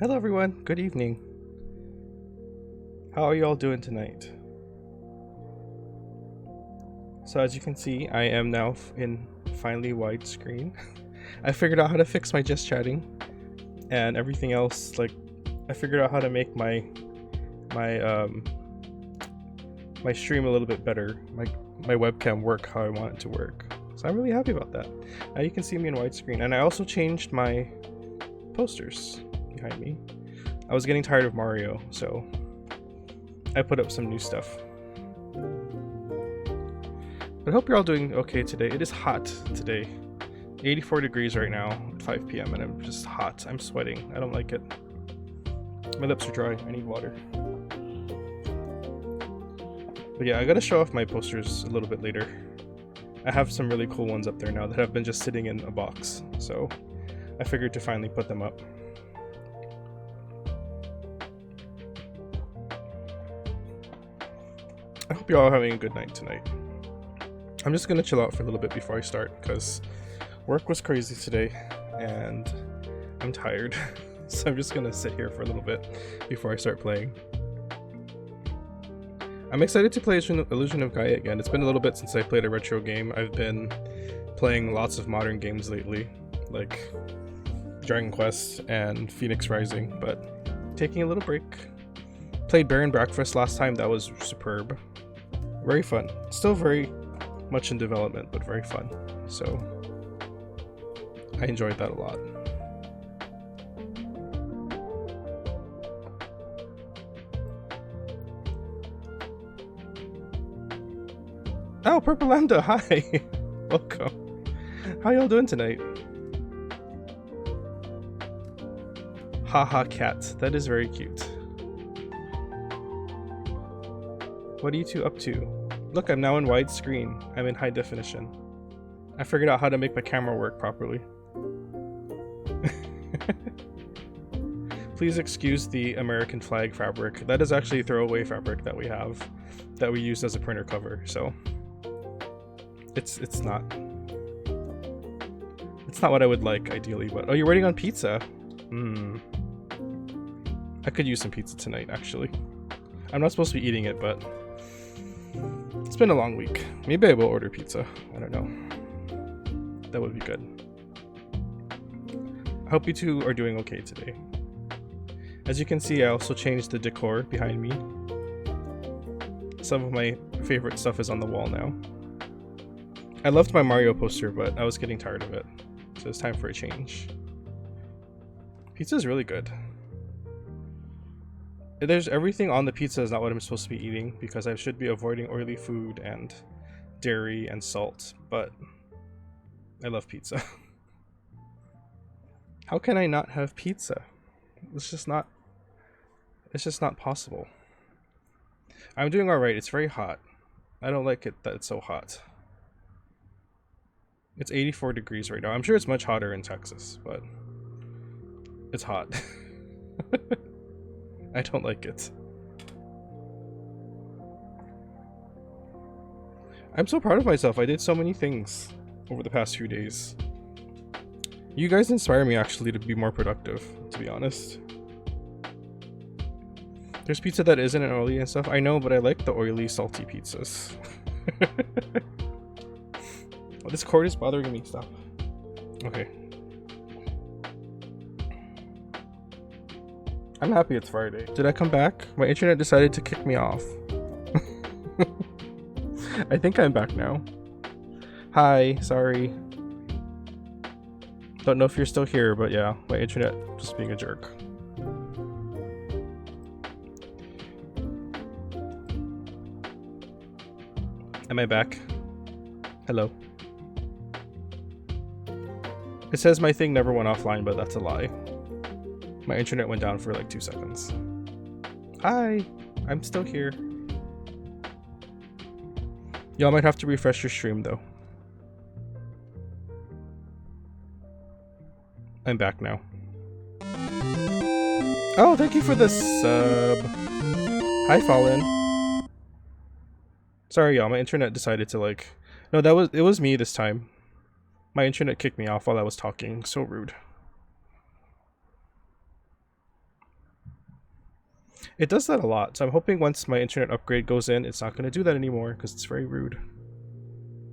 Hello everyone, good evening. How are you all doing tonight? So as you can see, I am now in finally widescreen. I figured out how to fix my just chatting and everything else. Like, I figured out how to make my my stream a little bit better. My webcam work how I want it to work. So I'm really happy about that. Now you can see me in widescreen, and I also changed my posters behind me. I was getting tired of Mario, so I put up some new stuff. But I hope you're all doing okay today. It is hot today. 84 degrees right now at 5 p.m. and I'm just hot. I'm sweating. I don't like it. My lips are dry. I need water. But yeah, I gotta show off my posters a little bit later. I have some really cool ones up there now that have been just sitting in a box, so I figured to finally put them up. I hope you're all having a good night tonight. I'm just gonna chill out for a little bit before I start because work was crazy today and I'm tired. So I'm just gonna sit here for a little bit before I start playing. I'm excited to play Illusion of Gaia again. It's been a little bit since I played a retro game. I've been playing lots of modern games lately, like Dragon Quest and Phoenix Rising, but taking a little break. Played Baron Breakfast last time. That was superb. Very fun. Still very much in development, but very fun. So I enjoyed that a lot. Oh, Purple Lambda, hi! Welcome. How y'all doing tonight? Haha cat, that is very cute. What are you two up to? Look, I'm now in widescreen. I'm in high definition. I figured out how to make my camera work properly. Please excuse the American flag fabric. That is actually throwaway fabric that we have, that we used as a printer cover, so it's not what I would like ideally, but oh, you're waiting on pizza. I could use some pizza tonight actually. I'm not supposed to be eating it, but it's been a long week. Maybe I will order pizza. I don't know. That would be good. I hope you two are doing okay today. As you can see, I also changed the decor behind me. Some of my favorite stuff is on the wall now. I loved my Mario poster, but I was getting tired of it, so it's time for a change. Pizza is really good. There's everything on the pizza is not what I'm supposed to be eating because I should be avoiding oily food and dairy and salt, but I love pizza. How can I not have pizza? It's just not possible. I'm doing alright. It's very hot. I don't like it that it's so hot. It's 84 degrees right now. I'm sure it's much hotter in Texas, but it's hot. I don't like it. I'm so proud of myself. I did so many things over the past few days. You guys inspire me actually to be more productive, to be honest. There's pizza that isn't oily and stuff. I know, but I like the oily, salty pizzas. Oh, this cord is bothering me. Stop. Okay. I'm happy it's Friday. Did I come back? My internet decided to kick me off. I think I'm back now. Hi, sorry. Don't know if you're still here, but yeah, my internet just being a jerk. Am I back? Hello. It says my thing never went offline, but that's a lie. My internet went down for like 2 seconds. Hi, I'm still here. Y'all might have to refresh your stream though. I'm back now. Oh, thank you for the sub. Hi, Fallen. Sorry, y'all. My internet decided to like. No, it was me this time. My internet kicked me off while I was talking. So rude. It does that a lot, so I'm hoping once my internet upgrade goes in, it's not going to do that anymore, because it's very rude.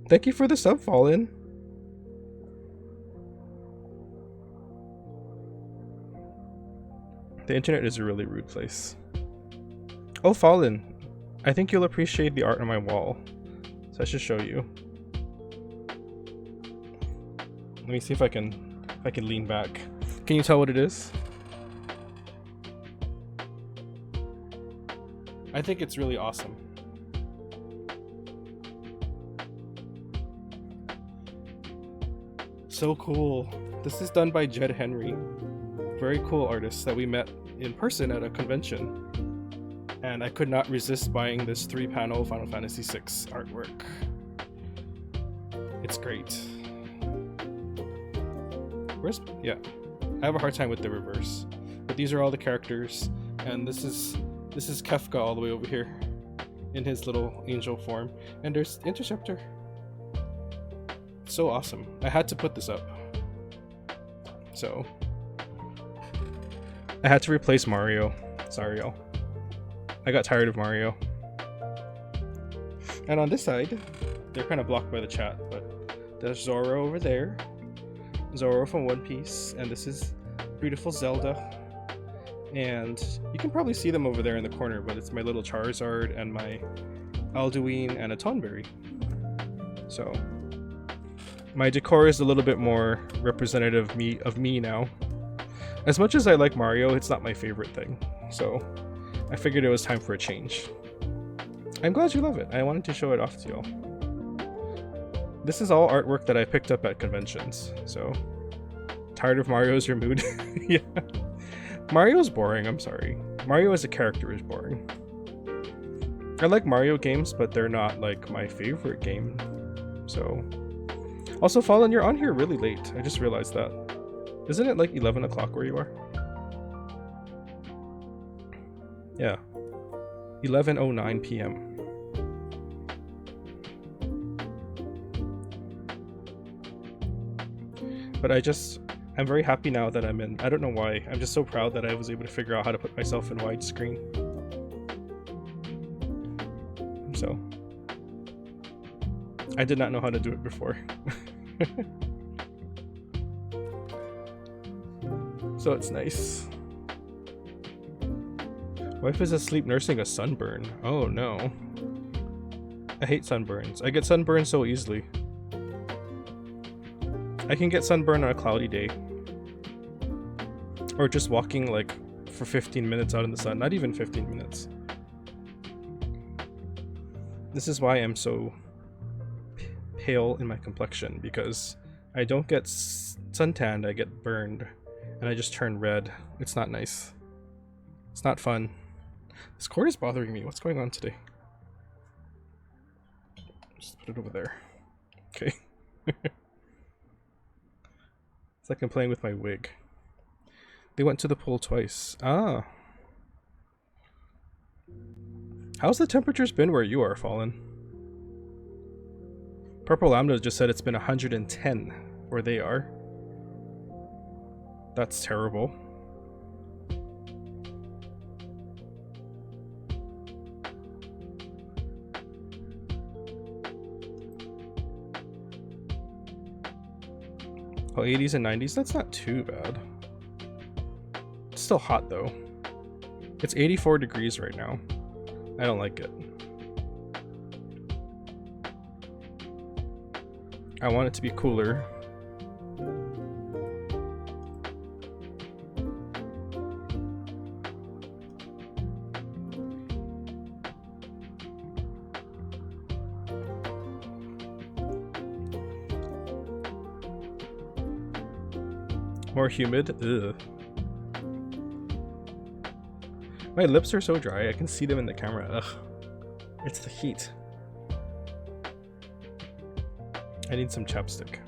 Thank you for the sub, Fallen. The internet is a really rude place. Oh, Fallen. I think you'll appreciate the art on my wall. So I should show you. Let me see if I can lean back. Can you tell what it is? I think it's really awesome. So cool. This is done by Jed Henry. Very cool artist that we met in person at a convention. And I could not resist buying this 3-panel Final Fantasy VI artwork. It's great. Yeah. I have a hard time with the reverse. But these are all the characters, and this is Kefka all the way over here in his little angel form. And there's Interceptor. So awesome. I had to put this up. So I had to replace Mario. Sorry, y'all. I got tired of Mario. And on this side, they're kind of blocked by the chat, but there's Zoro over there. Zoro from One Piece, and this is beautiful Zelda. And you can probably see them over there in the corner, but it's my little Charizard and my Alduin and a Tonberry. So my decor is a little bit more representative of me now. As much as I like Mario, it's not my favorite thing. So I figured it was time for a change. I'm glad you love it. I wanted to show it off to y'all. This is all artwork that I picked up at conventions. So tired of Mario's your mood? Yeah. Mario's boring, I'm sorry. Mario as a character is boring. I like Mario games, but they're not like my favorite game. So also, Fallen, you're on here really late. I just realized that. Isn't it like 11 o'clock where you are? Yeah. 11:09 p.m. But I'm very happy now that I'm in. I don't know why. I'm just so proud that I was able to figure out how to put myself in widescreen. So I did not know how to do it before. So it's nice. Wife is asleep nursing a sunburn. Oh no. I hate sunburns. I get sunburned so easily. I can get sunburn on a cloudy day. Or just walking like for 15 minutes out in the sun. Not even 15 minutes. This is why I'm so pale in my complexion, because I don't get suntanned, I get burned. And I just turn red. It's not nice. It's not fun. This cord is bothering me. What's going on today? Just put it over there. Okay. It's like I'm playing with my wig. They went to the pool twice. Ah. How's the temperatures been where you are, Fallen? Purple Lambda just said it's been 110 where they are. That's terrible. Oh, 80s and 90s? That's not too bad. It's still hot though. It's 84 degrees right now. I don't like it. I want it to be cooler. More humid? Ugh. My lips are so dry, I can see them in the camera. Ugh. It's the heat. I need some chapstick.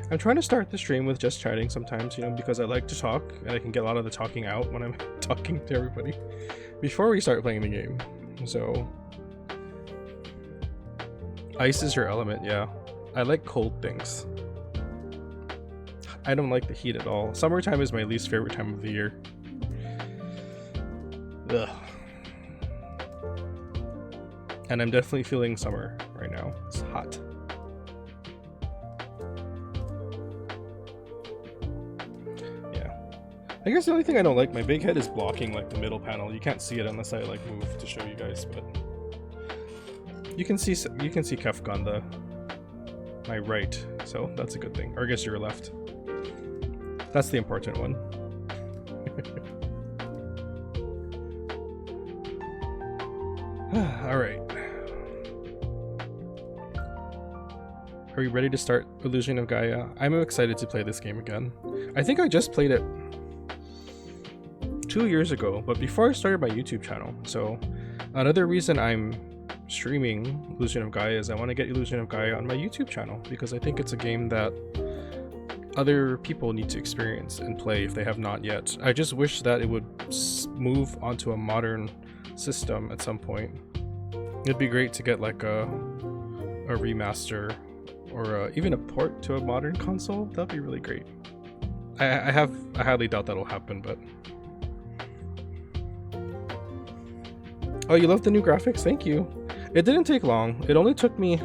I'm trying to start the stream with just chatting sometimes, you know, because I like to talk, and I can get a lot of the talking out when I'm talking to everybody before we start playing the game. So ice is your element, yeah. I like cold things. I don't like the heat at all. Summertime is my least favorite time of the year. Ugh. And I'm definitely feeling summer right now. It's hot. Yeah. I guess the only thing I don't like, my big head is blocking like the middle panel. You can't see it unless I like move to show you guys, but you can see Kefka on my right, so that's a good thing. Or I guess your left. That's the important one. Alright. Are we ready to start Illusion of Gaia? I'm excited to play this game again. I think I just played it 2 years ago, but before I started my YouTube channel. So another reason I'm streaming Illusion of Gaia is I want to get Illusion of Gaia on my YouTube channel, because I think it's a game that other people need to experience and play if they have not yet. I just wish that it would move onto a modern system at some point. It'd be great to get like a remaster or even a port to a modern console. That'd be really great. I highly doubt that'll happen, but oh, you love the new graphics? Thank you. It didn't take long. It only took me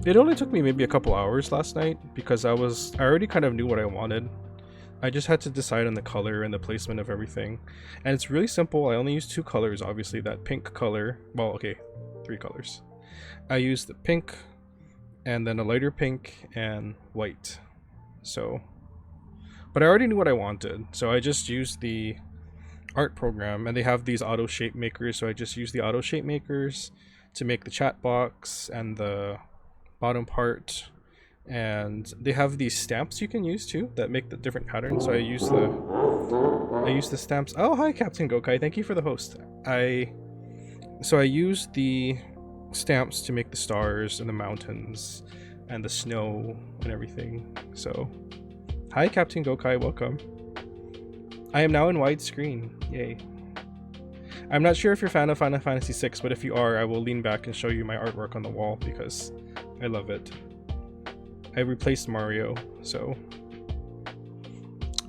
maybe a couple hours last night, because I already kind of knew what I wanted. I just had to decide on the color and the placement of everything. And it's really simple. I only use 2 colors, obviously. That pink color, well, okay, 3 colors. I used the pink, and then a lighter pink, and white. So, but I already knew what I wanted, so I just used the art program, and they have these auto shape makers, so I just used the auto shape makers to make the chat box and the bottom part. And they have these stamps you can use too that make the different patterns, so I use the stamps. Oh, hi Captain Gokai, thank you for the host. So I used the stamps to make the stars and the mountains and the snow and everything. So hi Captain Gokai, welcome. I am now in widescreen. Yay. I'm not sure if you're a fan of Final Fantasy VI, but if you are, I will lean back and show you my artwork on the wall because I love it. I replaced Mario, so.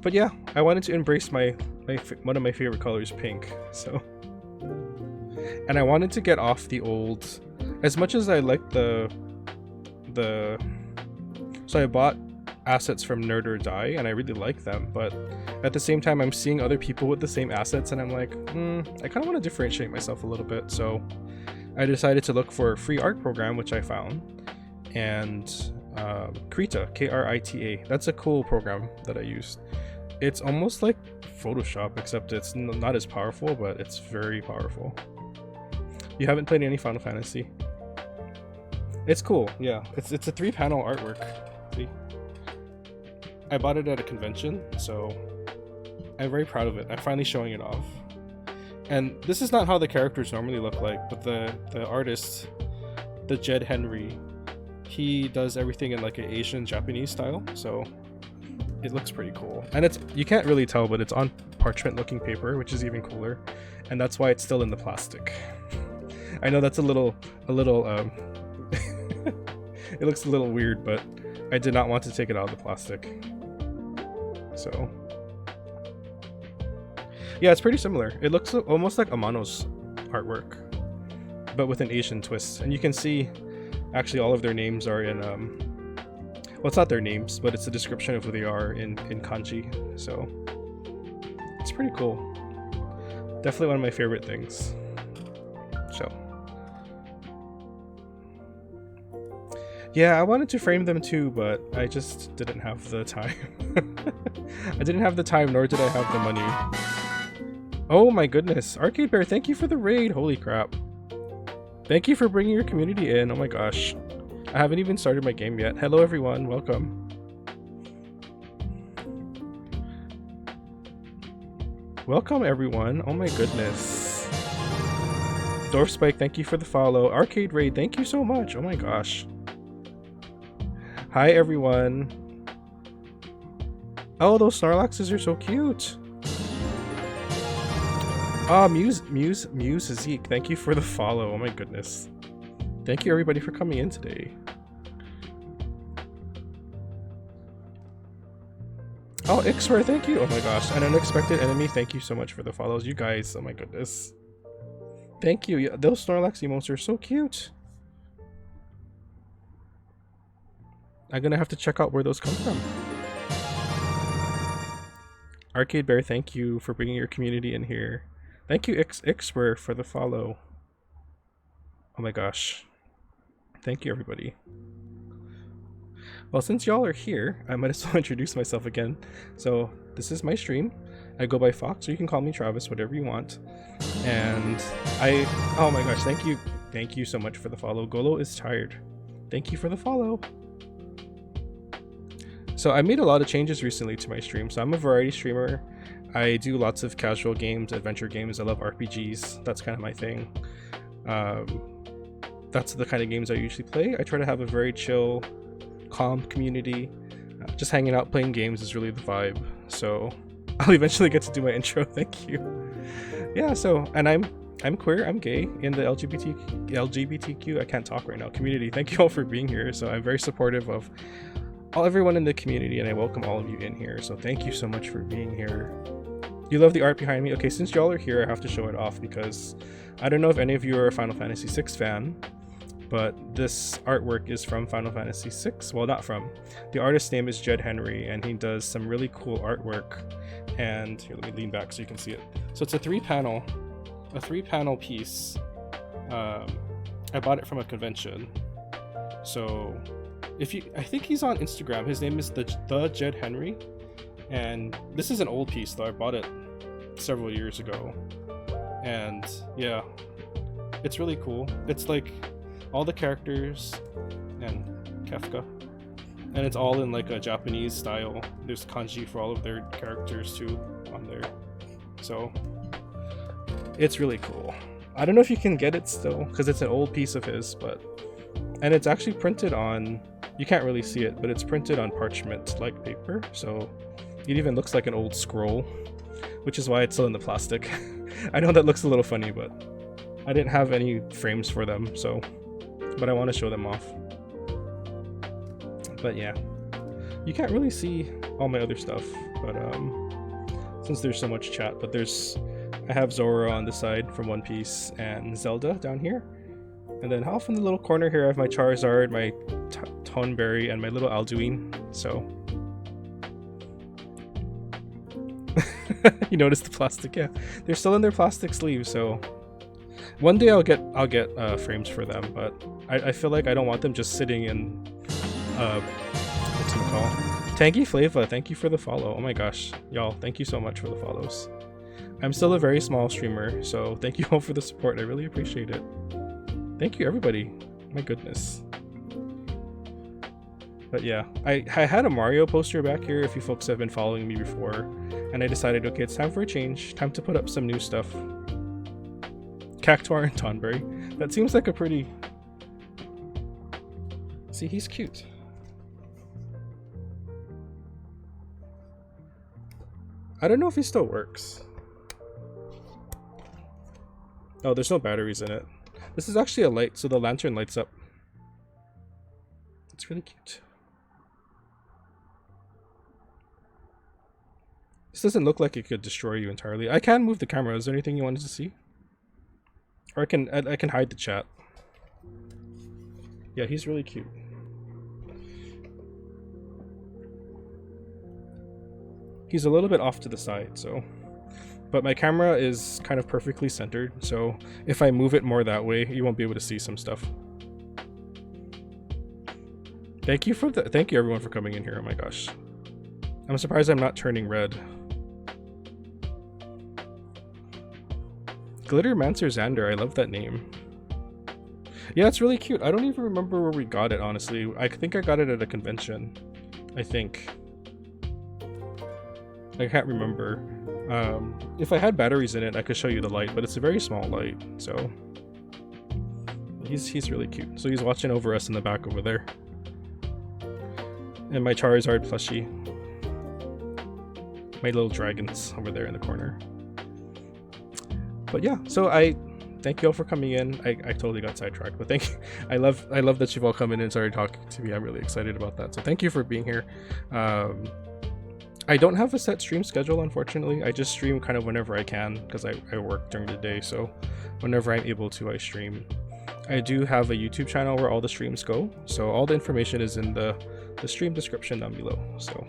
But yeah, I wanted to embrace one of my favorite colors, pink. So, and I wanted to get off the old. As much as I like so I bought assets from Nerd or Die, and I really like them, but at the same time, I'm seeing other people with the same assets, and I'm like, I kind of want to differentiate myself a little bit. So, I decided to look for a free art program, which I found, and Krita, Krita. That's a cool program that I used. It's almost like Photoshop, except it's not as powerful, but it's very powerful. You haven't played any Final Fantasy? It's cool, yeah. It's a 3-panel artwork. See? I bought it at a convention, so I'm very proud of it. I'm finally showing it off. And this is not how the characters normally look like, but the artist, the Jed Henry, he does everything in like an Asian Japanese style, so it looks pretty cool. And you can't really tell, but it's on parchment looking paper, which is even cooler, and that's why it's still in the plastic. I know that's a little it looks a little weird, but I did not want to take it out of the plastic. So yeah, it's pretty similar. It looks almost like Amano's artwork, but with an Asian twist. And you can see actually all of their names are in well, it's not their names, but it's a description of who they are in kanji. So it's pretty cool. Definitely one of my favorite things. So yeah, I wanted to frame them too, but I just didn't have the time. I didn't have the time, nor did I have the money. Oh my goodness, Arcade Bear, thank you for the raid. Holy crap. Thank you for bringing your community in. Oh my gosh. I haven't even started my game yet. Hello everyone, welcome. Welcome everyone. Oh my goodness. Dwarf Spike, thank you for the follow. Arcade Raid, thank you so much. Oh my gosh. Hi everyone. Oh, those Snorlaxes are so cute. Ah, Muse Zeke, thank you for the follow. Oh my goodness. Thank you everybody for coming in today. Oh, Ixwer, thank you. Oh my gosh. An unexpected enemy, thank you so much for the follows. You guys, oh my goodness. Thank you. Yeah, those Snorlax emotes are so cute. I'm gonna have to check out where those come from. Arcade Bear, thank you for bringing your community in here. Thank you, Ixwer, for the follow. Oh my gosh. Thank you, everybody. Well, since y'all are here, I might as well introduce myself again. So, this is my stream. I go by Fox, or you can call me Travis, whatever you want. And oh my gosh, thank you. Thank you so much for the follow. Golo is tired. Thank you for the follow. So I made a lot of changes recently to my stream. So I'm a variety streamer. I do lots of casual games, adventure games. I love RPGs. That's kind of my thing. That's the kind of games I usually play. I try to have a very chill, calm community. Just hanging out playing games is really the vibe. So I'll eventually get to do my intro. Thank you. Yeah, so, and I'm queer, I'm gay, in the LGBTQ, I can't talk right now, community. Thank you all for being here. So I'm very supportive of everyone in the community, and I welcome all of you in here. So thank you so much for being here. You love the art behind me? Okay, since y'all are here, I have to show it off because I don't know if any of you are a Final Fantasy VI fan, but this artwork is from Final Fantasy VI. Well, not from. The artist's name is Jed Henry, and he does some really cool artwork. And here, let me lean back so you can see it. So it's a three-panel piece. I bought it from a convention. So I think he's on Instagram. His name is the Jed Henry, and this is an old piece though. I bought it several years ago, and yeah, it's really cool. It's like all the characters and Kefka, and it's all in like a Japanese style. There's kanji for all of their characters too on there, so it's really cool. I don't know if you can get it still because it's an old piece of his, and it's actually printed on, you can't really see it, but it's printed on parchment like paper, so it even looks like an old scroll, which is why it's still in the plastic. I know that looks a little funny, but I didn't have any frames for them, but I want to show them off. But yeah, you can't really see all my other stuff, but since there's so much chat, but I have Zora on the side from One Piece and Zelda down here. And then off in the little corner here I have my Charizard, my Tonberry, and my little Alduin. So you notice the plastic, yeah. They're still in their plastic sleeves, so one day I'll get frames for them, but I feel like I don't want them just sitting in what's it called? Tangy Flava, thank you for the follow. Oh my gosh, y'all, thank you so much for the follows. I'm still a very small streamer, so thank you all for the support. I really appreciate it. Thank you, everybody. My goodness. But yeah, I had a Mario poster back here if you folks have been following me before, and I decided, okay, it's time for a change. Time to put up some new stuff. Cactuar and Tonberry. That seems like a pretty... See, he's cute. I don't know if he still works. Oh, there's no batteries in it. This is actually a light, so the lantern lights up. It's really cute. This doesn't look like it could destroy you entirely. I can move the camera. Is there anything you wanted to see? Or I can hide the chat. Yeah, he's really cute. He's a little bit off to the side, so... But my camera is kind of perfectly centered, so if I move it more that way, you won't be able to see some stuff. Thank you everyone for coming in here. Oh my gosh. I'm surprised I'm not turning red. Glittermancer Xander, I love that name. Yeah, it's really cute. I don't even remember where we got it, honestly. I think I got it at a convention. I think. I can't remember. If I had batteries in it, I could show you the light, but it's a very small light, so... He's really cute. So he's watching over us in the back over there. And my Charizard plushie. My little dragons over there in the corner. But yeah, so I thank you all for coming in. I totally got sidetracked, but thank you. I love that you've all come in and started talking to me. I'm really excited about that. So thank you for being here. I don't have a set stream schedule, unfortunately. I just stream kind of whenever I can because I work during the day, so whenever I'm able to, I stream. I do have a YouTube channel where all the streams go, so all the information is in the stream description down below. So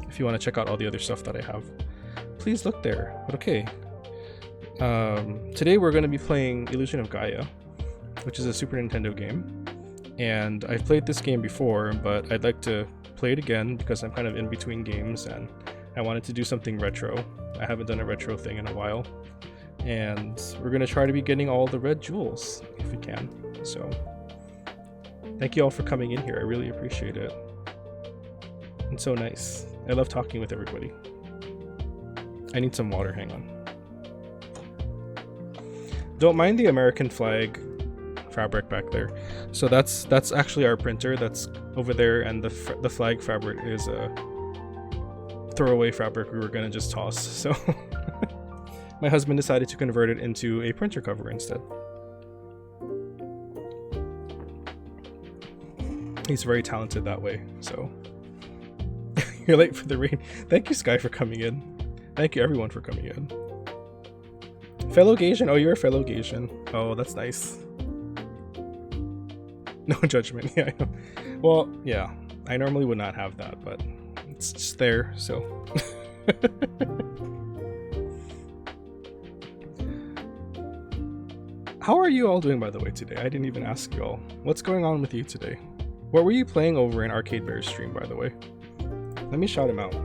if you want to check out all the other stuff that I have, please look there. But okay, today we're going to be playing Illusion of Gaia, which is a Super Nintendo game. And I've played this game before, but I'd like to play it again because I'm kind of in between games and I wanted to do something retro. I haven't done a retro thing in a while. And we're going to try to be getting all the red jewels if we can. So thank you all for coming in here. I really appreciate it. It's so nice. I love talking with everybody. I need some water, hang on. Don't mind the American flag fabric back there. So that's actually our printer that's over there, and the flag fabric is a throwaway fabric we were gonna just toss. So my husband decided to convert it into a printer cover instead. He's very talented that way. So you're late for the rain. Thank you, Sky, for coming in. Thank you everyone for coming in. Fellow Gasian. Oh, you're a fellow Gasian. Oh, that's nice. No judgment. Yeah, I know. Well, yeah, I normally would not have that, but it's just there, so. How are you all doing, by the way, today? I didn't even ask you all. What's going on with you today? What were you playing over in Arcade Bear's stream, by the way? Let me shout him out.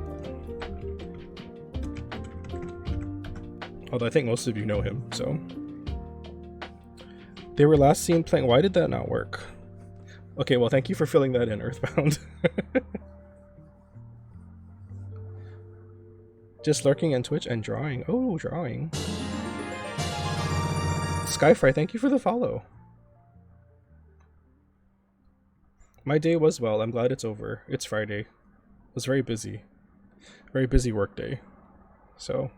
Although I think most of you know him, so. They were last seen playing. Why did that not work? Okay, well, thank you for filling that in, Earthbound. Just lurking in Twitch and drawing. Oh, drawing. Skyfry, thank you for the follow. My day was well. I'm glad it's over. It's Friday. It was very busy. Very busy work day. So.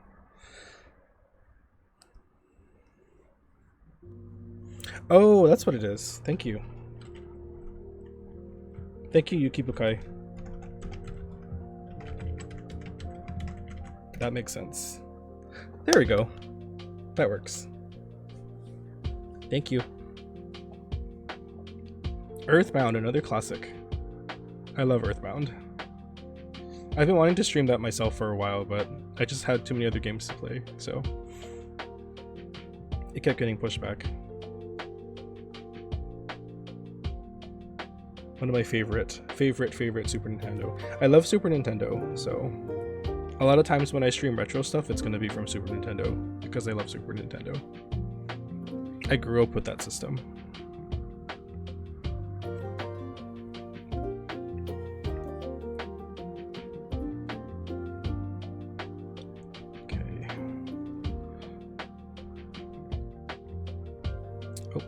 Oh, that's what it is. Thank you. Thank you, Yuki Bukai. That makes sense. There we go. That works. Thank you. Earthbound, another classic. I love Earthbound. I've been wanting to stream that myself for a while, but I just had too many other games to play, so it kept getting pushed back. One of my favorite Super Nintendo. I love Super Nintendo, so a lot of times when I stream retro stuff, it's going to be from Super Nintendo because I love Super Nintendo. I grew up with that system. Okay. Oh.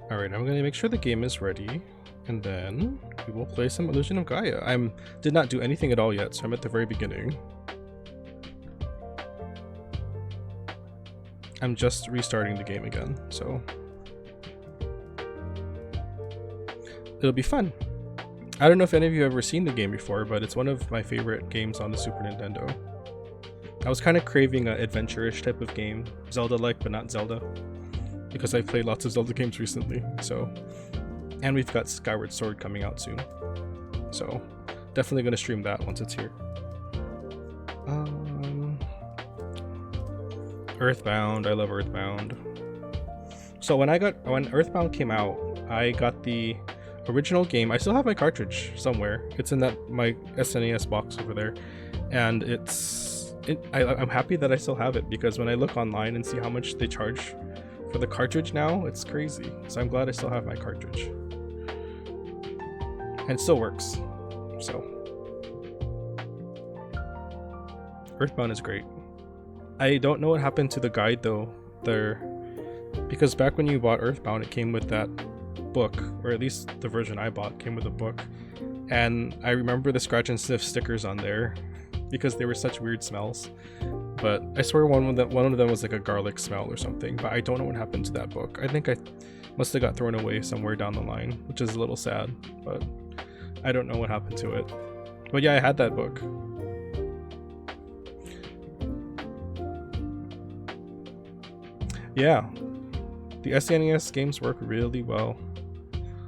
Alright, I'm going to make sure the game is ready. And then we will play some Illusion of Gaia. Did not do anything at all yet, so I'm at the very beginning. I'm just restarting the game again, so it'll be fun. I don't know if any of you have ever seen the game before, but it's one of my favorite games on the Super Nintendo. I was kind of craving an adventure-ish type of game, Zelda-like, but not Zelda, because I've played lots of Zelda games recently, so. And we've got Skyward Sword coming out soon. So, definitely going to stream that once it's here. Earthbound, I love Earthbound. So when Earthbound came out, I got the original game. I still have my cartridge somewhere. It's in my SNES box over there. And I'm happy that I still have it, because when I look online and see how much they charge for the cartridge now, it's crazy. So I'm glad I still have my cartridge. And it still works. So Earthbound is great. I don't know what happened to the guide though there, because back when you bought Earthbound, it came with that book, or at least the version I bought came with a book, and I remember the scratch and sniff stickers on there because they were such weird smells. But I swear one of them was like a garlic smell or something, but I don't know what happened to that book. I think I must have got thrown away somewhere down the line, which is a little sad, but I don't know what happened to it. But yeah, I had that book. Yeah, the SNES games work really well.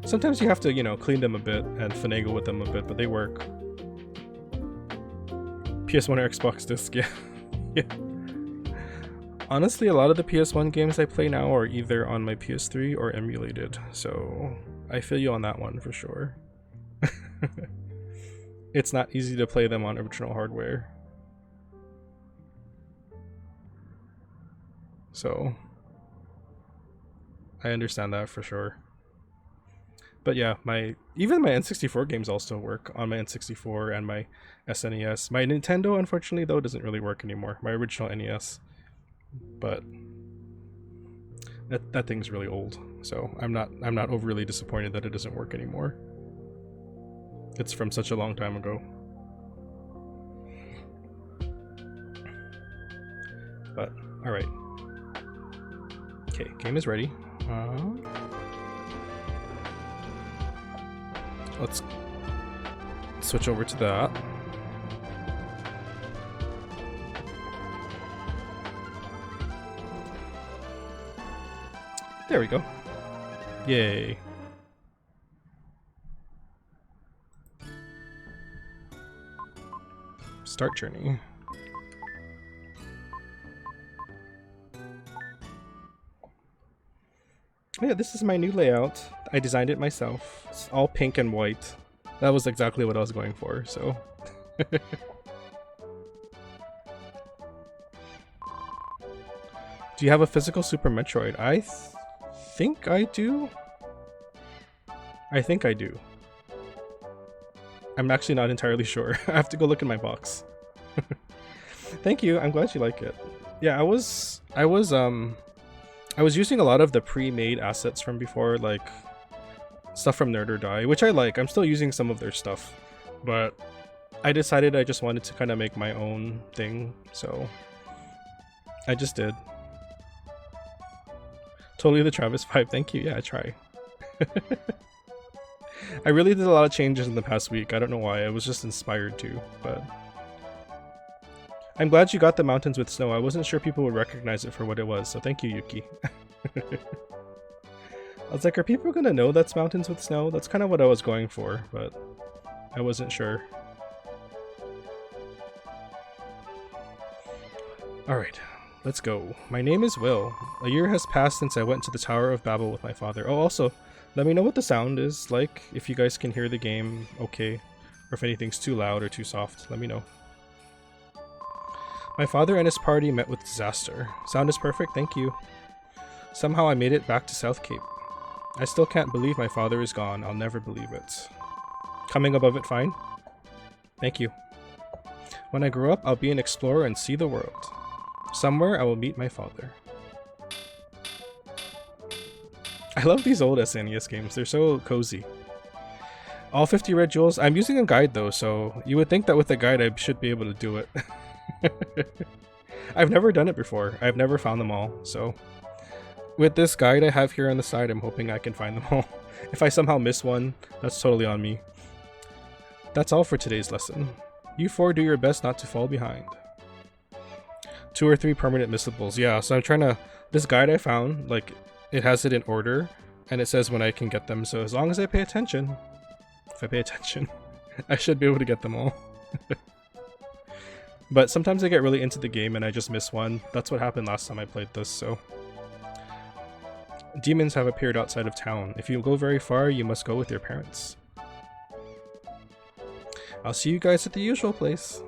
Sometimes you have to, you know, clean them a bit and finagle with them a bit, but they work. PS1 or Xbox disc, yeah. Yeah. Honestly, a lot of the PS1 games I play now are either on my PS3 or emulated, so I feel you on that one for sure. It's not easy to play them on original hardware. So I understand that for sure. But yeah, even my N64 games also work on my N64 and my SNES. My Nintendo, unfortunately, though, doesn't really work anymore. My original NES, but that thing's really old, so I'm not overly disappointed that it doesn't work anymore. It's from such a long time ago. But all right, okay, game is ready. Let's switch over to that. There we go. Yay. Start journey. Yeah, this is my new layout. I designed it myself. It's all pink and white. That was exactly what I was going for, so. Do you have a physical Super Metroid? I think I do. I think I do. I'm actually not entirely sure. I have to go look in my box. Thank you. I'm glad you like it. Yeah, I was using a lot of the pre-made assets from before, like stuff from Nerd or Die, which I like. I'm still using some of their stuff, but I decided I just wanted to kind of make my own thing, so I just did. Totally the Travis vibe. Thank you. Yeah, I try. I really did a lot of changes in the past week. I don't know why. I was just inspired to, but I'm glad you got the mountains with snow. I wasn't sure people would recognize it for what it was, so thank you, Yuki. I was like, are people gonna know that's mountains with snow? That's kind of what I was going for, but I wasn't sure. Alright, let's go. My name is Will. A year has passed since I went to the Tower of Babel with my father. Oh, also, let me know what the sound is like, if you guys can hear the game okay, or if anything's too loud or too soft, let me know. My father and his party met with disaster. Sound is perfect, thank you. Somehow I made it back to South Cape. I still can't believe my father is gone. I'll never believe it. Coming above it fine? Thank you. When I grow up, I'll be an explorer and see the world. Somewhere I will meet my father. I love these old SNES games. They're so cozy. All 50 red jewels. I'm using a guide though, so you would think that with a guide I should be able to do it. I've never done it before. I've never found them all, so with this guide I have here on the side, I'm hoping I can find them all. If I somehow miss one, that's totally on me. That's all for today's lesson. You four do your best not to fall behind. 2 or 3 permanent missables. Yeah, so I'm trying to... This guide I found, like, it has it in order, and it says when I can get them, so as long as I pay attention... If I pay attention, I should be able to get them all. But sometimes I get really into the game and I just miss one. That's what happened last time I played this, so... Demons have appeared outside of town. If you go very far, you must go with your parents. I'll see you guys at the usual place.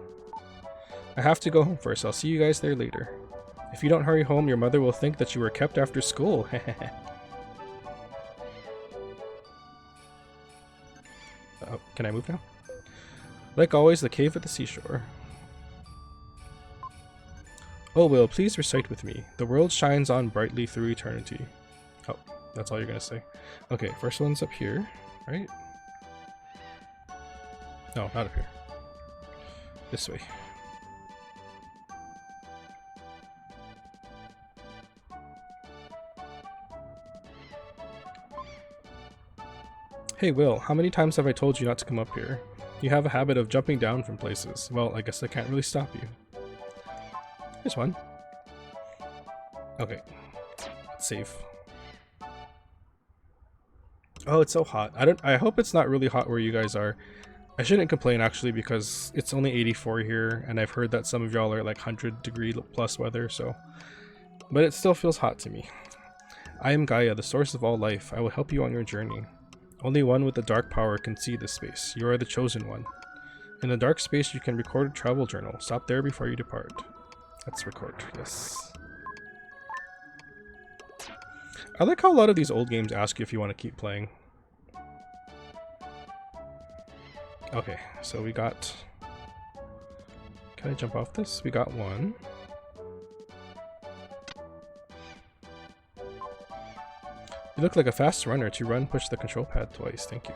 I have to go home first. I'll see you guys there later. If you don't hurry home, your mother will think that you were kept after school. Oh, can I move now? Like always, the cave at the seashore. Oh, Will, please recite with me. The world shines on brightly through eternity. Oh, that's all you're gonna say. Okay, first one's up here, right? No, not up here. This way. Hey Will, how many times have I told you not to come up here? You have a habit of jumping down from places. Well, I guess I can't really stop you. Here's one. Okay. safe. Oh, it's so hot. I hope it's not really hot where you guys are. I shouldn't complain actually because it's only 84 here and I've heard that some of y'all are like 100-degree plus weather, so but it still feels hot to me. I am Gaia, the source of all life. I will help you on your journey. Only one with the dark power can see this space. You are the chosen one. In the dark space you can record a travel journal. Stop there before you depart. Let's record, yes. I like how a lot of these old games ask you if you want to keep playing. Okay, so we got... Can I jump off this? We got one. You look like a fast runner. To run, push the control pad twice. Thank you.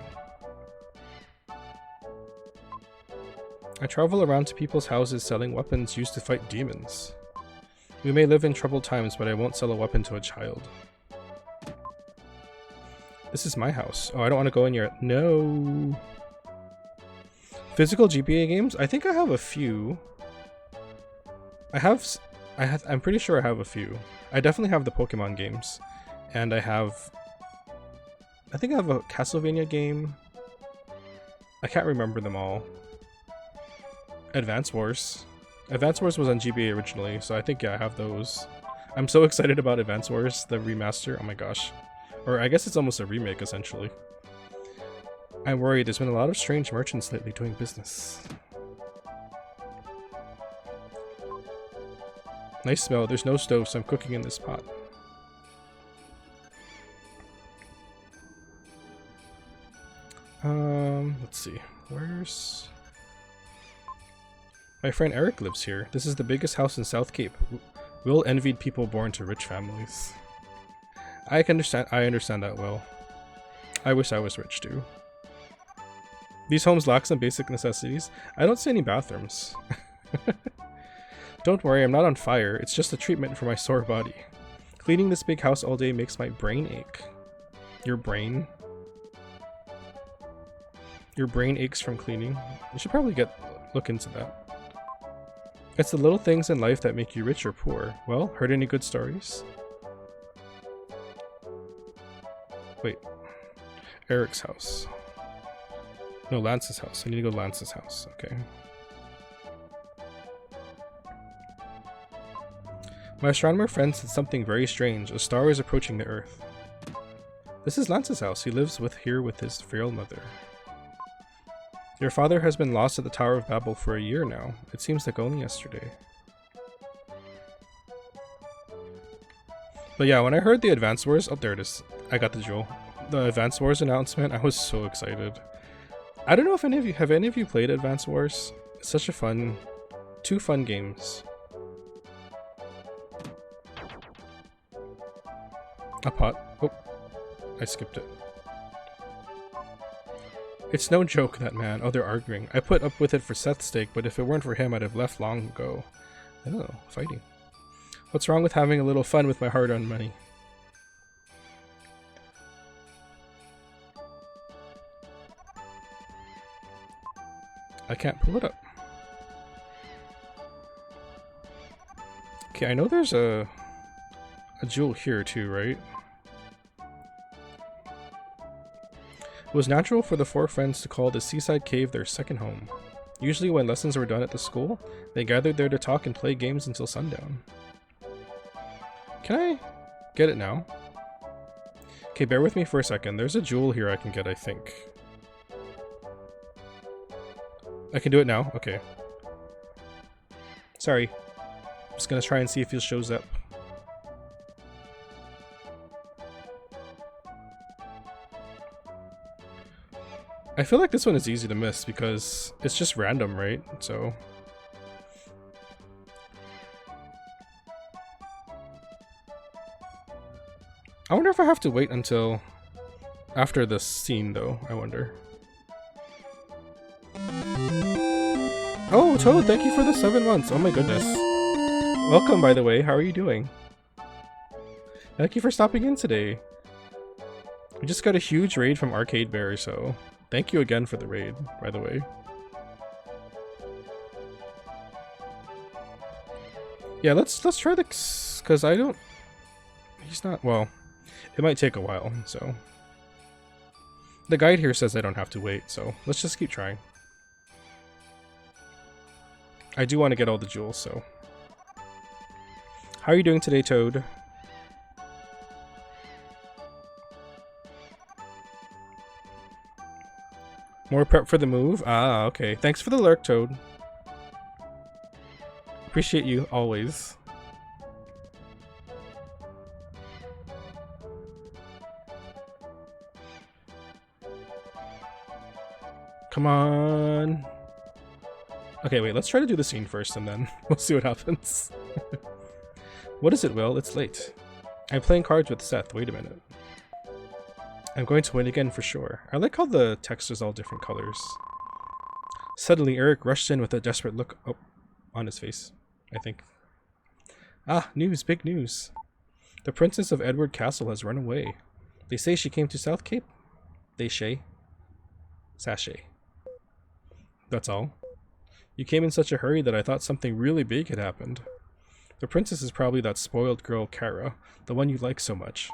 I travel around to people's houses selling weapons used to fight demons. We may live in troubled times, but I won't sell a weapon to a child. This is my house. Oh, I don't want to go in your... No! Physical GBA games? I think I have a few. I'm pretty sure I have a few. I definitely have the Pokemon games. And I think I have a Castlevania game. I can't remember them all. Advance Wars. Advance Wars was on GBA originally, so I think, yeah, I have those. I'm so excited about Advance Wars, the remaster. Oh my gosh. Or I guess it's almost a remake, essentially. I'm worried. There's been a lot of strange merchants lately doing business. Nice smell. There's no stove, so I'm cooking in this pot. Let's see. Where's... My friend Eric lives here. This is the biggest house in South Cape. Will envied people born to rich families. I understand that well. I wish I was rich too. These homes lack some basic necessities. I don't see any bathrooms. Don't worry, I'm not on fire. It's just a treatment for my sore body. Cleaning this big house all day makes my brain ache. Your brain? Your brain aches from cleaning? You should probably look into that. It's the little things in life that make you rich or poor. Well, heard any good stories? Wait. Eric's house. No, Lance's house. I need to go to Lance's house. Okay. My astronomer friend said something very strange. A star is approaching the Earth. This is Lance's house. He lives here with his frail mother. Your father has been lost at the Tower of Babel for a year now. It seems like only yesterday. But yeah, when I heard the Advance Wars... Oh, there it is. I got the jewel. The Advance Wars announcement, I was so excited. I don't know if any of you played Advance Wars? It's such a fun... Two fun games. A pot. Oh, I skipped it. It's no joke, that man. Oh, they're arguing. I put up with it for Seth's sake, but if it weren't for him, I'd have left long ago. Oh, fighting. What's wrong with having a little fun with my hard-earned money? I can't pull it up. Okay, I know there's a jewel here too, right? It was natural for the four friends to call the seaside cave their second home. Usually when lessons were done at the school, they gathered there to talk and play games until sundown. Can I get it now? Okay, bear with me for a second. There's a jewel here I can get, I think. I can do it now? Okay. Sorry. I'm just gonna try and see if it shows up. I feel like this one is easy to miss because it's just random, right? So... I wonder if I have to wait until after this scene, though. I wonder. Oh, Toad, thank you for the 7 months. Oh my goodness. Welcome, by the way. How are you doing? Thank you for stopping in today. We just got a huge raid from Arcade Bear, so thank you again for the raid, by the way. Yeah, let's try this, because I don't... he's not... Well, it might take a while, so... The guide here says I don't have to wait, so let's just keep trying. I do want to get all the jewels, so... How are you doing today, Toad? More prep for the move? Ah, okay. Thanks for the lurk, Toad. Appreciate you, always. Come on. Okay, wait, let's try to do the scene first and then we'll see what happens. What is it, Will? It's late. I'm playing cards with Seth. Wait a minute. I'm going to win again for sure. I like how the text is all different colors. Suddenly, Eric rushed in with a desperate look on his face, I think. Ah, news, big news. The Princess of Edward Castle has run away. They say she came to South Cape. They shay. Sashay. That's all. You came in such a hurry that I thought something really big had happened. The princess is probably that spoiled girl Kara, the one you like so much.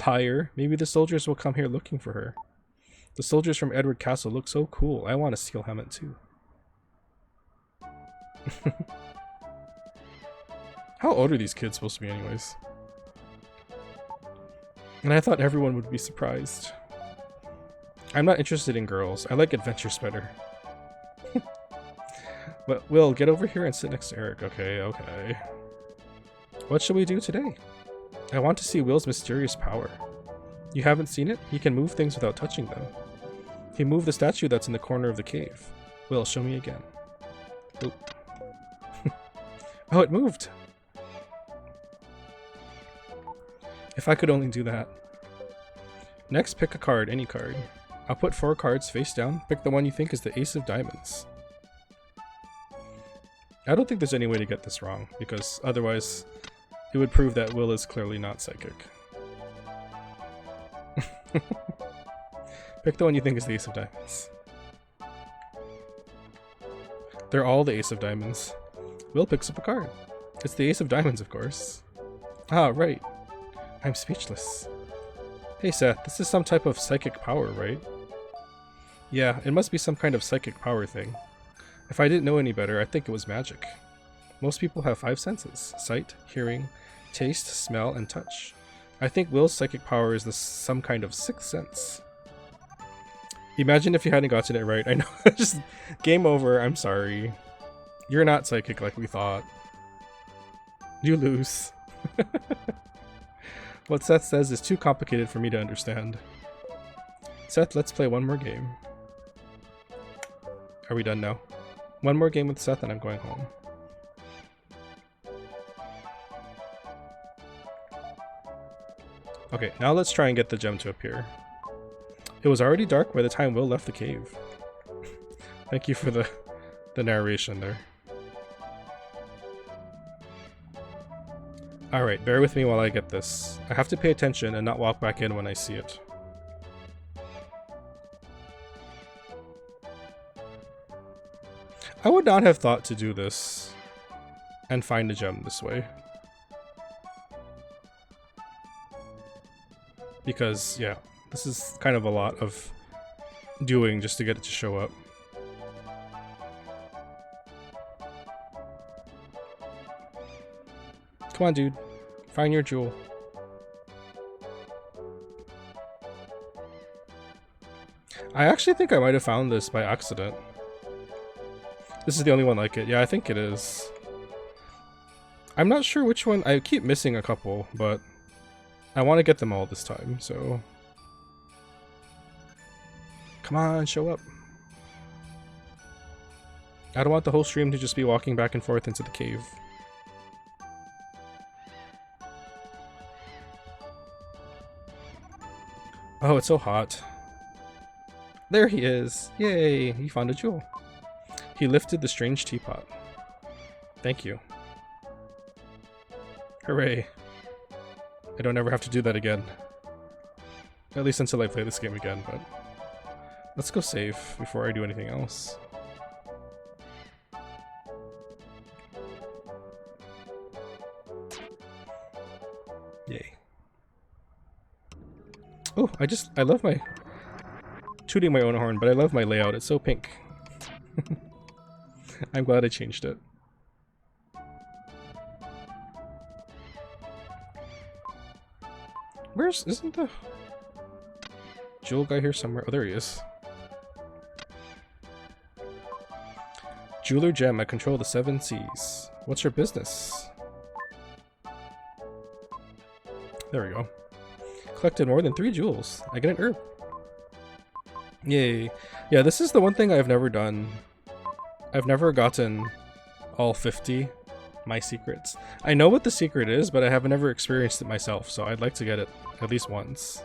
Liar, maybe the soldiers will come here looking for her. The soldiers from Edward Castle look so cool, I want to steal helmet too. How old are these kids supposed to be anyways? And I thought everyone would be surprised. I'm not interested in girls, I like adventures better. But Will, get over here and sit next to Eric. Okay, okay. What shall we do today? I want to see Will's mysterious power. You haven't seen it? He can move things without touching them. He moved the statue that's in the corner of the cave. Will, show me again. Oop. Oh, it moved! If I could only do that. Next, pick a card, any card. I'll put 4 cards face down. Pick the one you think is the Ace of Diamonds. I don't think there's any way to get this wrong, because otherwise it would prove that Will is clearly not psychic. Pick the one you think is the Ace of Diamonds. They're all the Ace of Diamonds. Will picks up a card. It's the Ace of Diamonds, of course. Ah, right. I'm speechless. Hey Seth, this is some type of psychic power, right? Yeah, it must be some kind of psychic power thing. If I didn't know any better, I'd think it was magic. Most people have 5 senses: sight, hearing, taste, smell, and touch. I think Will's psychic power is some kind of 6th sense. Imagine if you hadn't gotten it right. I know, just game over, I'm sorry. You're not psychic like we thought. You lose. What Seth says is too complicated for me to understand. Seth, let's play one more game. Are we done now? One more game with Seth and I'm going home. Okay, now let's try and get the gem to appear. It was already dark by the time Will left the cave. Thank you for the narration there. Alright, bear with me while I get this. I have to pay attention and not walk back in when I see it. I would not have thought to do this and find a gem this way. Because, yeah, this is kind of a lot of doing just to get it to show up. Come on, dude. Find your jewel. I actually think I might have found this by accident. This is the only one like it. Yeah, I think it is. I'm not sure which one. I keep missing a couple, but I want to get them all this time, so... Come on, show up. I don't want the whole stream to just be walking back and forth into the cave. Oh, it's so hot. There he is! Yay! He found a jewel. He lifted the strange teapot. Thank you. Hooray. I don't ever have to do that again. At least until I play this game again, but... Let's go save before I do anything else. Yay. Oh, I love my... tooting my own horn, but I love my layout. It's so pink. I'm glad I changed it. Isn't the jewel guy here somewhere? Oh, there he is. Jeweler Gem, I control the 7 seas. What's your business? There we go. Collected more than 3 jewels. I get an herb. Yay. Yeah, this is the one thing I've never done. I've never gotten all 50 my secrets. I know what the secret is, but I have never experienced it myself, so I'd like to get it at least once.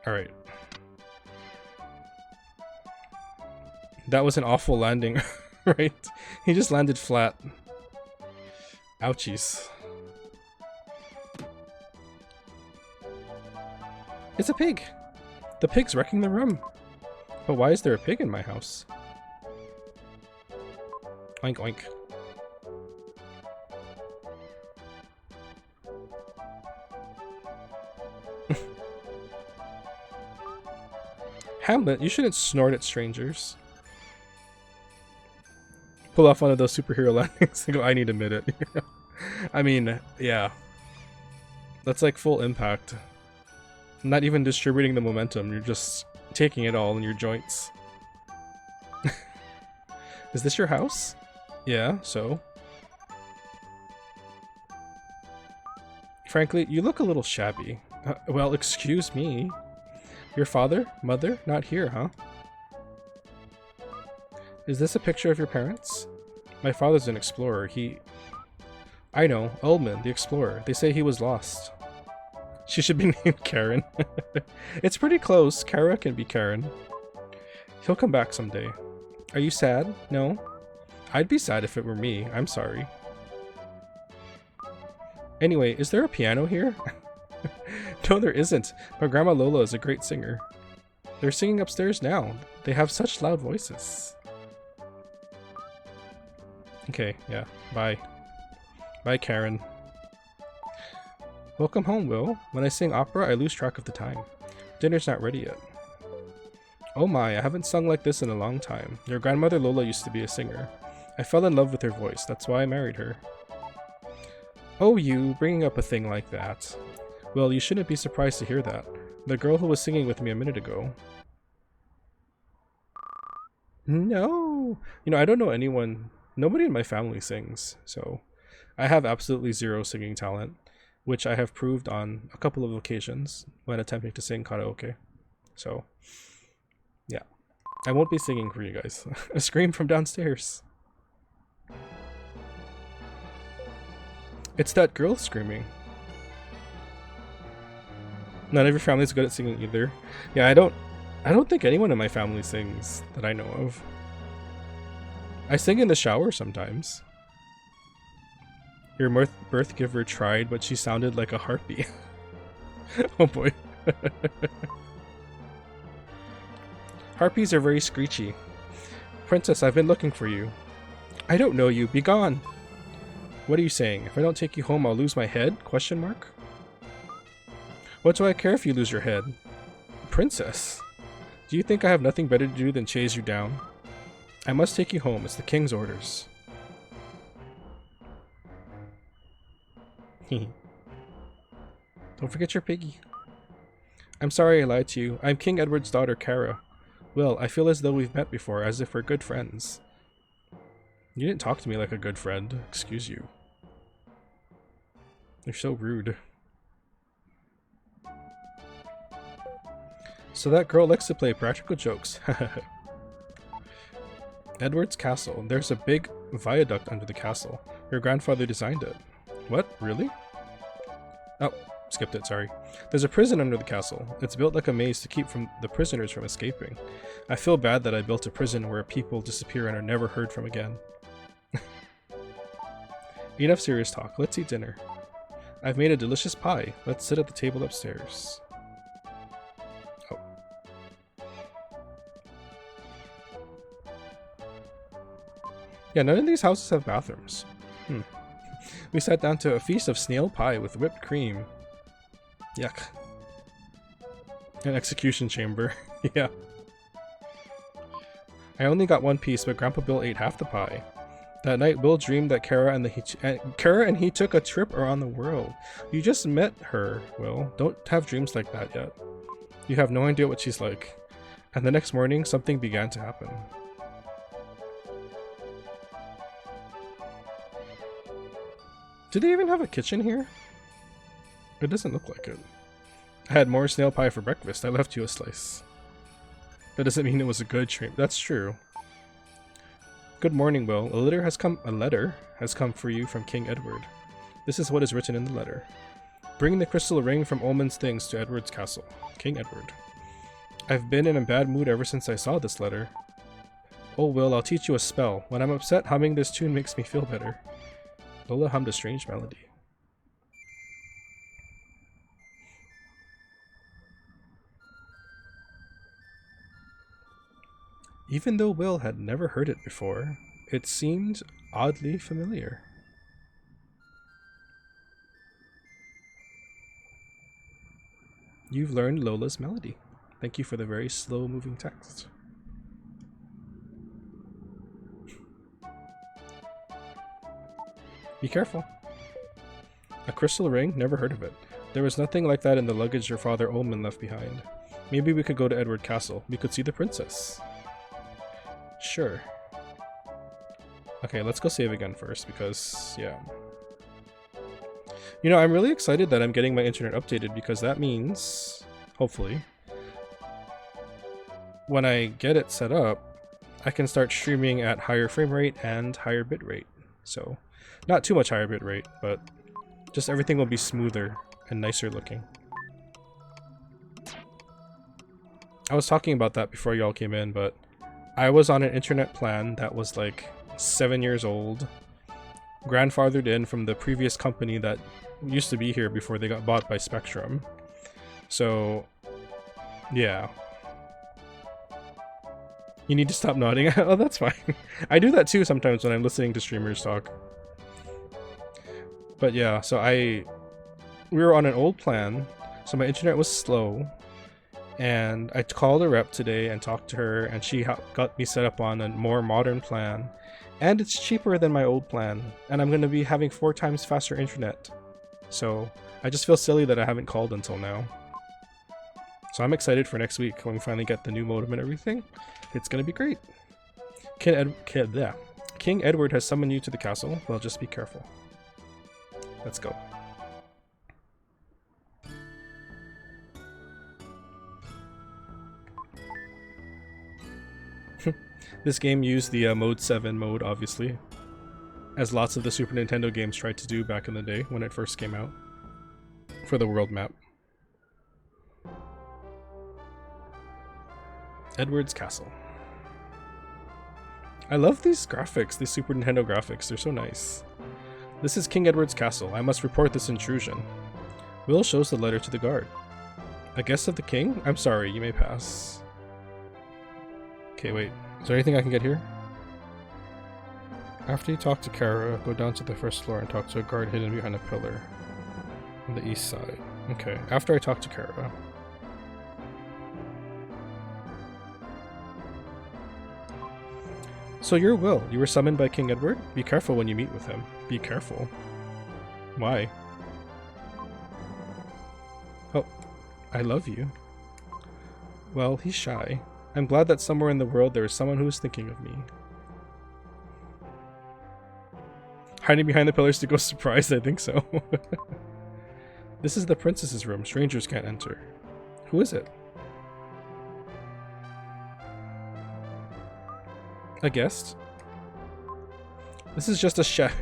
Alright. That was an awful landing, right? He just landed flat. Ouchies. It's a pig! The pig's wrecking the room. But why is there a pig in my house? Oink oink. Hamlet, you shouldn't snort at strangers. Pull off one of those superhero landings and go, I need to admit it. I mean, yeah. That's like full impact. Not even distributing the momentum, you're just taking it all in your joints. Is this your house? Yeah, so? Frankly, you look a little shabby. Well, excuse me. Your father? Mother? Not here, huh? Is this a picture of your parents? My father's an explorer. I know, Ullman, the explorer. They say he was lost. She should be named Karen. It's pretty close. Kara can be Karen. He'll come back someday. Are you sad? No? I'd be sad if it were me. I'm sorry. Anyway, is there a piano here? No, there isn't. My Grandma Lola is a great singer. They're singing upstairs now. They have such loud voices. Okay, yeah. Bye. Bye, Karen. Welcome home, Will. When I sing opera, I lose track of the time. Dinner's not ready yet. Oh my, I haven't sung like this in a long time. Your grandmother Lola used to be a singer. I fell in love with her voice. That's why I married her. Oh, you, bringing up a thing like that. Well, you shouldn't be surprised to hear that. The girl who was singing with me a minute ago. No! You know, I don't know anyone... Nobody in my family sings, so... I have absolutely zero singing talent, which I have proved on a couple of occasions when attempting to sing karaoke. So, yeah. I won't be singing for you guys. A scream from downstairs. It's that girl screaming. None of your family's good at singing either. Yeah, I don't think anyone in my family sings that I know of. I sing in the shower sometimes. Your birth giver tried, but she sounded like a harpy. Oh boy. Harpies are very screechy. Princess, I've been looking for you. I don't know you. Be gone. What are you saying? If I don't take you home, I'll lose my head? Question mark? What do I care if you lose your head? Princess, do you think I have nothing better to do than chase you down? I must take you home. It's the king's orders. Don't forget your piggy. I'm sorry I lied to you. I'm King Edward's daughter, Kara. Well, I feel as though we've met before, as if we're good friends. You didn't talk to me like a good friend. Excuse you. You're so rude. So that girl likes to play practical jokes. Edward's castle. There's a big viaduct under the castle. Your grandfather designed it. What? Really? Oh, skipped it, sorry. There's a prison under the castle. It's built like a maze to keep the prisoners from escaping. I feel bad that I built a prison where people disappear and are never heard from again. Enough serious talk. Let's eat dinner. I've made a delicious pie. Let's sit at the table upstairs. Oh. Yeah, none of these houses have bathrooms. We sat down to a feast of snail pie with whipped cream. Yuck. An execution chamber. Yeah. I only got one piece, but Grandpa Bill ate half the pie. That night, Will dreamed that Kara and he took a trip around the world. You just met her, Will. Don't have dreams like that yet. You have no idea what she's like. And the next morning, something began to happen. Do they even have a kitchen here? It doesn't look like it. I had more snail pie for breakfast. I left you a slice. That doesn't mean it was a good dream. That's true. Good morning, Will. A letter has come for you from King Edward. This is what is written in the letter. Bring the crystal ring from Ullman's things to Edward's castle. King Edward. I've been in a bad mood ever since I saw this letter. Oh, Will, I'll teach you a spell. When I'm upset, humming this tune makes me feel better. Lola hummed a strange melody. Even though Will had never heard it before, it seemed oddly familiar. You've learned Lola's melody. Thank you for the very slow-moving text. Be careful. A crystal ring? Never heard of it. There was nothing like that in the luggage your father Ullman left behind. Maybe we could go to Edward Castle. We could see the princess. Sure. Okay, let's go save again first because, yeah. You know, I'm really excited that I'm getting my internet updated because that means, hopefully, when I get it set up, I can start streaming at higher frame rate and higher bit rate. So, not too much higher bit rate, but just everything will be smoother and nicer looking. I was talking about that before y'all came in, but I was on an internet plan that was like 7 years old, grandfathered in from the previous company that used to be here before they got bought by Spectrum. So, yeah. You need to stop nodding. Oh, that's fine. I do that too sometimes when I'm listening to streamers talk. But yeah, so we were on an old plan, so my internet was slow. And I called a rep today and talked to her, and she got me set up on a more modern plan. And it's cheaper than my old plan, and I'm going to be having 4 times faster internet. So I just feel silly that I haven't called until now. So I'm excited for next week when we finally get the new modem and everything. It's going to be great. King Edward has summoned you to the castle. Well, just be careful. Let's go. This game used the Mode 7 mode, obviously, as lots of the Super Nintendo games tried to do back in the day when it first came out, for the world map. Edward's Castle. I love these graphics, these Super Nintendo graphics, they're so nice. This is King Edward's Castle. I must report this intrusion. Will shows the letter to the guard. A guest of the king? I'm sorry, you may pass. Okay, wait. Is there anything I can get here? After you talk to Kara, go down to the first floor and talk to a guard hidden behind a pillar on the east side. Okay, after I talk to Kara. So you're Will. You were summoned by King Edward? Be careful when you meet with him. Be careful. Why? Oh, I love you. Well, he's shy. I'm glad that somewhere in the world there is someone who is thinking of me. Hiding behind the pillars to go surprised, I think so. This is the princess's room. Strangers can't enter. Who is it? A guest? This is just a shabby...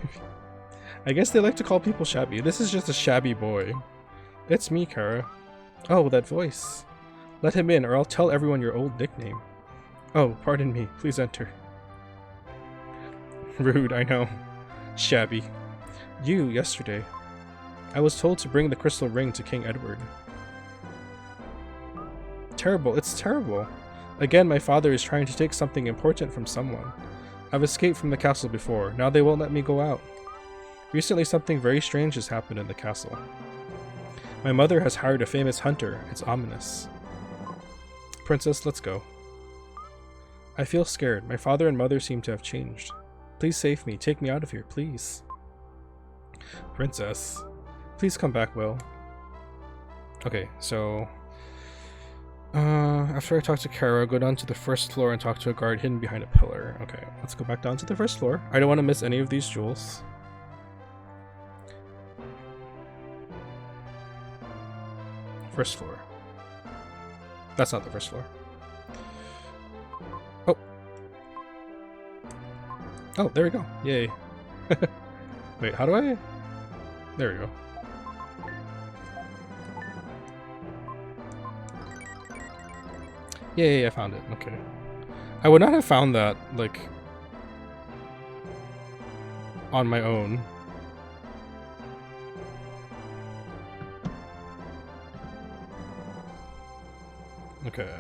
I guess they like to call people shabby. This is just a shabby boy. It's me, Kara. Oh, that voice. Let him in, or I'll tell everyone your old nickname. Oh, pardon me. Please enter. Rude, I know. Shabby. You, yesterday. I was told to bring the crystal ring to King Edward. Terrible. It's terrible. Again, my father is trying to take something important from someone. I've escaped from the castle before. Now they won't let me go out. Recently, something very strange has happened in the castle. My mother has hired a famous hunter. It's ominous. Princess, let's go. I feel scared. My father and mother seem to have changed. Please save me. Take me out of here, please. Princess. Please come back, Will. Okay, so... after I talk to Kara, go down to the first floor and talk to a guard hidden behind a pillar. Okay, let's go back down to the first floor. I don't want to miss any of these jewels. First floor. That's not the first floor. Oh. Oh, there we go. Yay. Wait, how do I... There we go. Yay, I found it. Okay. I would not have found that, like, on my own. Okay.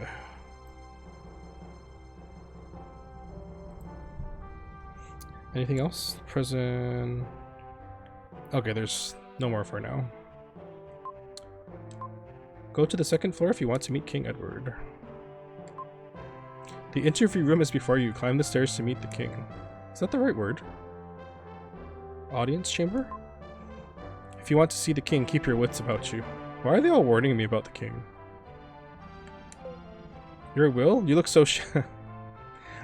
Anything else? Prison. Okay, there's no more for now. Go to the second floor if you want to meet King Edward. The interview room is before you. Climb the stairs to meet the king. Is that the right word? Audience chamber? If you want to see the king, keep your wits about you. Why are they all warning me about the king? You're Will? You look so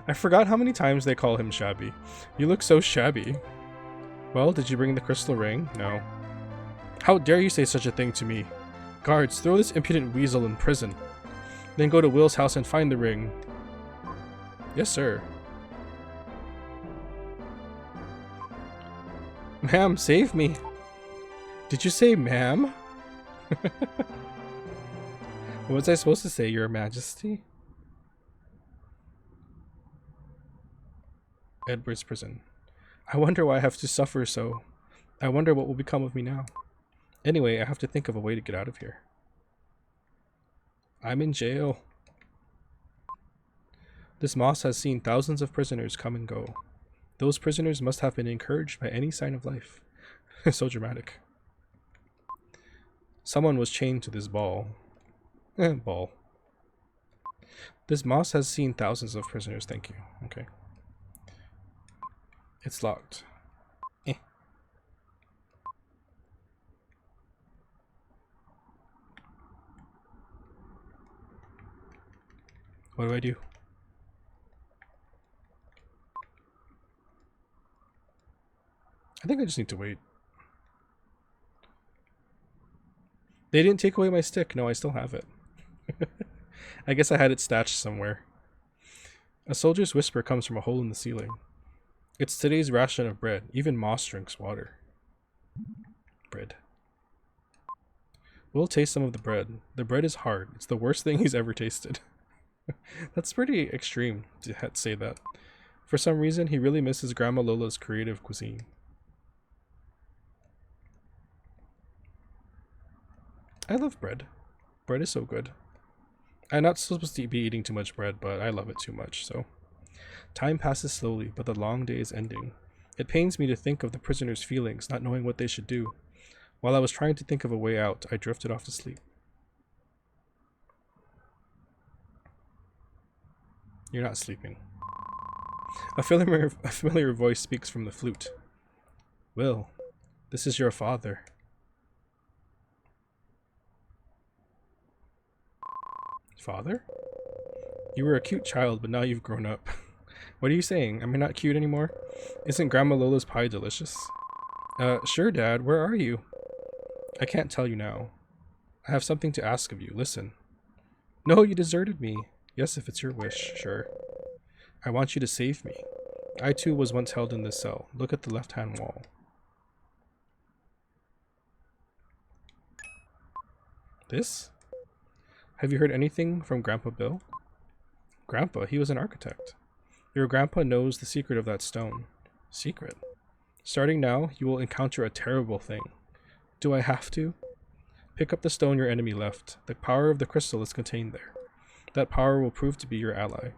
I forgot how many times they call him shabby. You look so shabby. Well, did you bring the crystal ring? No. How dare you say such a thing to me? Guards, throw this impudent weasel in prison. Then go to Will's house and find the ring. Yes, sir. Ma'am, save me. Did you say ma'am? What was I supposed to say, Your Majesty? Edward's prison. I wonder why I have to suffer so. I wonder what will become of me now. Anyway, I have to think of a way to get out of here. I'm in jail. This moss has seen thousands of prisoners come and go. Those prisoners must have been encouraged by any sign of life. So dramatic. Someone was chained to this ball. Ball. This moss has seen thousands of prisoners. Thank you. Okay. It's locked. What do I do? I think I just need to wait. They didn't take away my stick. No, I still have it. I guess I had it stashed somewhere. A soldier's whisper comes from a hole in the ceiling. It's today's ration of bread. Even Moss drinks water. Bread. We'll taste some of the bread. The bread is hard. It's the worst thing he's ever tasted. That's pretty extreme to say that. For some reason, he really misses Grandma Lola's creative cuisine. I love bread. Bread is so good. I'm not supposed to be eating too much bread, but I love it too much, so. Time passes slowly, but the long day is ending. It pains me to think of the prisoners' feelings, not knowing what they should do. While I was trying to think of a way out, I drifted off to sleep. You're not sleeping. A familiar voice speaks from the flute. Will, this is your father. Father? You were a cute child, but now you've grown up. What are you saying? Am I not cute anymore? Isn't Grandma Lola's pie delicious? Sure, Dad. Where are you? I can't tell you now. I have something to ask of you. Listen. No, you deserted me. Yes, if it's your wish, sure. I want you to save me. I too was once held in this cell. Look at the left-hand wall. This? Have you heard anything from Grandpa Bill? Grandpa, he was an architect. Your grandpa knows the secret of that stone. Secret? Starting now, you will encounter a terrible thing. Do I have to? Pick up the stone your enemy left. The power of the crystal is contained there. That power will prove to be your ally.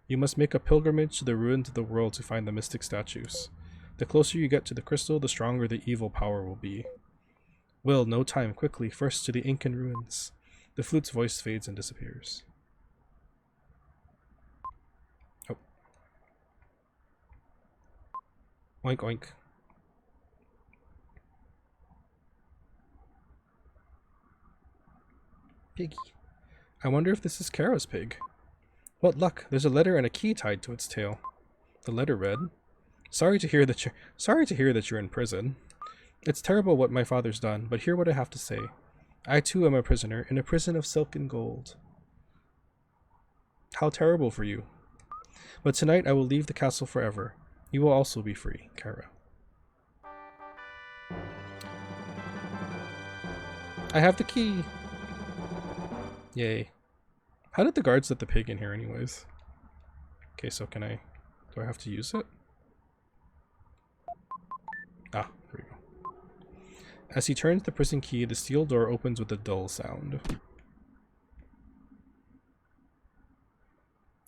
You must make a pilgrimage to the ruins of the world to find the mystic statues. The closer you get to the crystal, the stronger the evil power will be. Will, no time, quickly, first to the Incan ruins. The flute's voice fades and disappears. Oink oink. Piggy. I wonder if this is Kara's pig. What luck! There's a letter and a key tied to its tail. The letter read, Sorry to hear that you're in prison. It's terrible what my father's done, but hear what I have to say. I too am a prisoner, in a prison of silk and gold. How terrible for you. But tonight I will leave the castle forever. You will also be free, Kara. I have the key! Yay. How did the guards let the pig in here anyways? Okay, so do I have to use it? Ah, there we go. As he turns the prison key, the steel door opens with a dull sound.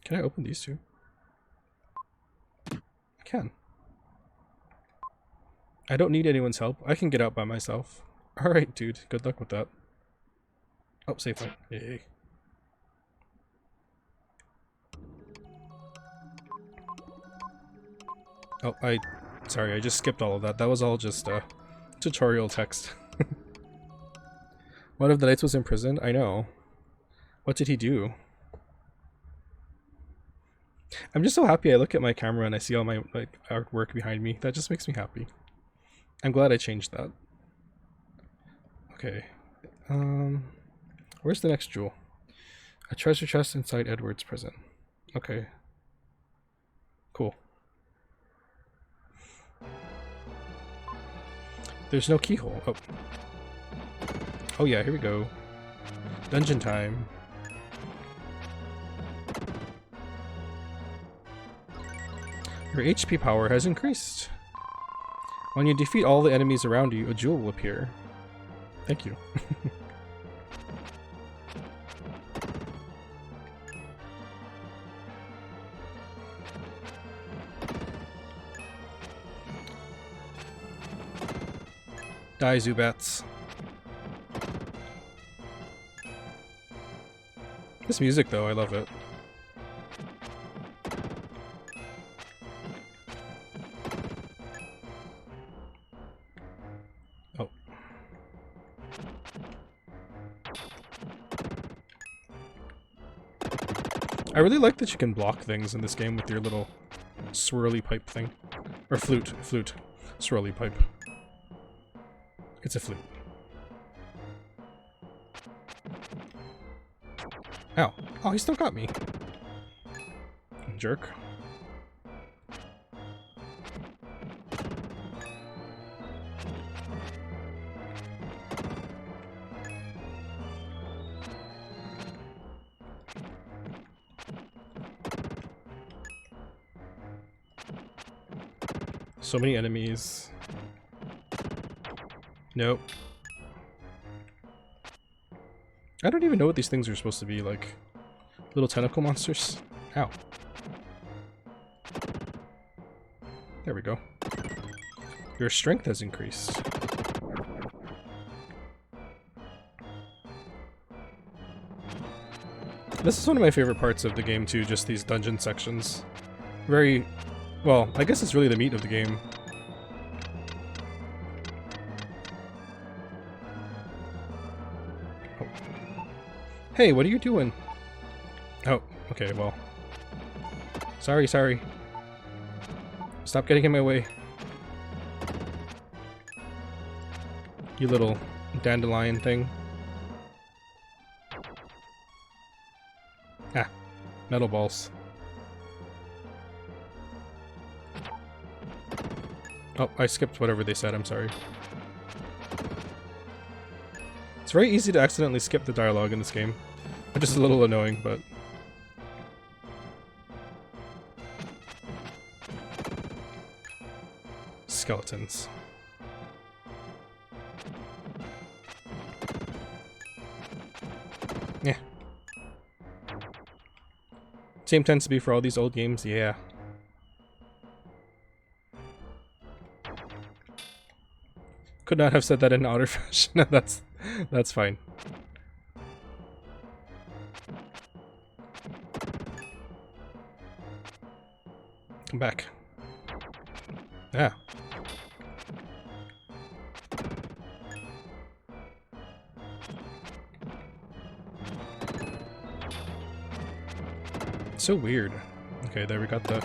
Can I open these two? I can. I don't need anyone's help. I can get out by myself. Alright, dude. Good luck with that. Oh, safe one. Yay. Oh, sorry, I just skipped all of that. That was all just tutorial text. One of the knights was imprisoned? I know. What did he do? I'm just so happy I look at my camera and I see all my artwork behind me. That just makes me happy. I'm glad I changed that. Okay. Where's the next jewel? A treasure chest inside Edward's prison. Okay. Cool. There's no keyhole. Oh. Oh yeah, here we go. Dungeon time. Your HP power has increased. When you defeat all the enemies around you, a jewel will appear. Thank you. Die, Zubats. This music, though, I love it. Oh. I really like that you can block things in this game with your little swirly pipe thing. Or flute. Swirly pipe. It's a flute. Ow. Oh, he still got me. Jerk. So many enemies. Nope. I don't even know what these things are supposed to be, like little tentacle monsters. Ow. There we go. Your strength has increased. This is one of my favorite parts of the game too, just these dungeon sections. Very, well, I guess it's really the meat of the game. Hey, what are you doing? Oh, okay, well. Sorry. Stop getting in my way. You little dandelion thing. Ah, metal balls. Oh, I skipped whatever they said, I'm sorry. It's very easy to accidentally skip the dialogue in this game, which is a little annoying, but... Skeletons. Yeah. Same tends to be for all these old games, yeah. Could not have said that in otter fashion. No, that's fine. Come back. Ah, so weird. Okay, there we got the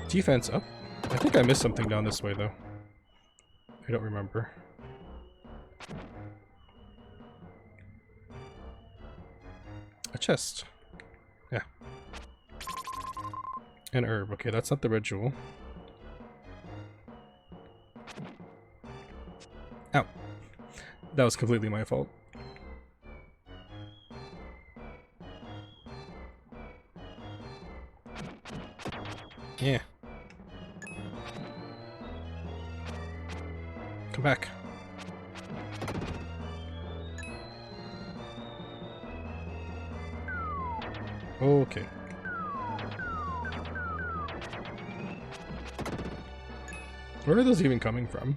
defense up. I think I missed something down this way though. I don't remember. A chest. Yeah. An herb. Okay, that's not the ritual. Ow. That was completely my fault. Yeah. Come back. Okay. Where are those even coming from?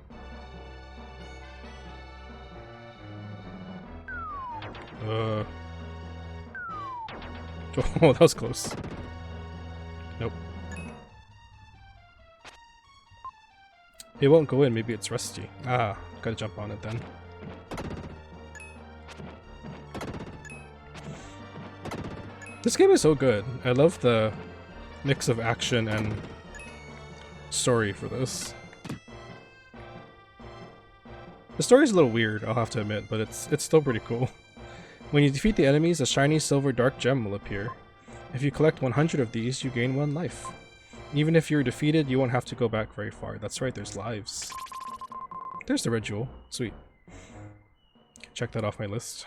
Oh, that was close. Nope. It won't go in, maybe it's rusty. Ah, gotta jump on it then. This game is so good. I love the mix of action and story for this. The story's a little weird, I'll have to admit, but it's still pretty cool. When you defeat the enemies, a shiny silver dark gem will appear. If you collect 100 of these, you gain 1 life. Even if you're defeated, you won't have to go back very far. That's right, there's lives. There's the ritual. Sweet. Check that off my list.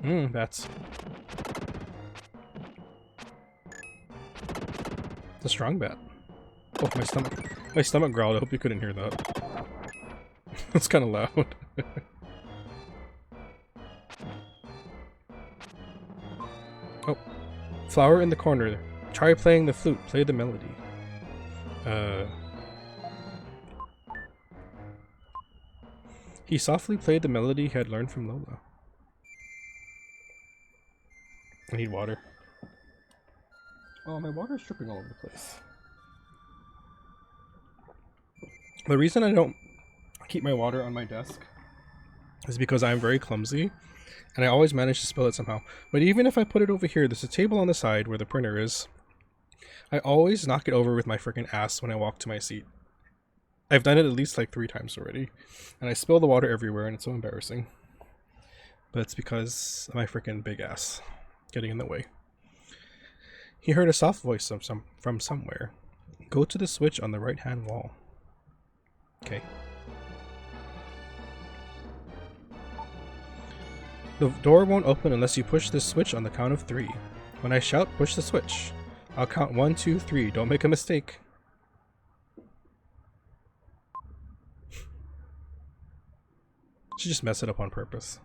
Bats. It's a strong bat. Oh, my stomach growled. I hope you couldn't hear that. It's kind of loud. Oh, flower in the corner. Try playing the flute. Play the melody. He softly played the melody he had learned from Lola. I need water. Oh, my water is dripping all over the place. The reason I don't keep my water on my desk is because I'm very clumsy and I always manage to spill it somehow. But even if I put it over here, there's a table on the side where the printer is. I always knock it over with my freaking ass when I walk to my seat. I've done it at least like 3 times already. And I spill the water everywhere and it's so embarrassing. But it's because of my freaking big ass getting in the way. He heard a soft voice from somewhere. Go to the switch on the right-hand wall. Okay. The door won't open unless you push this switch on the count of 3. When I shout, push the switch. I'll count 1, 2, 3. Don't make a mistake. Should just mess it up on purpose.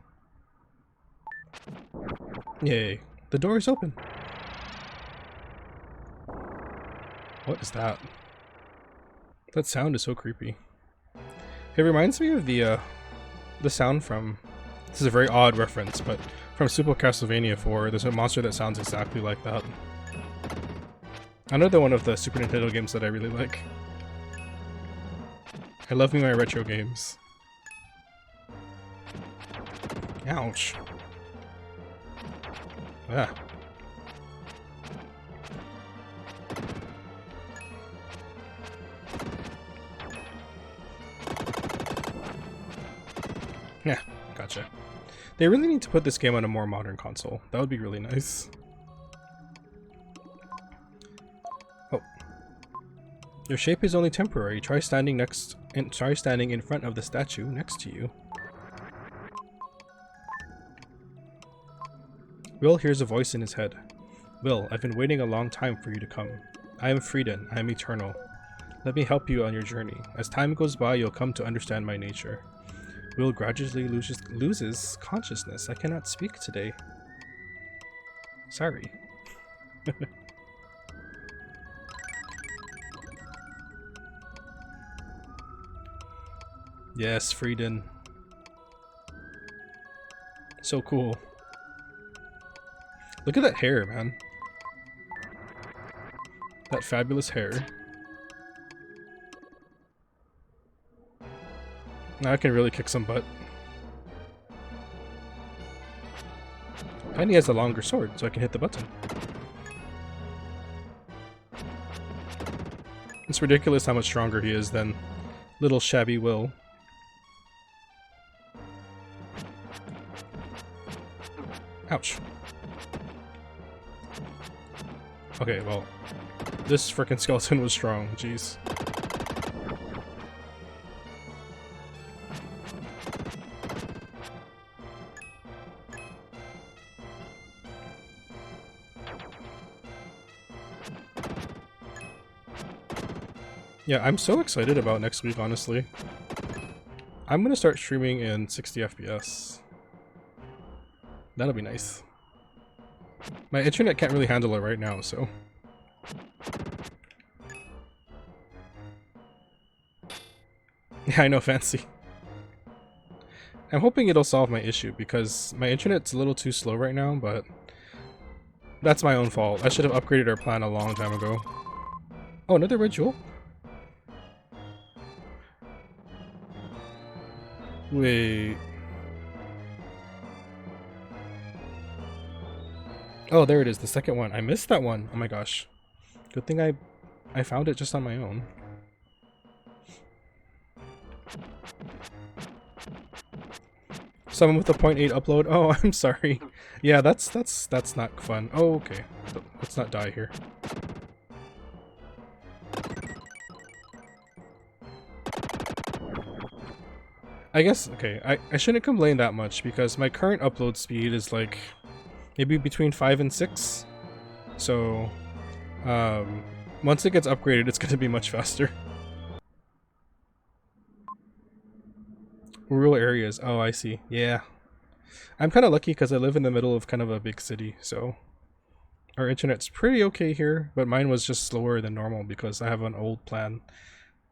Yay. The door is open. What is that? That sound is so creepy. It reminds me of the sound from... This is a very odd reference, but from Super Castlevania 4, there's a monster that sounds exactly like that. Another one of the Super Nintendo games that I really like. I love me my retro games. Ouch. Ah. Yeah, gotcha. They really need to put this game on a more modern console. That would be really nice. Oh. Your shape is only temporary. Try standing in front of the statue next to you. Will hears a voice in his head. Will, I've been waiting a long time for you to come. I am Frieden. I am eternal. Let me help you on your journey. As time goes by, you'll come to understand my nature. Will gradually loses consciousness. I cannot speak today. Sorry. Yes, Frieden. So cool. Look at that hair, man. That fabulous hair. Now I can really kick some butt. And he has a longer sword, so I can hit the button. It's ridiculous how much stronger he is than little shabby Will. Ouch. Okay, well, this frickin' skeleton was strong, jeez. Yeah, I'm so excited about next week, honestly. I'm gonna start streaming in 60 FPS. That'll be nice. My internet can't really handle it right now, so... Yeah, I know, fancy. I'm hoping it'll solve my issue, because my internet's a little too slow right now, but... That's my own fault. I should have upgraded our plan a long time ago. Oh, another red jewel? Wait... Oh, there it is, the second one. I missed that one. Oh my gosh. Good thing I found it just on my own. Someone with a 0.8 upload. Oh, I'm sorry. Yeah, that's not fun. Oh, okay. Let's not die here. I guess, okay, I shouldn't complain that much because my current upload speed is like maybe between 5 and 6. So, once it gets upgraded, it's going to be much faster. Rural areas. Oh, I see. Yeah. I'm kind of lucky because I live in the middle of kind of a big city, so our internet's pretty okay here, but mine was just slower than normal because I have an old plan.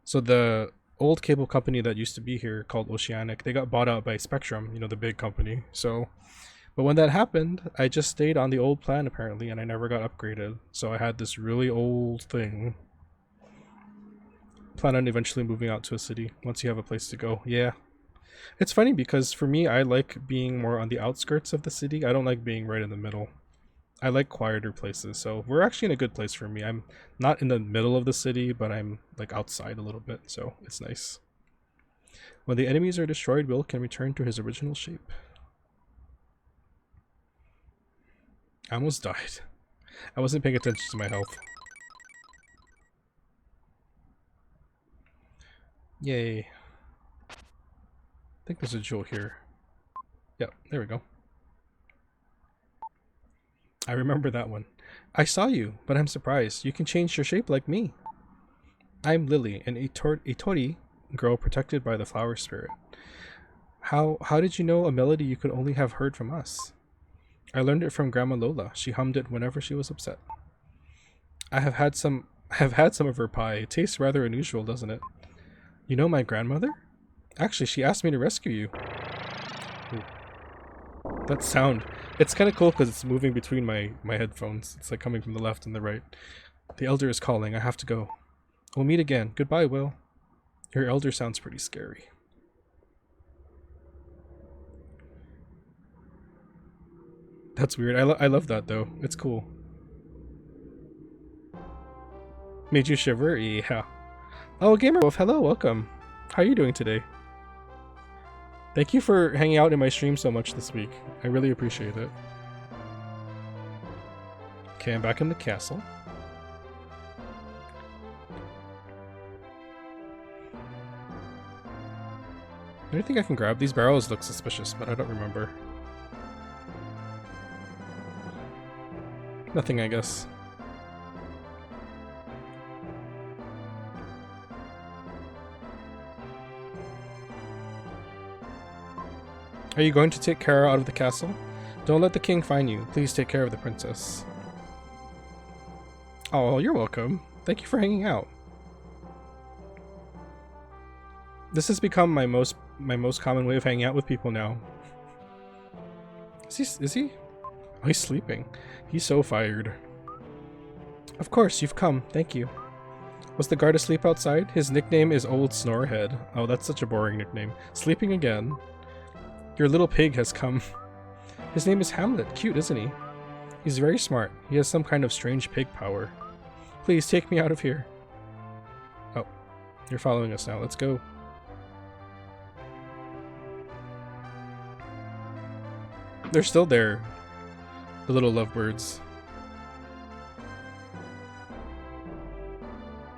So the old cable company that used to be here called Oceanic, they got bought out by Spectrum, you know, the big company. So, but when that happened, I just stayed on the old plan apparently, and I never got upgraded. So I had this really old thing. Plan on eventually moving out to a city once you have a place to go. Yeah. It's funny because for me, I like being more on the outskirts of the city. I don't like being right in the middle. I like quieter places, so we're actually in a good place for me. I'm not in the middle of the city, but I'm like outside a little bit, so it's nice. When the enemies are destroyed, Will can return to his original shape. I almost died. I wasn't paying attention to my health. Yay. I think there's a jewel here. Yep, there we go. I remember that one. I saw you, but I'm surprised. You can change your shape like me. I'm Lily, an Itori girl protected by the flower spirit. How did you know a melody you could only have heard from us? I learned it from Grandma Lola. She hummed it whenever she was upset. I have had some of her pie. It tastes rather unusual, doesn't it? You know my grandmother? Actually, she asked me to rescue you. Ooh. That sound. It's kind of cool because it's moving between my headphones. It's like coming from the left and the right. The elder is calling. I have to go. We'll meet again. Goodbye, Will. Your elder sounds pretty scary. That's weird. I love that though. It's cool. Made you shiver? Yeah. Oh, Gamer Wolf, hello, welcome. How are you doing today? Thank you for hanging out in my stream so much this week. I really appreciate it. Okay, I'm back in the castle. Anything I can grab? These barrels look suspicious, but I don't remember. Nothing, I guess. Are you going to take Kara out of the castle? Don't let the king find you. Please take care of the princess. Oh, you're welcome. Thank you for hanging out. This has become my most common way of hanging out with people now. Is he? Oh, he's sleeping. He's so fired. Of course, you've come. Thank you. Was the guard asleep outside? His nickname is Old Snorehead. Oh, that's such a boring nickname. Sleeping again. Your little pig has come. His name is Hamlet. Cute, isn't he? He's very smart. He has some kind of strange pig power. Please take me out of here. Oh, you're following us now. Let's go. They're still there. The little lovebirds.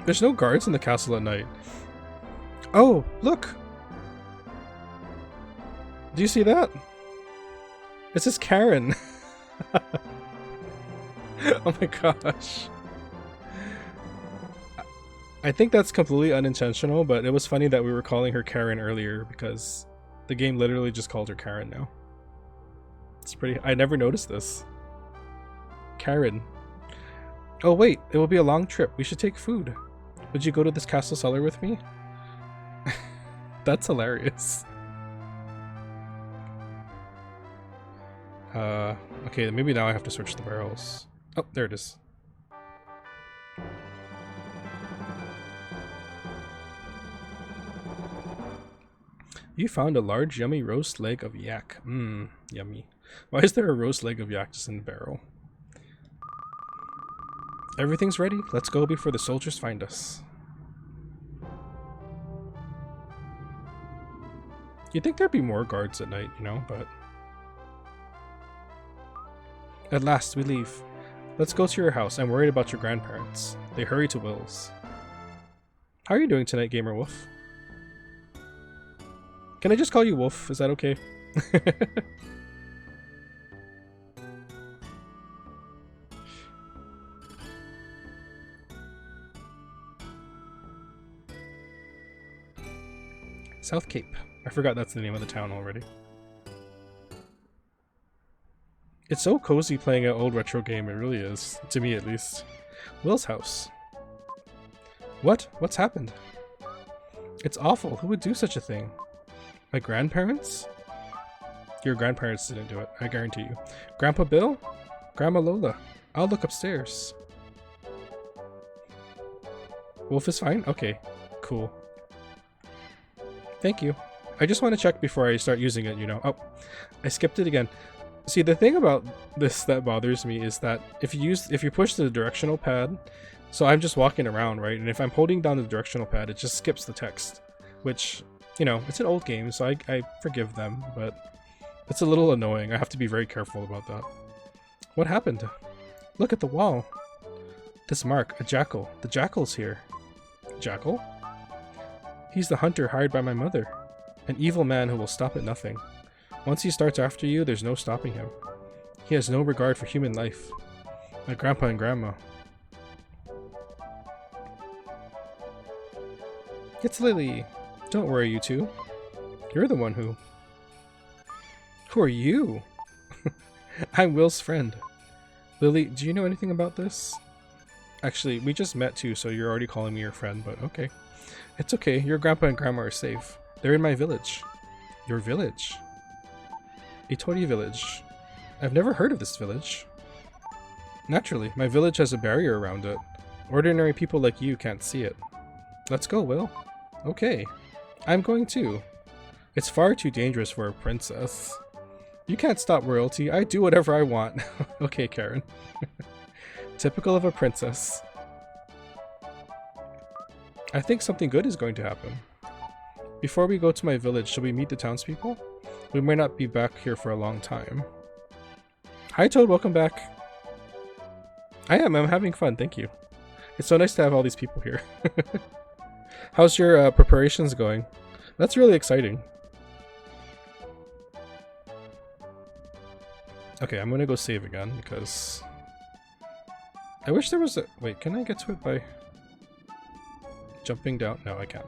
There's no guards in the castle at night. Oh, look! Do you see that? It says Karen. Oh my gosh. I think that's completely unintentional, but it was funny that we were calling her Karen earlier because the game literally just called her Karen now. It's pretty... I never noticed this. Karen. Oh wait, it will be a long trip. We should take food. Would you go to this castle cellar with me? That's hilarious. Okay, maybe now I have to search the barrels. Oh, there it is. You found a large, yummy roast leg of yak. Mmm, yummy. Why is there a roast leg of yak just in the barrel? Everything's ready. Let's go before the soldiers find us. You'd think there'd be more guards at night, you know, but... At last, we leave. Let's go to your house. I'm worried about your grandparents. They hurry to Will's. How are you doing tonight, Gamer Wolf? Can I just call you Wolf? Is that okay? South Cape. I forgot that's the name of the town already. It's so cozy playing an old retro game, it really is. To me, at least. Will's house. What? What's happened? It's awful. Who would do such a thing? My grandparents? Your grandparents didn't do it, I guarantee you. Grandpa Bill? Grandma Lola? I'll look upstairs. Wolf is fine? Okay, cool. Thank you. I just want to check before I start using it, you know. Oh, I skipped it again. See, the thing about this that bothers me is that if you push the directional pad, so I'm just walking around, right? And if I'm holding down the directional pad, it just skips the text, which, you know, it's an old game, so I forgive them, but it's a little annoying. I have to be very careful about that. What happened? Look at the wall. This mark, a jackal. The jackal's here. Jackal? He's the hunter hired by my mother. An evil man who will stop at nothing. Once he starts after you, there's no stopping him. He has no regard for human life. My grandpa and grandma. It's Lily. Don't worry, you two. You're the one who... Who are you? I'm Will's friend. Lily, do you know anything about this? Actually, we just met too, so you're already calling me your friend, but okay. It's okay, your grandpa and grandma are safe. They're in my village. Your village? A Tori village. I've never heard of this village. Naturally, my village has a barrier around it. Ordinary people like you can't see it. Let's go, Will. Okay. I'm going too. It's far too dangerous for a princess. You can't stop royalty. I do whatever I want. Okay, Karen. Typical of a princess. I think something good is going to happen. Before we go to my village, shall we meet the townspeople? We might not be back here for a long time. Hi Toad, welcome back. I'm having fun, thank you. It's so nice to have all these people here. How's your preparations going? That's really exciting. Okay, I'm gonna go save again because... I wish there was a... Wait, can I get to it by... jumping down? No, I can't.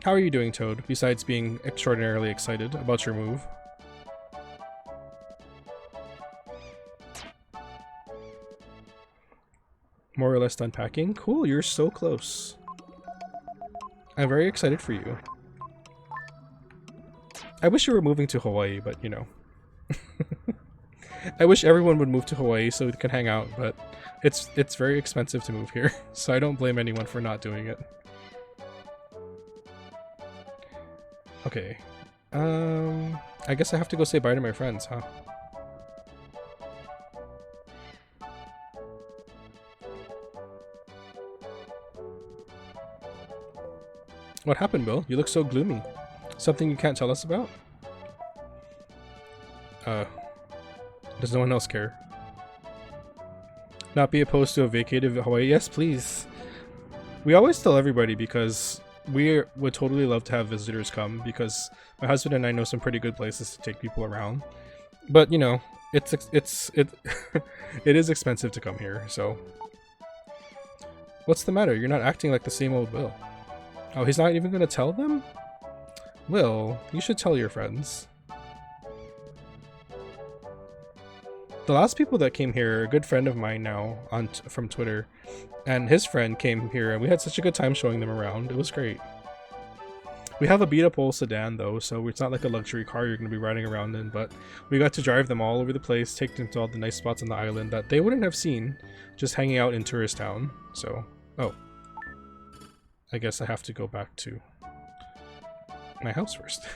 How are you doing, Toad, besides being extraordinarily excited about your move? More or less done packing? Cool, you're so close. I'm very excited for you. I wish you were moving to Hawaii, but you know. I wish everyone would move to Hawaii so we can hang out, but it's very expensive to move here, so I don't blame anyone for not doing it. Okay, I guess I have to go say bye to my friends, huh? What happened, Bill? You look so gloomy. Something you can't tell us about? Does no one else care? Not be opposed to a vacated Hawaii? Yes, please. We always tell everybody because we would totally love to have visitors come, because my husband and I know some pretty good places to take people around. But you know, it it is expensive to come here. So, what's the matter? You're not acting like the same old Will. Oh, he's not even gonna tell them? Will, you should tell your friends. The last people that came here, a good friend of mine now from Twitter, and his friend came here, and we had such a good time showing them around. It was great. We have a beat-up old sedan though, so it's not like a luxury car you're going to be riding around in, but we got to drive them all over the place, take them to all the nice spots on the island that they wouldn't have seen just hanging out in tourist town. So, oh. I guess I have to go back to my house first.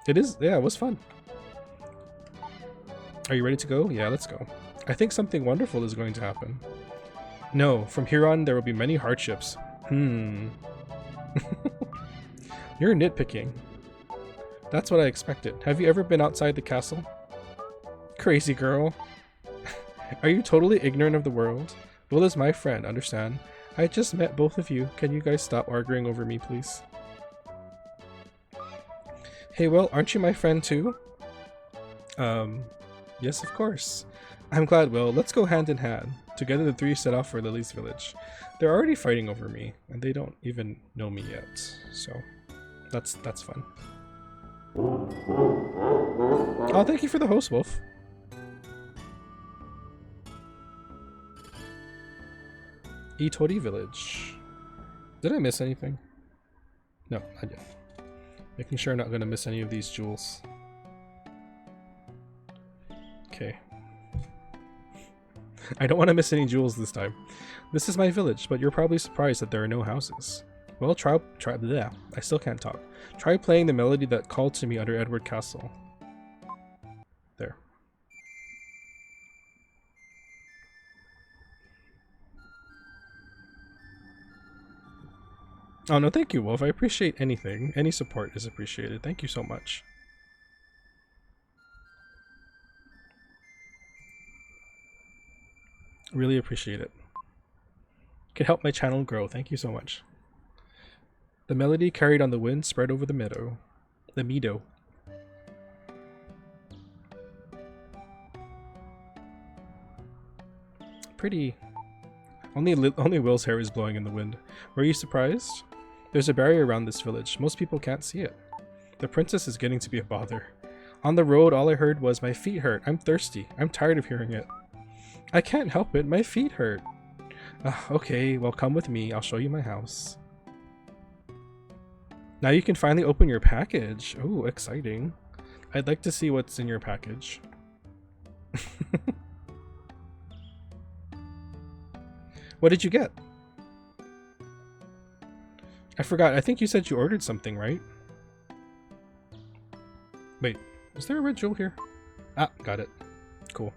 Yeah, it was fun. Are you ready to go? Yeah, let's go. I think something wonderful is going to happen. No, from here on there will be many hardships. You're nitpicking. That's what I expected. Have you ever been outside the castle? Crazy girl. Are you totally ignorant of the world? Will is my friend, understand? I just met both of you. Can you guys stop arguing over me, please? Hey, Will, aren't you my friend too? Yes, of course. I'm glad, Will. Let's go hand in hand. Together the three set off for Lily's village. They're already fighting over me, and they don't even know me yet. So, that's fun. Oh, thank you for the host, Wolf. Itori village. Did I miss anything? No, I didn't. Making sure I'm not going to miss any of these jewels. Okay. I don't want to miss any jewels this time. This is my village, but you're probably surprised that there are no houses. Well, try bleh, I still can't talk. Try playing the melody that called to me under Edward Castle. There. Oh no, thank you, Wolf. I appreciate anything. Any support is appreciated. Thank you so much. Really appreciate it. Could help my channel grow. Thank you so much. The melody carried on the wind spread over the meadow. The meadow. Pretty. Only Will's hair is blowing in the wind. Were you surprised? There's a barrier around this village. Most people can't see it. The princess is getting to be a bother. On the road, all I heard was, "My feet hurt. I'm thirsty." I'm tired of hearing it. I can't help it. My feet hurt. Okay, well, come with me. I'll show you my house. Now you can finally open your package. Oh, exciting. I'd like to see what's in your package. What did you get? I forgot. I think you said you ordered something, right? Wait, is there a red jewel here? Ah, got it. Cool.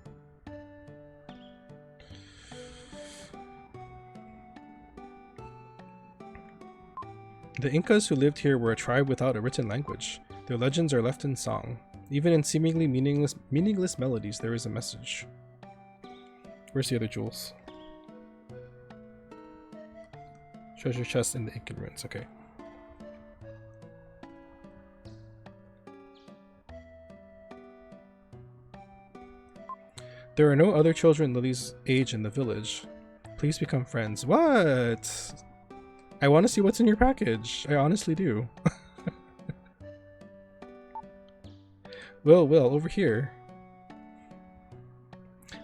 The Incas who lived here were a tribe without a written language. Their legends are left in song. Even in seemingly meaningless melodies, there is a message. Where's the other jewels? Treasure chest in the Incan ruins. Okay. There are no other children Lily's age in the village. Please become friends. What? I want to see what's in your package. I honestly do. Will, over here.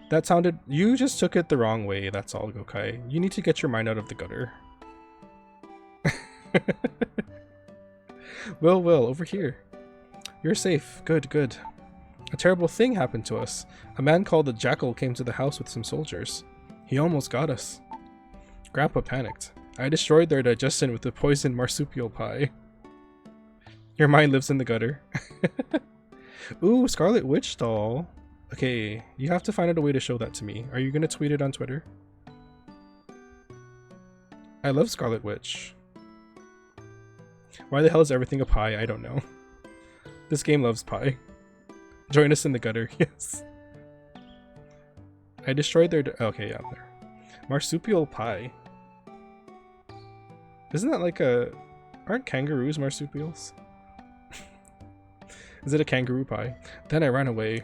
That sounded... You just took it the wrong way, that's all, Gokai. You need to get your mind out of the gutter. Will, over here. You're safe. Good. A terrible thing happened to us. A man called the Jackal came to the house with some soldiers. He almost got us. Grandpa panicked. I destroyed their digestion with the poisoned marsupial pie. Your mind lives in the gutter. Ooh, Scarlet Witch doll. Okay, you have to find out a way to show that to me. Are you gonna tweet it on Twitter? I love Scarlet Witch. Why the hell is everything a pie? I don't know. This game loves pie. Join us in the gutter, yes. I destroyed their... okay, yeah, there. Marsupial pie. Isn't that like a... aren't kangaroos marsupials? Is it a kangaroo pie? Then I ran away.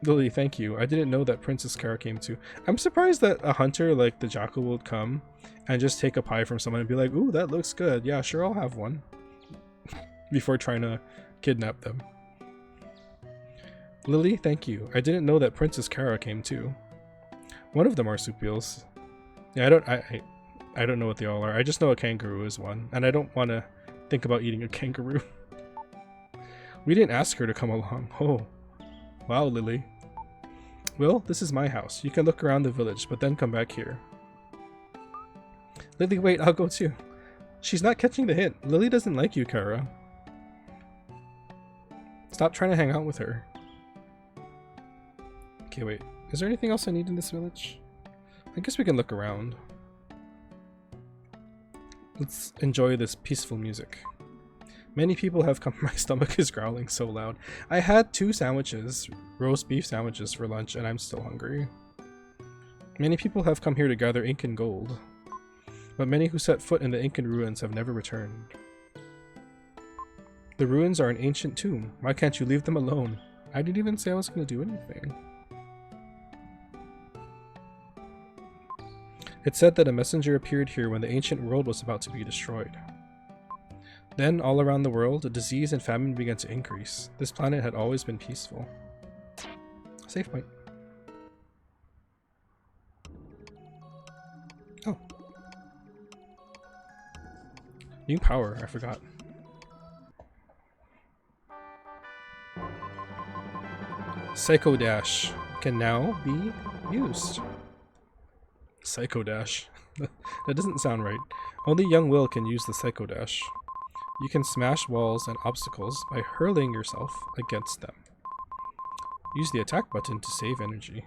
Lily, thank you. I didn't know that Princess Kara came too. I'm surprised that a hunter like the jackal would come and just take a pie from someone and be like, ooh, that looks good. Yeah, sure, I'll have one. Before trying to kidnap them. Lily, thank you. I didn't know that Princess Kara came too. One of the marsupials. Yeah, I don't know what they all are. I just know a kangaroo is one, and I don't want to think about eating a kangaroo. We didn't ask her to come along. Oh. Wow, Lily. Well, this is my house. You can look around the village, but then come back here. Lily, wait, I'll go too. She's not catching the hint. Lily doesn't like you, Kara. Stop trying to hang out with her. Okay, wait. Is there anything else I need in this village? I guess we can look around. Let's enjoy this peaceful music. Many people have come. My stomach is growling so loud. I had 2 sandwiches, roast beef sandwiches for lunch, and I'm still hungry. Many people have come here to gather ink and gold, but many who set foot in the Incan ruins have never returned. The ruins are an ancient tomb. Why can't you leave them alone? I didn't even say I was going to do anything. It said that a messenger appeared here when the ancient world was about to be destroyed. Then, all around the world, disease and famine began to increase. This planet had always been peaceful. Save point. Oh. New power, I forgot. Psycho Dash can now be used. Psycho Dash. That doesn't sound right. Only young Will can use the Psycho Dash. You can smash walls and obstacles by hurling yourself against them. Use the attack button to save energy.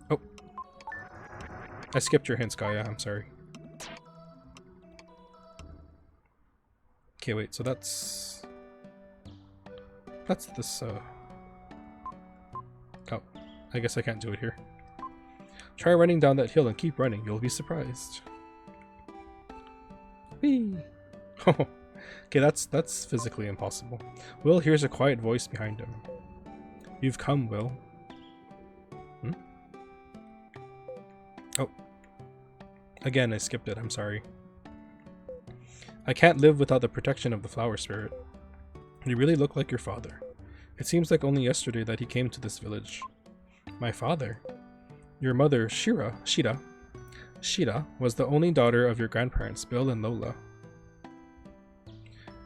Oh. I skipped your hints, Gaia. I'm sorry. Okay, wait. So that's this, Oh. I guess I can't do it here. Try running down that hill and keep running. You'll be surprised. Whee! Okay, that's physically impossible. Will hears a quiet voice behind him. You've come, Will. Hmm? Oh. Again, I skipped it. I'm sorry. I can't live without the protection of the flower spirit. You really look like your father. It seems like only yesterday that he came to this village. My father? Your mother, Shira, was the only daughter of your grandparents, Bill and Lola.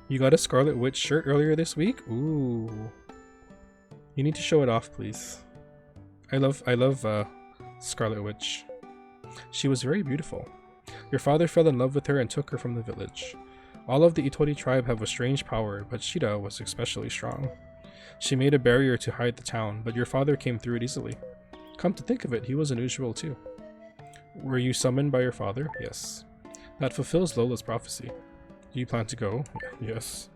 You got a Scarlet Witch shirt earlier this week? Ooh. You need to show it off, please. I love Scarlet Witch. She was very beautiful. Your father fell in love with her and took her from the village. All of the Itori tribe have a strange power, but Shira was especially strong. She made a barrier to hide the town, but your father came through it easily. Come to think of it, he was unusual too. Were you summoned by your father? Yes. That fulfills Lola's prophecy. Do you plan to go? Yes.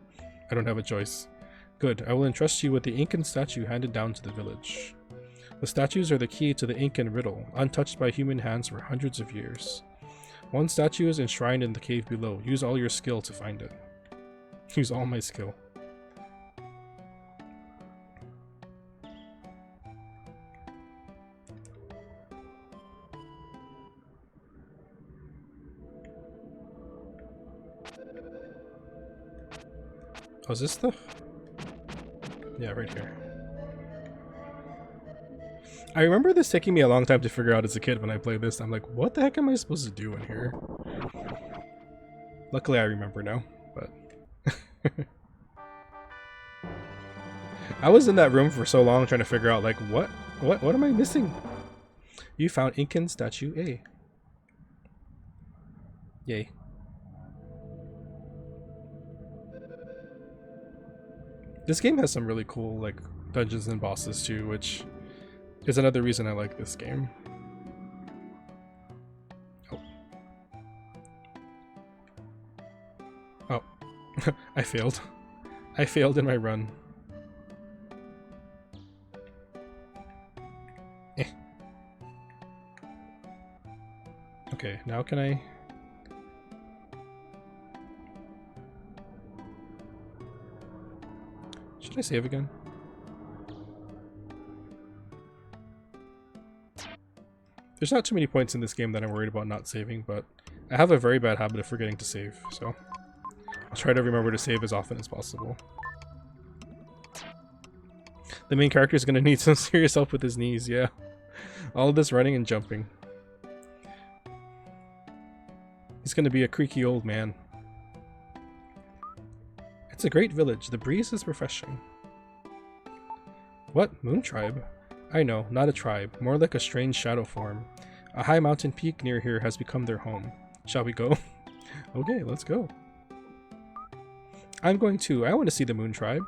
I don't have a choice. Good. I will entrust you with the Incan statue handed down to the village. The statues are the key to the Incan riddle, untouched by human hands for hundreds of years. One statue is enshrined in the cave below. Use all your skill to find it. Use all my skill. Oh, is this the... Yeah, right here. I remember this taking me a long time to figure out as a kid when I played this. I'm like, what the heck am I supposed to do in here? Luckily I remember now, but... I was in that room for so long trying to figure out, like, what am I missing? You found Incan statue A. Yay. This game has some really cool, like, dungeons and bosses too, which is another reason I like this game. Oh. Oh. I failed. I failed in my run. Eh. Okay, now can I... Should I save again? There's not too many points in this game that I'm worried about not saving, but I have a very bad habit of forgetting to save, so I'll try to remember to save as often as possible. The main character is going to need some serious help with his knees, yeah. All of this running and jumping. He's going to be a creaky old man. It's a great village. The breeze is refreshing. What? Moon Tribe? I know, not a tribe. More like a strange shadow form. A high mountain peak near here has become their home. Shall we go? Okay, let's go. I'm going too. I want to see the Moon Tribe.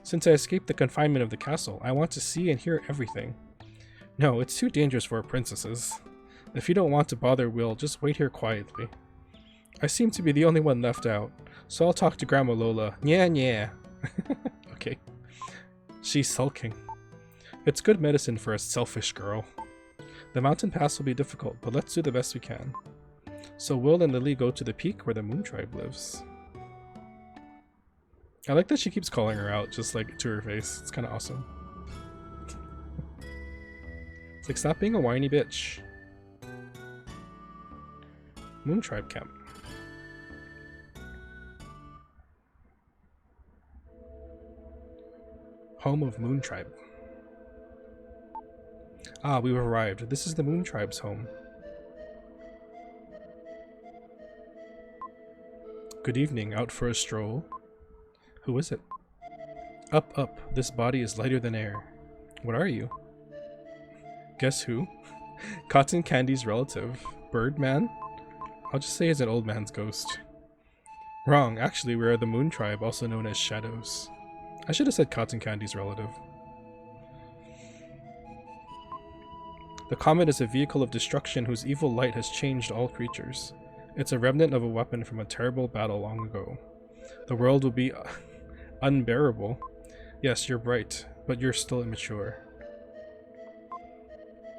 Since I escaped the confinement of the castle, I want to see and hear everything. No, it's too dangerous for princesses. If you don't want to bother Will, just wait here quietly. I seem to be the only one left out, so I'll talk to Grandma Lola. Yeah. Okay. She's sulking. It's good medicine for a selfish girl. The mountain pass will be difficult, but let's do the best we can. So Will and Lily go to the peak where the Moon Tribe lives. I like that she keeps calling her out, just like to her face. It's kind of awesome. It's like, stop being a whiny bitch. Moon Tribe camp. Home of Moon Tribe. Ah, we've arrived. This is the Moon Tribe's home. Good evening. Out for a stroll? Who is it? Up. This body is lighter than air. What are you? Guess who? Cotton Candy's relative. Birdman? I'll just say he's an old man's ghost. Wrong. Actually, we are the Moon Tribe, also known as Shadows. I should have said Cotton Candy's relative. The comet is a vehicle of destruction whose evil light has changed all creatures. It's a remnant of a weapon from a terrible battle long ago. The world will be unbearable. Yes, you're right, but you're still immature.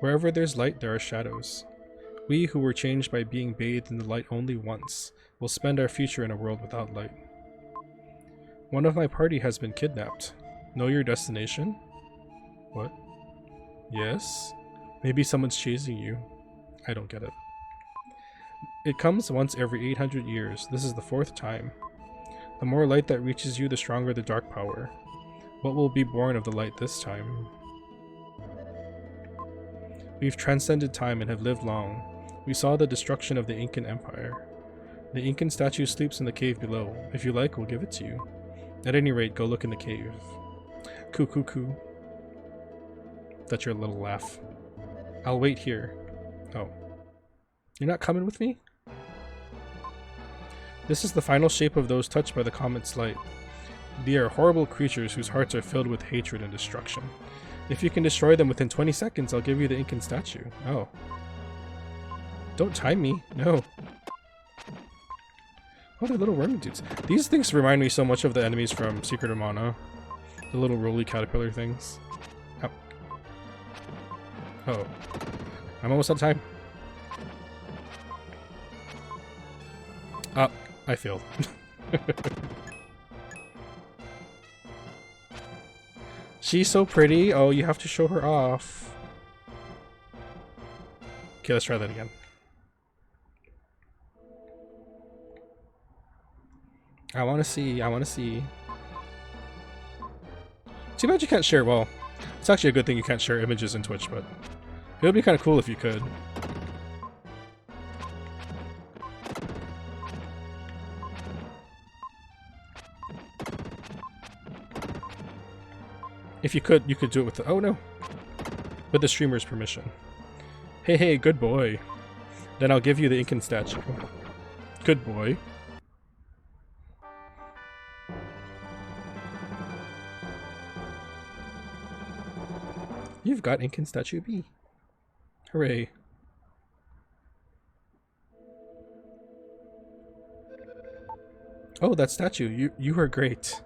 Wherever there's light, there are shadows. We who were changed by being bathed in the light only once will spend our future in a world without light. One of my party has been kidnapped. Know your destination? What? Yes? Maybe someone's chasing you. I don't get it. It comes once every 800 years. This is the 4th time. The more light that reaches you, the stronger the dark power. What will be born of the light this time? We've transcended time and have lived long. We saw the destruction of the Incan Empire. The Incan statue sleeps in the cave below. If you like, we'll give it to you. At any rate, go look in the cave. Coo. That's your little laugh. I'll wait here. Oh. You're not coming with me? This is the final shape of those touched by the comet's light. They are horrible creatures whose hearts are filled with hatred and destruction. If you can destroy them within 20 seconds, I'll give you the Incan statue. Oh. Don't time me. No. Oh, they're little wormy dudes. These things remind me so much of the enemies from Secret of Mana. The little roly caterpillar things. Oh. Oh. I'm almost out of time. Oh, I failed. She's so pretty. Oh, you have to show her off. Okay, let's try that again. I want to see. Too bad you can't share. Well, it's actually a good thing you can't share images in Twitch, but it would be kind of cool if you could. If you could do it with the... Oh, no. With the streamer's permission. Hey, good boy. Then I'll give you the Incan statue. Good boy. You've got Incan Statue B. Hooray. Oh, that statue. You are great.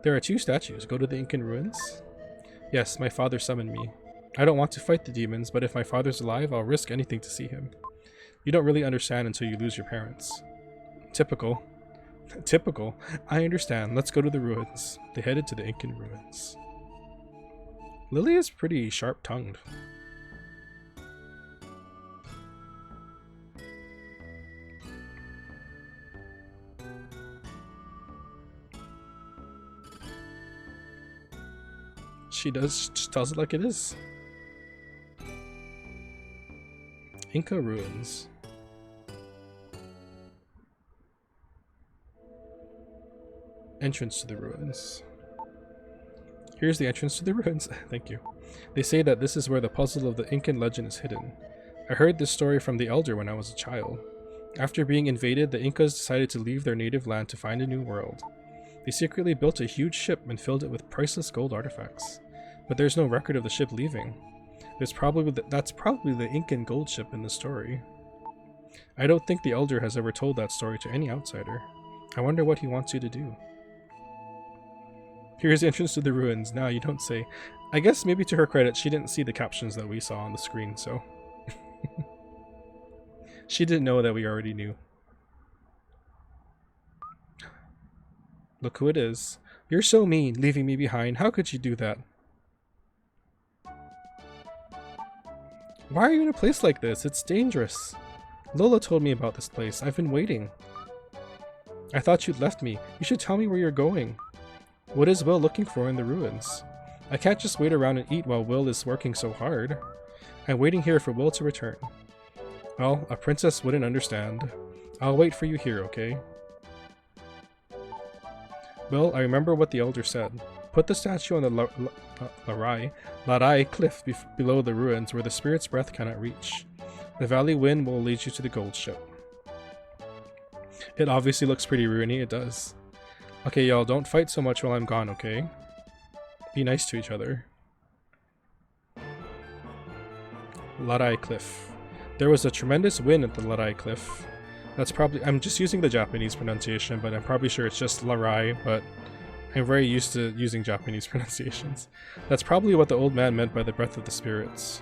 There are 2 statues. Go to the Incan ruins? Yes, my father summoned me. I don't want to fight the demons, but if my father's alive, I'll risk anything to see him. You don't really understand until you lose your parents. Typical. Typical. I understand. Let's go to the ruins. They headed to the Incan ruins. Lily is pretty sharp-tongued. She just tells it like it is. Inca ruins. Entrance to the ruins. Here's the entrance to the ruins. Thank you. They say that this is where the puzzle of the Incan legend is hidden. I heard this story from the elder when I was a child. After being invaded, the Incas decided to leave their native land to find a new world. They secretly built a huge ship and filled it with priceless gold artifacts. But there's no record of the ship leaving. That's probably the Incan gold ship in the story. I don't think the elder has ever told that story to any outsider. I wonder what he wants you to do. Here's the entrance to the ruins. Now you don't say. I guess maybe to her credit, she didn't see the captions that we saw on the screen, so... She didn't know that we already knew. Look who it is. You're so mean, leaving me behind. How could you do that? Why are you in a place like this? It's dangerous. Lola told me about this place. I've been waiting. I thought you'd left me. You should tell me where you're going. What is Will looking for in the ruins? I can't just wait around and eat while Will is working so hard. I'm waiting here for Will to return. Well, a princess wouldn't understand. I'll wait for you here, okay? Well, I remember what the elder said. Put the statue on the Larai cliff below the ruins where the spirit's breath cannot reach. The valley wind will lead you to the gold ship. It obviously looks pretty ruiny, it does. Okay, y'all, don't fight so much while I'm gone, okay? Be nice to each other. Larai cliff. There was a tremendous wind at the Larai cliff. That's probably... I'm just using the Japanese pronunciation, but I'm probably sure it's just Larai, but... I'm very used to using Japanese pronunciations. That's probably what the old man meant by the breath of the spirits.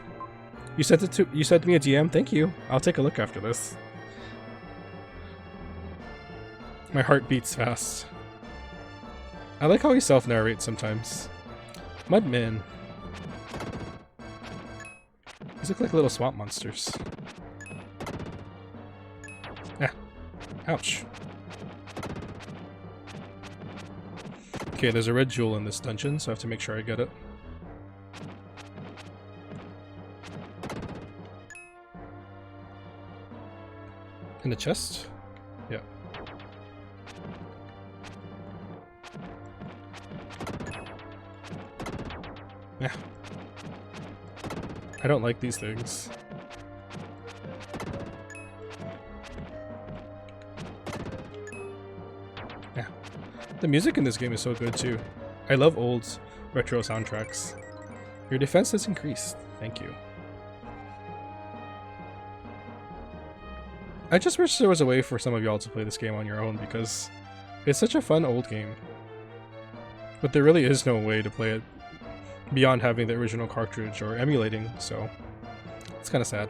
You sent me a DM? Thank you. I'll take a look after this. My heart beats fast. I like how he self-narrates sometimes. Mudmen. These look like little swamp monsters. Ah. Ouch. Okay, there's a red jewel in this dungeon, so I have to make sure I get it. In the chest? Yeah. Yeah. I don't like these things. Yeah. The music in this game is so good too. I love old retro soundtracks. Your defense has increased. Thank you. I just wish there was a way for some of y'all to play this game on your own because it's such a fun old game. But there really is no way to play it beyond having the original cartridge or emulating, so it's kind of sad.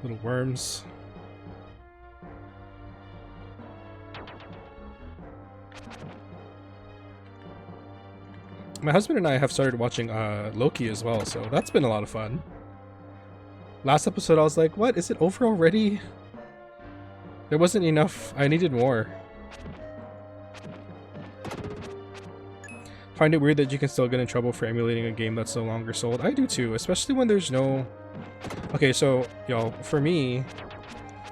Little worms. My husband and I have started watching Loki as well, so that's been a lot of fun. Last episode I was like, what? Is it over already? There wasn't enough. I needed more. Find it weird that you can still get in trouble for emulating a game that's no longer sold. I do too, especially when there's no... Okay, so, y'all, for me,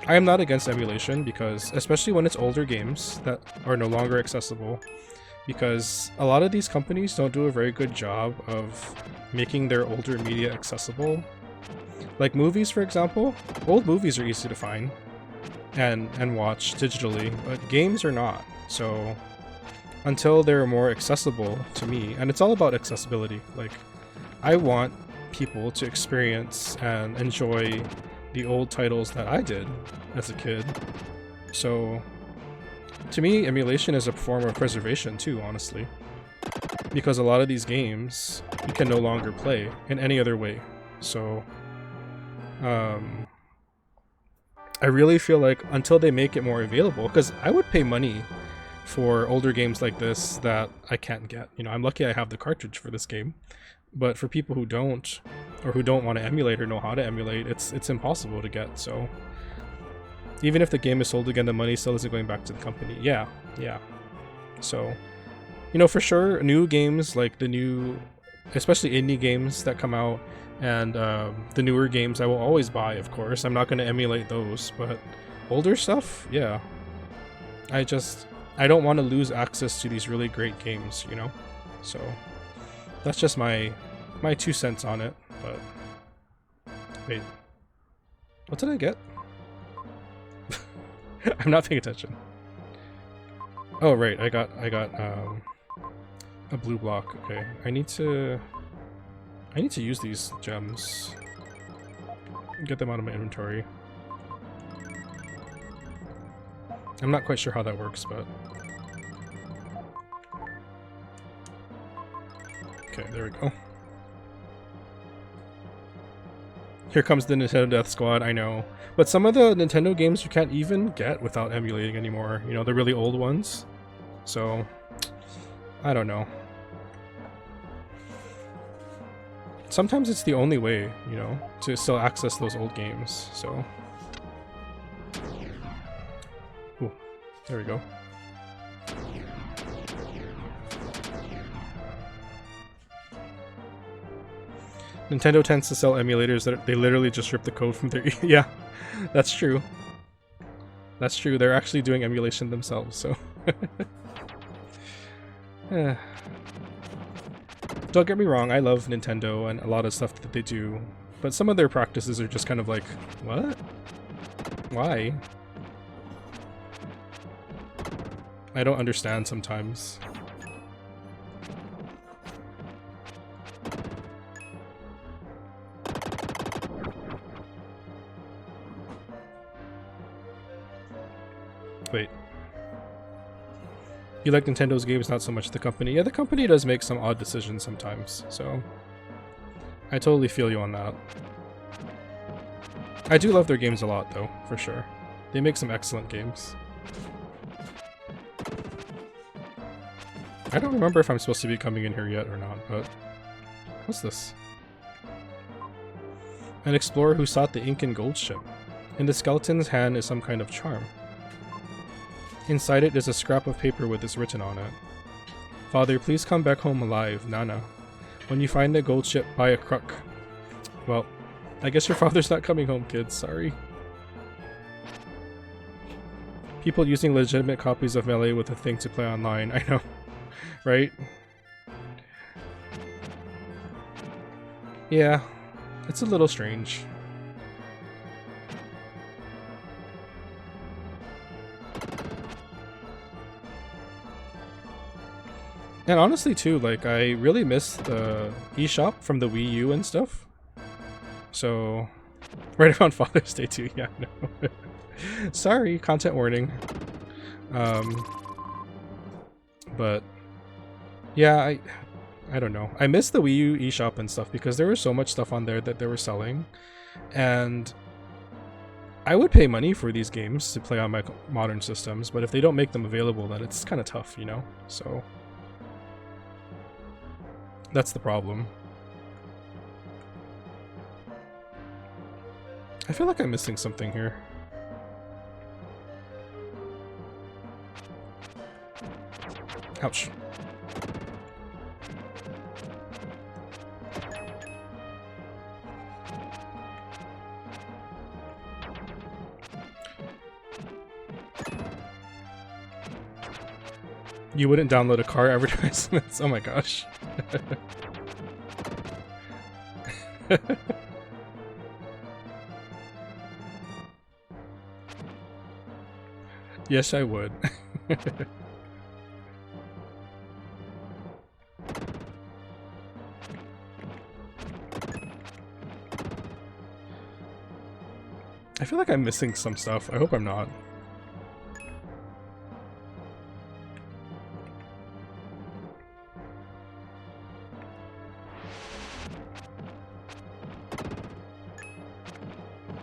I am not against emulation, because especially when it's older games that are no longer accessible, because a lot of these companies don't do a very good job of making their older media accessible. Like movies, for example, old movies are easy to find and watch digitally, but games are not. So until they're more accessible to me, and it's all about accessibility, like I want people to experience and enjoy the old titles that I did as a kid. So to me, emulation is a form of preservation too, honestly, because a lot of these games you can no longer play in any other way. So I really feel like until they make it more available, because I would pay money for older games like this that I can't get. You know, I'm lucky I have the cartridge for this game, but for people who don't, or who don't want to emulate or know how to emulate, it's impossible to get. So even if the game is sold again, the money still isn't going back to the company. Yeah. So, you know, for sure, new games like the new, especially indie games that come out, and the newer games I will always buy, of course. I'm not going to emulate those, but older stuff, yeah. I don't want to lose access to these really great games, you know? So that's just my 2 cents on it. But wait, what did I get? I'm not paying attention. Oh right, I got a blue block. Okay, I need to use these gems. Get them out of my inventory. I'm not quite sure how that works, but okay, there we go. Here comes the Nintendo Death Squad, I know. But some of the Nintendo games you can't even get without emulating anymore. You know, the really old ones. So, I don't know. Sometimes it's the only way, you know, to still access those old games, so. Ooh, there we go. Nintendo tends to sell emulators that they literally just rip the code from their... Yeah, that's true. That's true, they're actually doing emulation themselves, so... Don't get me wrong, I love Nintendo and a lot of stuff that they do, but some of their practices are just kind of like, what? Why? I don't understand sometimes. Wait. You like Nintendo's games, not so much the company. Yeah, the company does make some odd decisions sometimes, so I totally feel you on that. I do love their games a lot, though, for sure. They make some excellent games. I don't remember if I'm supposed to be coming in here yet or not, but... What's this? An explorer who sought the ink and gold ship. In the skeleton's hand is some kind of charm. Inside it is a scrap of paper with this written on it. Father, please come back home alive, Nana. When you find the gold ship, buy a crook. Well, I guess your father's not coming home, kids. Sorry. People using legitimate copies of Melee with a thing to play online. I know. Right? Yeah. It's a little strange. And honestly too, like, I really miss the eShop from the Wii U and stuff. So, right around Father's Day too, yeah, no. Sorry, content warning. But, yeah, I don't know. I miss the Wii U eShop and stuff because there was so much stuff on there that they were selling. And I would pay money for these games to play on my modern systems, but if they don't make them available, then it's kind of tough, you know? So... that's the problem. I feel like I'm missing something here. Ouch. You wouldn't download a car advertisements? Oh my gosh. Yes, I would. I feel like I'm missing some stuff. I hope I'm not.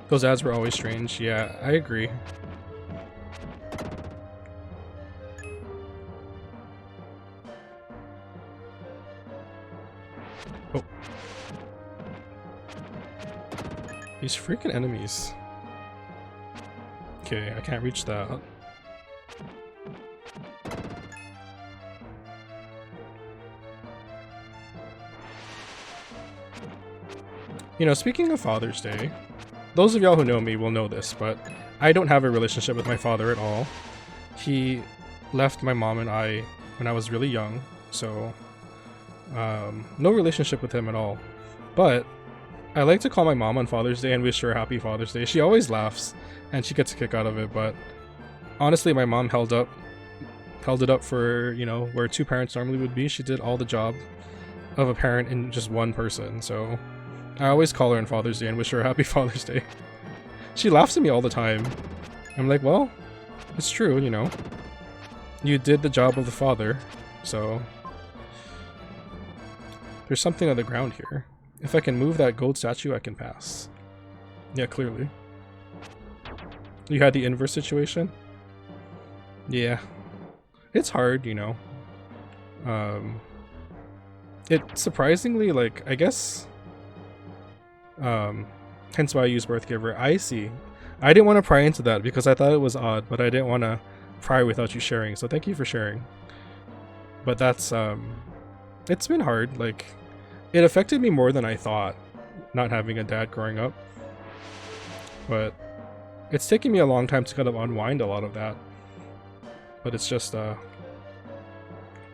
Those ads were always strange. Yeah, I agree. Oh. These freaking enemies. Okay, I can't reach that. You know, speaking of Father's Day, those of y'all who know me will know this, but I don't have a relationship with my father at all. He left my mom and I when I was really young, so no relationship with him at all. But I like to call my mom on Father's Day and wish her a happy Father's Day. She always laughs and she gets a kick out of it, but honestly, my mom held it up for, you know, where two parents normally would be. She did all the job of a parent in just one person, so I always call her on Father's Day and wish her a happy Father's Day. She laughs at me all the time. I'm like, well, it's true, you know. You did the job of the father, so there's something on the ground here. If I can move that gold statue, I can pass. Yeah, clearly. You had the inverse situation? Yeah. It's hard, you know. It surprisingly, like, I guess... hence why I use Birthgiver. I see. I didn't want to pry into that because I thought it was odd, but I didn't want to pry without you sharing, so thank you for sharing. But that's, it's been hard. Like, it affected me more than I thought, not having a dad growing up. But it's taken me a long time to kind of unwind a lot of that. But it's just, yeah,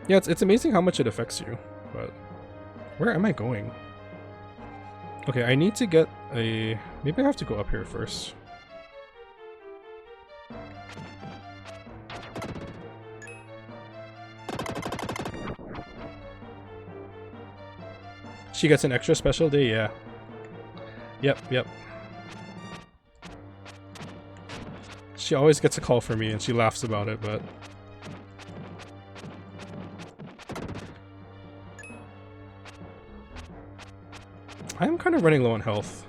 it's amazing how much it affects you. But where am I going? Okay, I need to get a... Maybe I have to go up here first. She gets an extra special day? Yeah. Yep. She always gets a call from me and she laughs about it, but... I am kind of running low on health.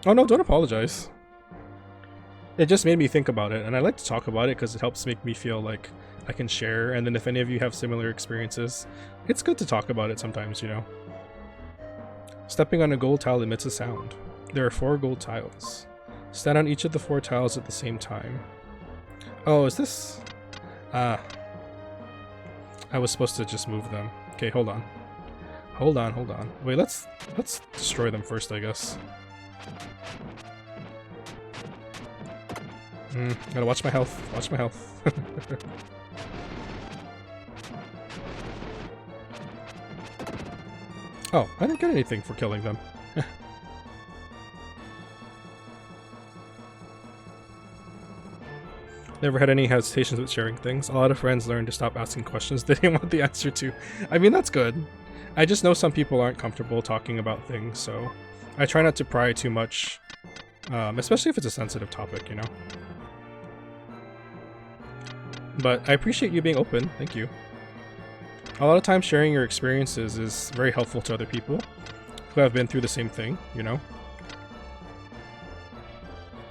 Oh no, don't apologize. It just made me think about it, and I like to talk about it because it helps make me feel like I can share, and then if any of you have similar experiences, it's good to talk about it sometimes, you know. Stepping on a gold tile emits a sound. There are 4 gold tiles. Stand on each of the 4 tiles at the same time. Oh, is this... Ah. I was supposed to just move them. Okay, hold on. Hold on. Wait, let's destroy them first, I guess. Gotta watch my health. Watch my health. Oh, I didn't get anything for killing them. Never had any hesitations with sharing things. A lot of friends learned to stop asking questions they didn't want the answer to. I mean, that's good. I just know some people aren't comfortable talking about things, so I try not to pry too much, especially if it's a sensitive topic, you know? But I appreciate you being open. Thank you. A lot of times sharing your experiences is very helpful to other people who have been through the same thing, you know?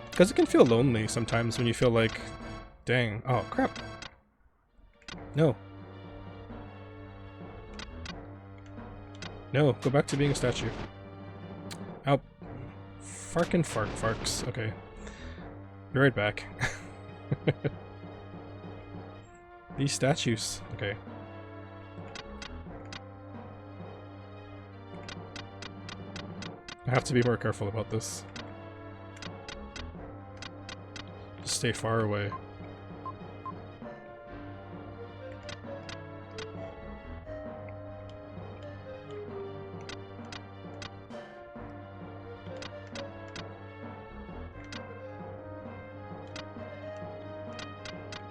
Because it can feel lonely sometimes when you feel like, dang, oh crap. No. No, go back to being a statue. Oh. Farkin' farks. Okay. Be right back. These statues. Okay. I have to be more careful about this. Just stay far away.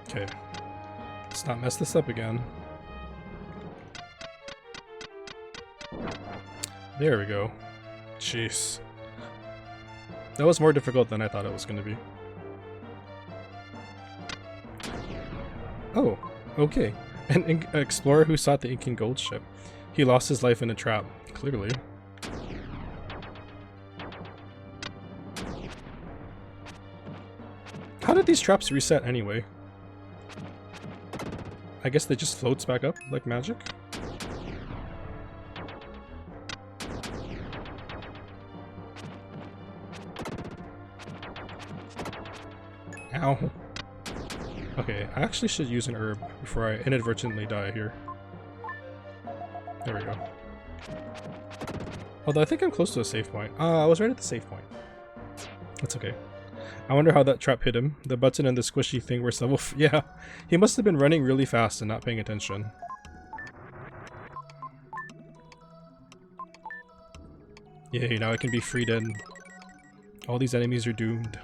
Okay. Let's not mess this up again. There we go. Jeez. That was more difficult than I thought it was going to be. Oh, okay. An explorer who sought the Incan gold ship. He lost his life in a trap, clearly. How did these traps reset anyway? I guess they just floats back up like magic? Ow. Okay, I actually should use an herb before I inadvertently die here. There we go. Although I think I'm close to a save point. I was right at the save point. That's okay. I wonder how that trap hit him. The button and the squishy thing were level yeah, he must have been running really fast and not paying attention. Yay, now I can be freed in. All these enemies are doomed.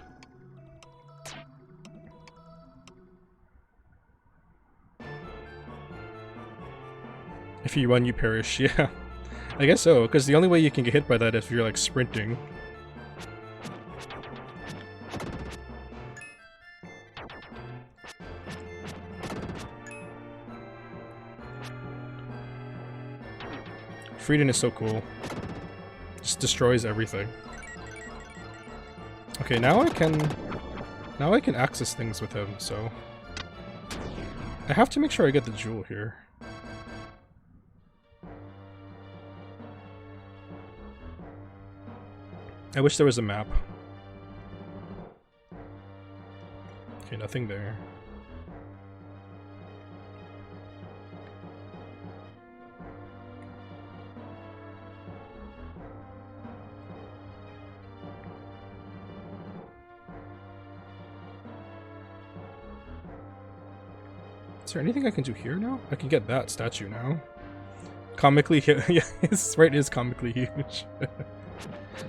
If you run, you perish. Yeah, I guess so, because the only way you can get hit by that is if you're like sprinting. Frieden is so cool. Just destroys everything. Okay, now I can access things with him, so I have to make sure I get the jewel here. I wish there was a map. Okay, nothing there. Is there anything I can do here now? I can get that statue now. Comically, yeah, his sprite is comically huge.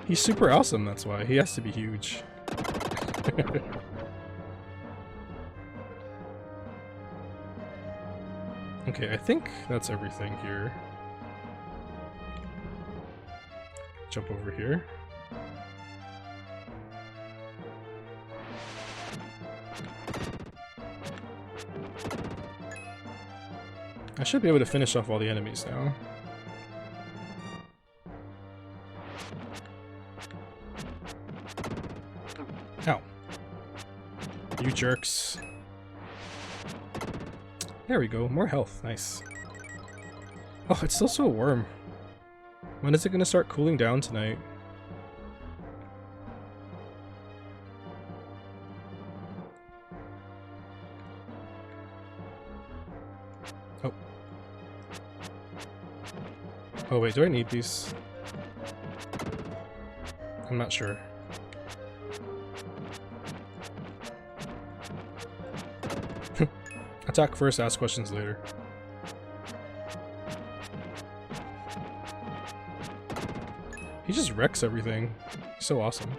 He's super awesome, that's why. He has to be huge. Okay, I think that's everything here. Jump over here. I should be able to finish off all the enemies now. Ow. You jerks. There we go, more health, nice. Oh, it's also a worm. When is it gonna start cooling down tonight? Oh. Oh wait, do I need these? I'm not sure. Attack first, ask questions later. He just wrecks everything. He's so awesome.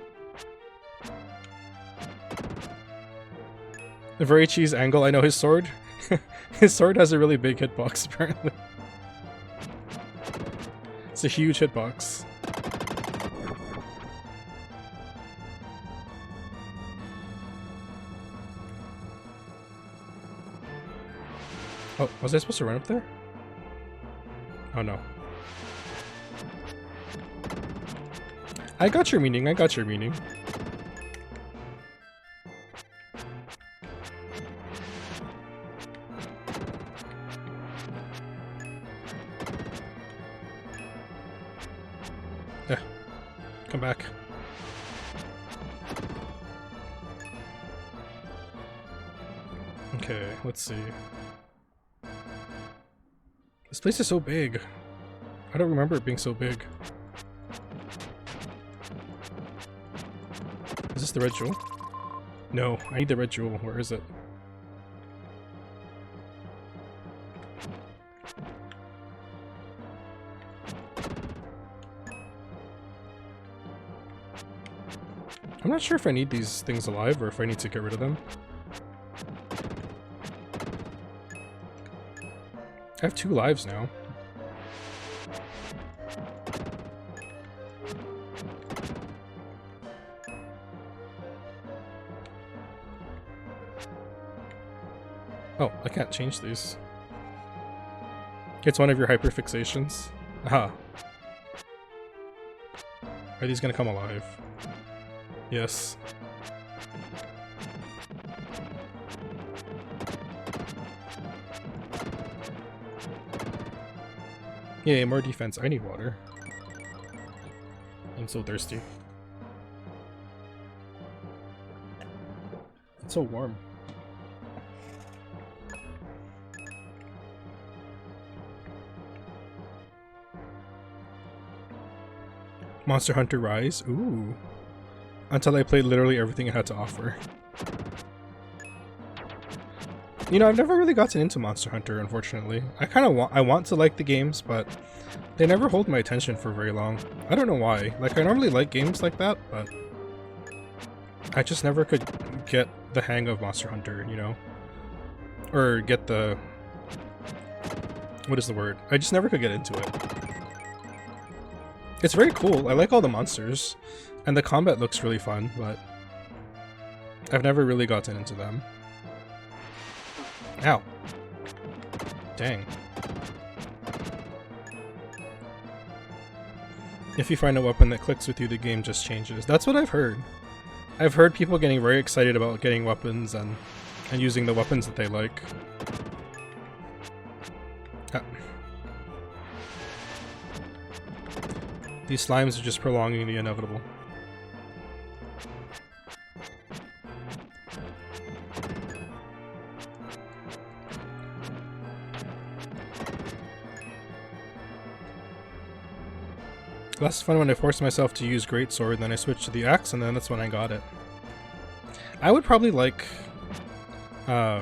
A very cheese angle. I know his sword. His sword has a really big hitbox, apparently. It's a huge hitbox. Oh, was I supposed to run up there? Oh no. I got your meaning, I got your meaning. Yeah. Come back. Okay, let's see. This place is so big. I don't remember it being so big. Is this the red jewel? No, I need the red jewel. Where is it? I'm not sure if I need these things alive or if I need to get rid of them. I have 2 lives now. Oh, I can't change these. It's one of your hyperfixations. Aha. Are these gonna come alive? Yes. Yay, more defense. I need water. I'm so thirsty. It's so warm. Monster Hunter Rise? Ooh. Until I played literally everything it had to offer. You know, I've never really gotten into Monster Hunter, unfortunately. I want to like the games, but they never hold my attention for very long. I don't know why. Like, I normally like games like that, but I just never could get the hang of Monster Hunter, you know? Or get the... what is the word? I just never could get into it. It's very cool. I like all the monsters, and the combat looks really fun, but I've never really gotten into them. Ow. Dang. If you find a weapon that clicks with you, the game just changes. That's what I've heard. I've heard people getting very excited about getting weapons and using the weapons that they like. Ah. These slimes are just prolonging the inevitable. Last fun when I forced myself to use Greatsword, then I switched to the axe, and then that's when I got it. I would probably like... I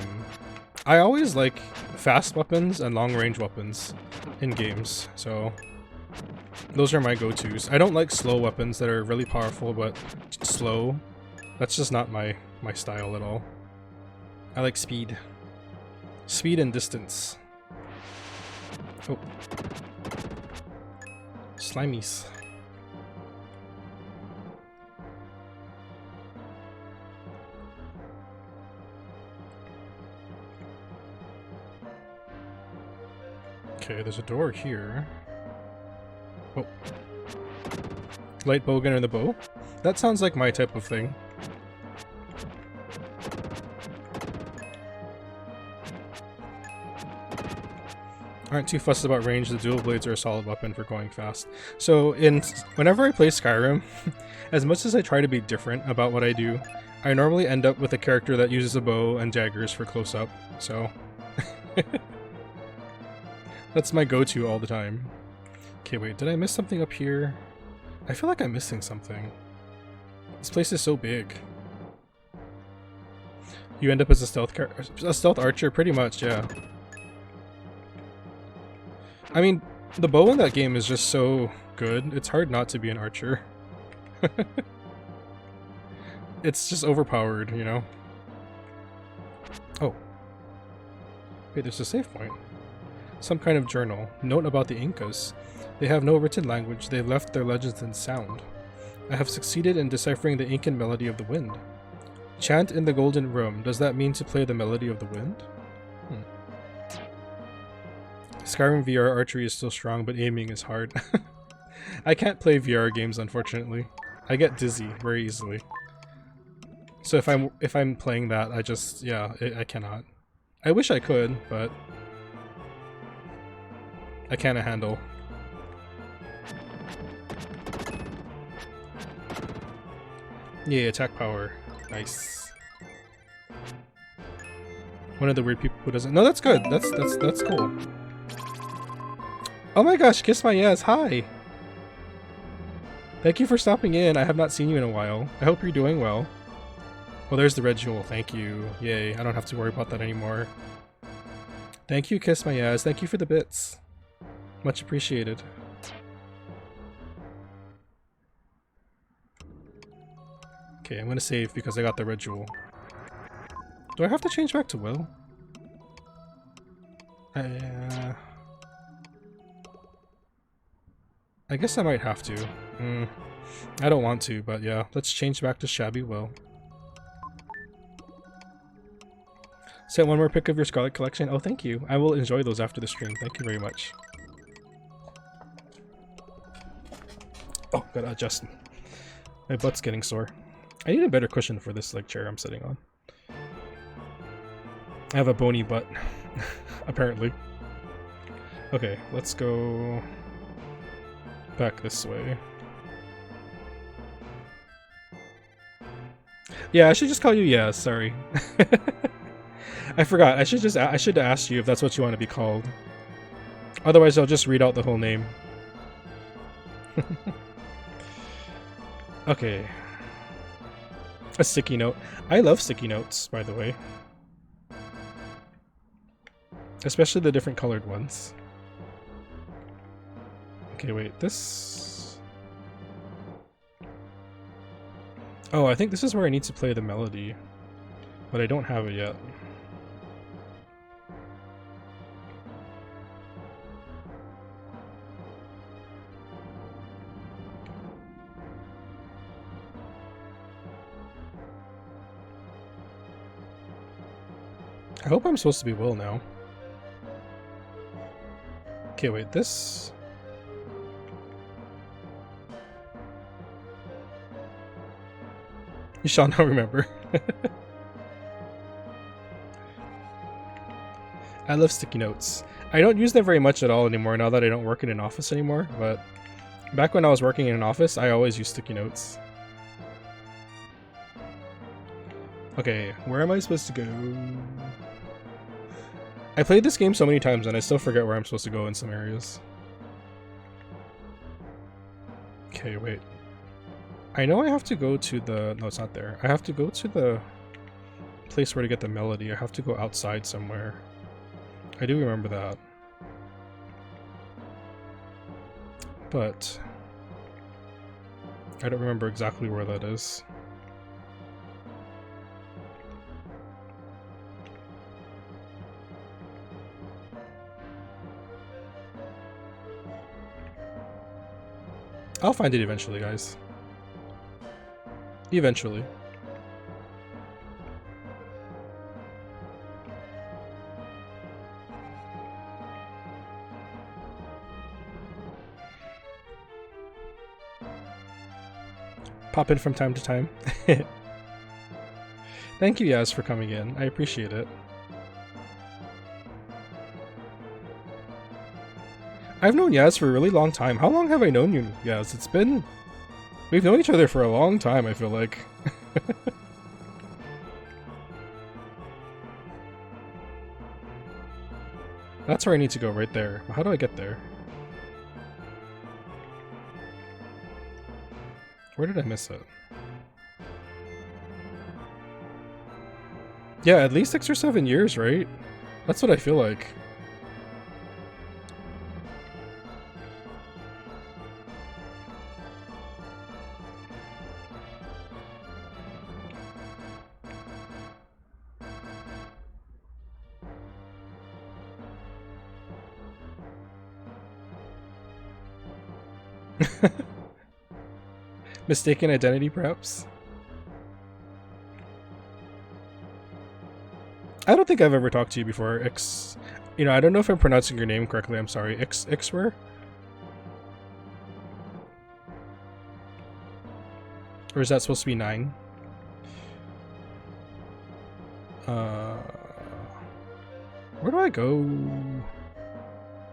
always like fast weapons and long-range weapons in games, so... those are my go-tos. I don't like slow weapons that are really powerful, but slow. That's just not my style at all. I like speed. Speed and distance. Oh. Slimies. Okay, there's a door here. Oh. Light bowgun and the bow? That sounds like my type of thing. Aren't too fussed about range, the dual blades are a solid weapon for going fast. So whenever I play Skyrim, as much as I try to be different about what I do, I normally end up with a character that uses a bow and daggers for close-up, so... that's my go-to all the time. Okay, wait, did I miss something up here? I feel like I'm missing something. This place is so big. You end up as a stealth archer, pretty much, yeah. I mean, the bow in that game is just so good, it's hard not to be an archer. It's just overpowered, you know? Oh. Wait, there's a save point. Some kind of journal. Note about the Incas. They have no written language, they left their legends in sound. I have succeeded in deciphering the Incan melody of the wind. Chant in the golden room. Does that mean to play the melody of the wind? Skyrim VR archery is still strong, but aiming is hard. I can't play VR games, unfortunately. I get dizzy very easily. So if I'm playing that, I just, yeah, I cannot. I wish I could, but I can't handle. Yeah, attack power. Nice. One of the weird people who doesn't. No, that's good. That's cool. Oh my gosh, kiss my ass. Hi. Thank you for stopping in. I have not seen you in a while. I hope you're doing well. Oh, there's the red jewel. Thank you. Yay, I don't have to worry about that anymore. Thank you, Kiss My Yaz. Thank you for the bits. Much appreciated. Okay, I'm gonna save because I got the red jewel. Do I have to change back to Will? I guess I might have to. I don't want to, but yeah, let's change back to Shabby Will. Send one more pic of your Scarlet collection. Oh, thank you. I will enjoy those after the stream. Thank you very much. Oh, gotta adjust. My butt's getting sore. I need a better cushion for this chair I'm sitting on. I have a bony butt, apparently. Okay, let's go back this way. Yeah, I should just call you Yaz, sorry. I forgot. I should ask you if that's what you want to be called. Otherwise, I'll just read out the whole name. Okay. A sticky note. I love sticky notes, by the way. Especially the different colored ones. Okay, wait, this... Oh, I think this is where I need to play the melody. But I don't have it yet. I hope I'm supposed to be Will now. Okay, wait, this... You shall not remember. I love sticky notes. I don't use them very much at all anymore now that I don't work in an office anymore, but back when I was working in an office, I always used sticky notes. Okay, where am I supposed to go? I played this game so many times and I still forget where I'm supposed to go in some areas. Okay, wait. I know I have to go to the... No, it's not there. I have to go to the place where to get the melody. I have to go outside somewhere. I do remember that. But I don't remember exactly where that is. I'll find it eventually, guys. Eventually. Pop in from time to time. Thank you, Yaz, for coming in. I appreciate it. I've known Yaz for a really long time. How long have I known you, Yaz? It's been... We've known each other for a long time, I feel like. That's where I need to go, right there. How do I get there? Where did I miss it? Yeah, at least 6 or 7 years, right? That's what I feel like. Mistaken identity, perhaps? I don't think I've ever talked to you before, X. You know, I don't know if I'm pronouncing your name correctly, I'm sorry. Xwer? Or is that supposed to be 9? Where do I go?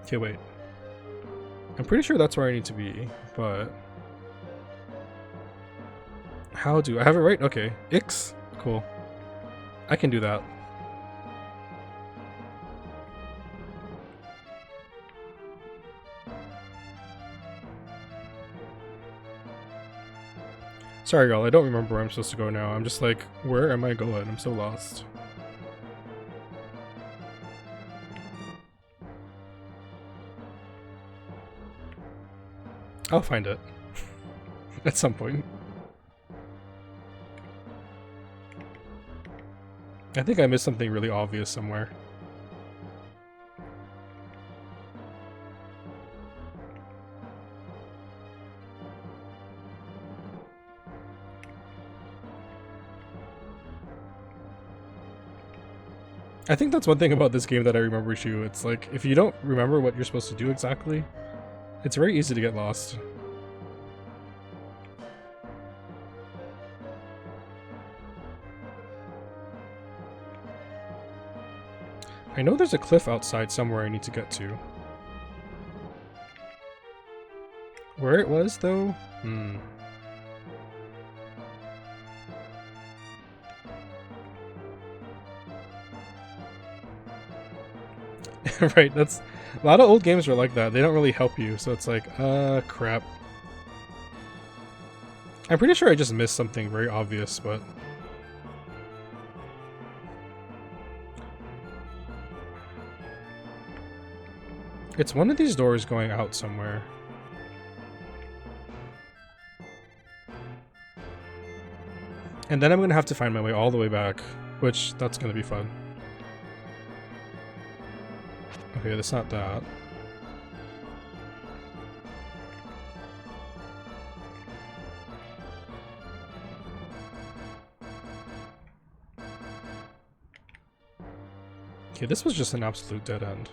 Okay, wait. I'm pretty sure that's where I need to be, but... How do I have it right? Okay. X? Cool. I can do that. Sorry, y'all, I don't remember where I'm supposed to go now. I'm just like, where am I going? I'm so lost. I'll find it. At some point. I think I missed something really obvious somewhere. I think that's one thing about this game that I remember too. It's like, if you don't remember what you're supposed to do exactly, it's very easy to get lost. I know there's a cliff outside somewhere I need to get to. Where it was, though? Right, that's... A lot of old games are like that. They don't really help you, so it's like, crap. I'm pretty sure I just missed something very obvious, but... It's one of these doors going out somewhere. And then I'm gonna have to find my way all the way back, which, that's gonna be fun. Okay, that's not that. Okay, this was just an absolute dead end.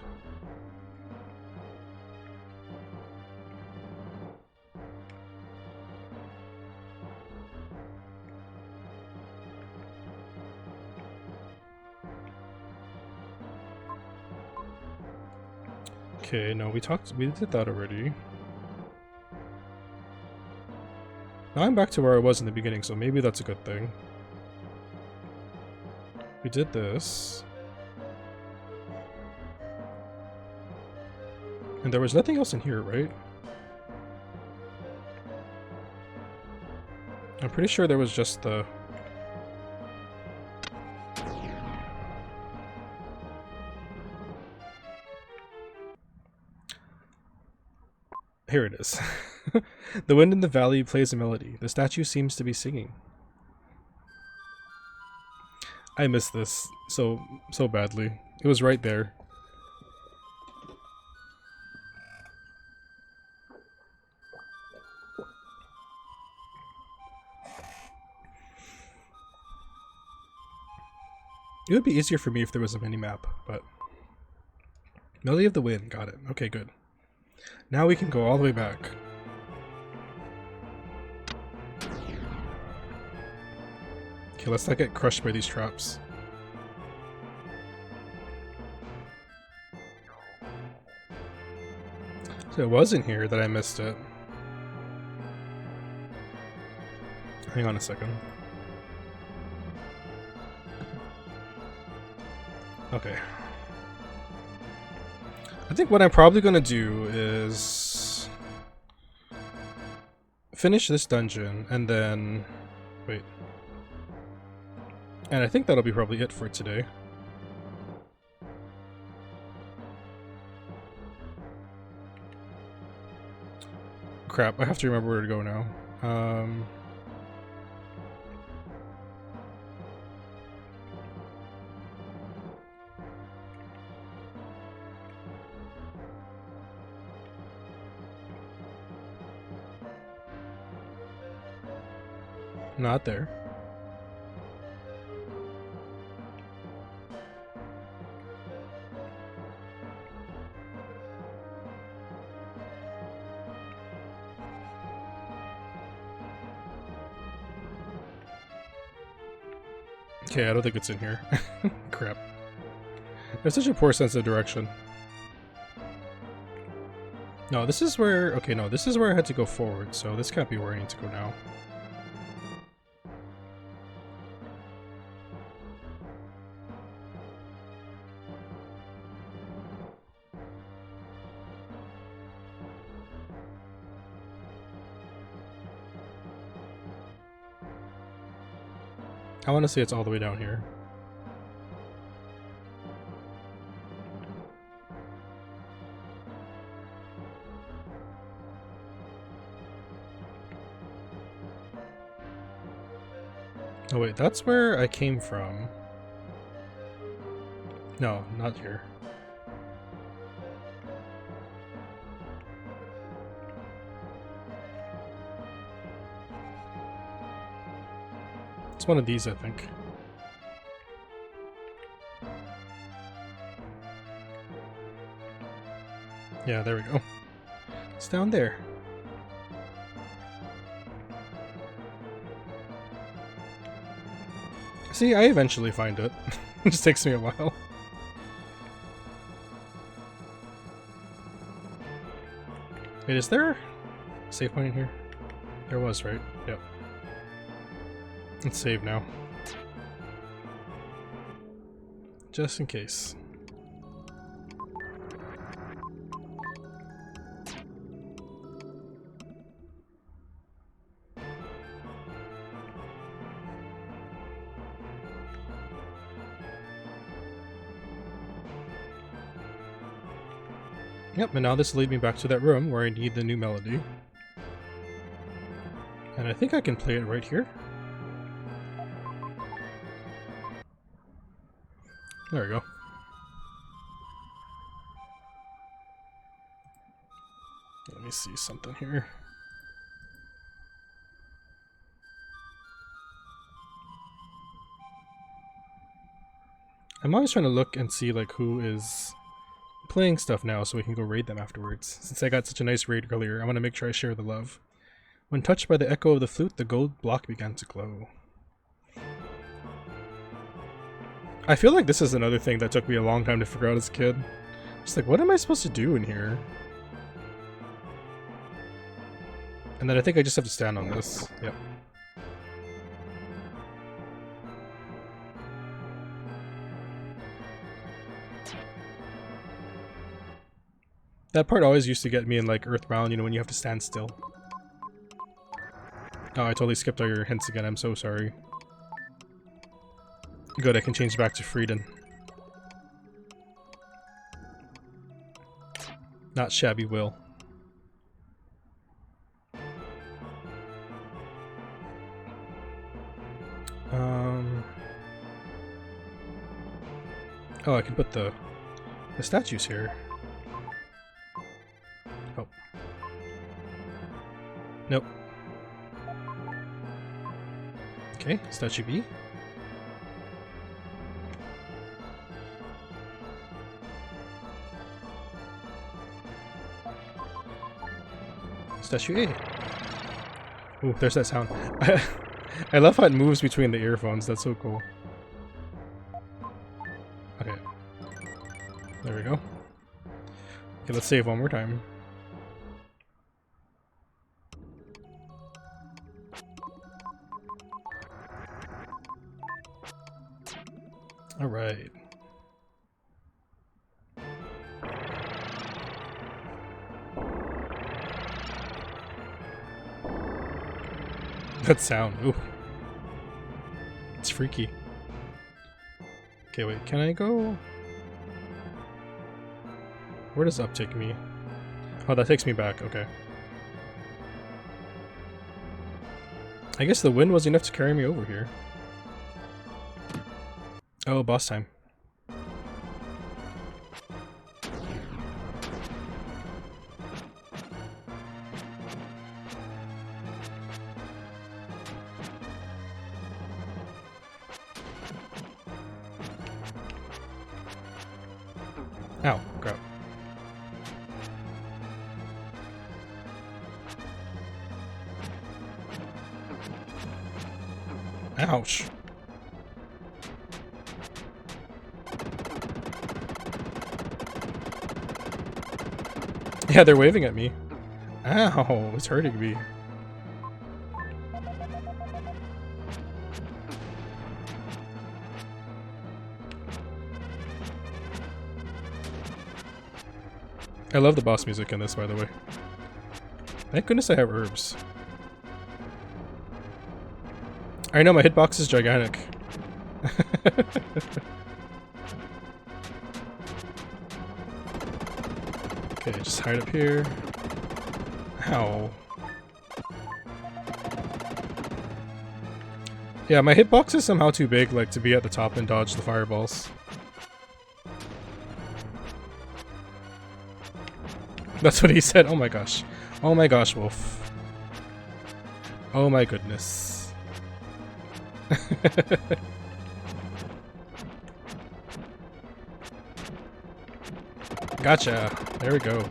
Okay, no, we did that already. Now I'm back to where I was in the beginning, so maybe that's a good thing. We did this. And there was nothing else in here, right? I'm pretty sure there was just the... Here it is. The wind in the valley plays a melody. The statue seems to be singing. I missed this so badly. It was right there. It would be easier for me if there was a mini-map, but... Melody of the Wind, got it. Okay, good. Now we can go all the way back. Okay, let's not get crushed by these traps. So it was in here that I missed it. Hang on a second. Okay. I think what I'm probably going to do is finish this dungeon and then... Wait. And I think that'll be probably it for today. Crap, I have to remember where to go now. Not there. Okay, I don't think it's in here. Crap. I have such a poor sense of direction. No, this is where... Okay, no, this is where I had to go forward, so this can't be where I need to go now. I want to say it's all the way down here. Oh wait, that's where I came from. No, not here. It's one of these, I think. Yeah, there we go. It's down there. See, I eventually find it. It just takes me a while. Wait, is there a save point in here? There was, right? Yep. Let's save now. Just in case. Yep, and now this will lead me back to that room where I need the new melody. And I think I can play it right here. There we go. Let me see something here. I'm always trying to look and see like who is playing stuff now so we can go raid them afterwards. Since I got such a nice raid earlier, I want to make sure I share the love. When touched by the echo of the flute, the gold block began to glow. I feel like this is another thing that took me a long time to figure out as a kid. Just like, what am I supposed to do in here? And then I think I just have to stand on this. Yep. That part always used to get me in like Earthbound, you know, when you have to stand still. Oh, I totally skipped all your hints again, I'm so sorry. Good, I can change back to Frieden. Not Shabby Will. Oh, I can put the statues here. Oh. Nope. Okay, statue B. Statue A. Ooh, there's that sound. I love how it moves between the earphones. That's so cool. Okay. There we go. Okay, let's save one more time. All right. That sound, ooh. It's freaky. Okay, wait, can I go? Where does up take me? Oh, that takes me back, okay. I guess the wind was enough to carry me over here. Oh, boss time. Ow, crap. Ouch. Yeah, they're waving at me. Ow, it's hurting me. I love the boss music in this, by the way. Thank goodness I have herbs. I know, my hitbox is gigantic. Okay, just hide up here. Ow. Yeah, my hitbox is somehow too big, like, to be at the top and dodge the fireballs. That's what he said. Oh my gosh. Oh my gosh, Wolf. Oh my goodness. Gotcha. There we go.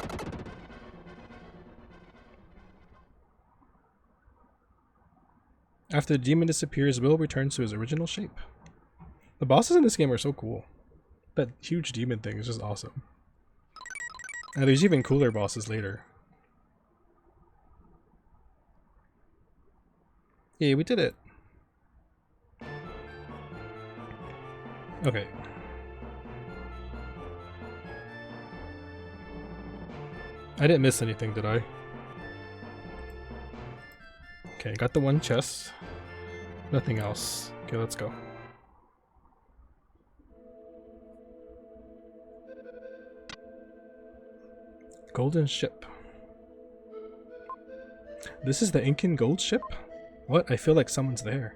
After the demon disappears, Will returns to his original shape. The bosses in this game are so cool. That huge demon thing is just awesome. And there's even cooler bosses later. Yeah, we did it. Okay. I didn't miss anything, did I? Okay, got the one chest. Nothing else. Okay, let's go. Golden ship. This is the Incan gold ship? What? I feel like someone's there.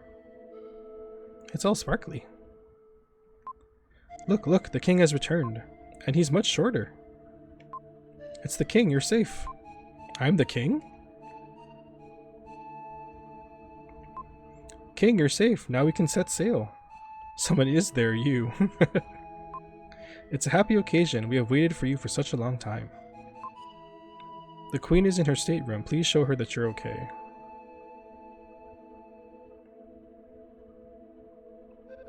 It's all sparkly. Look, look, the king has returned. And he's much shorter. It's the king, you're safe. I'm the king? King, you're safe. Now we can set sail. Someone is there, you. It's a happy occasion. We have waited for you for such a long time. The queen is in her stateroom. Please show her that you're okay.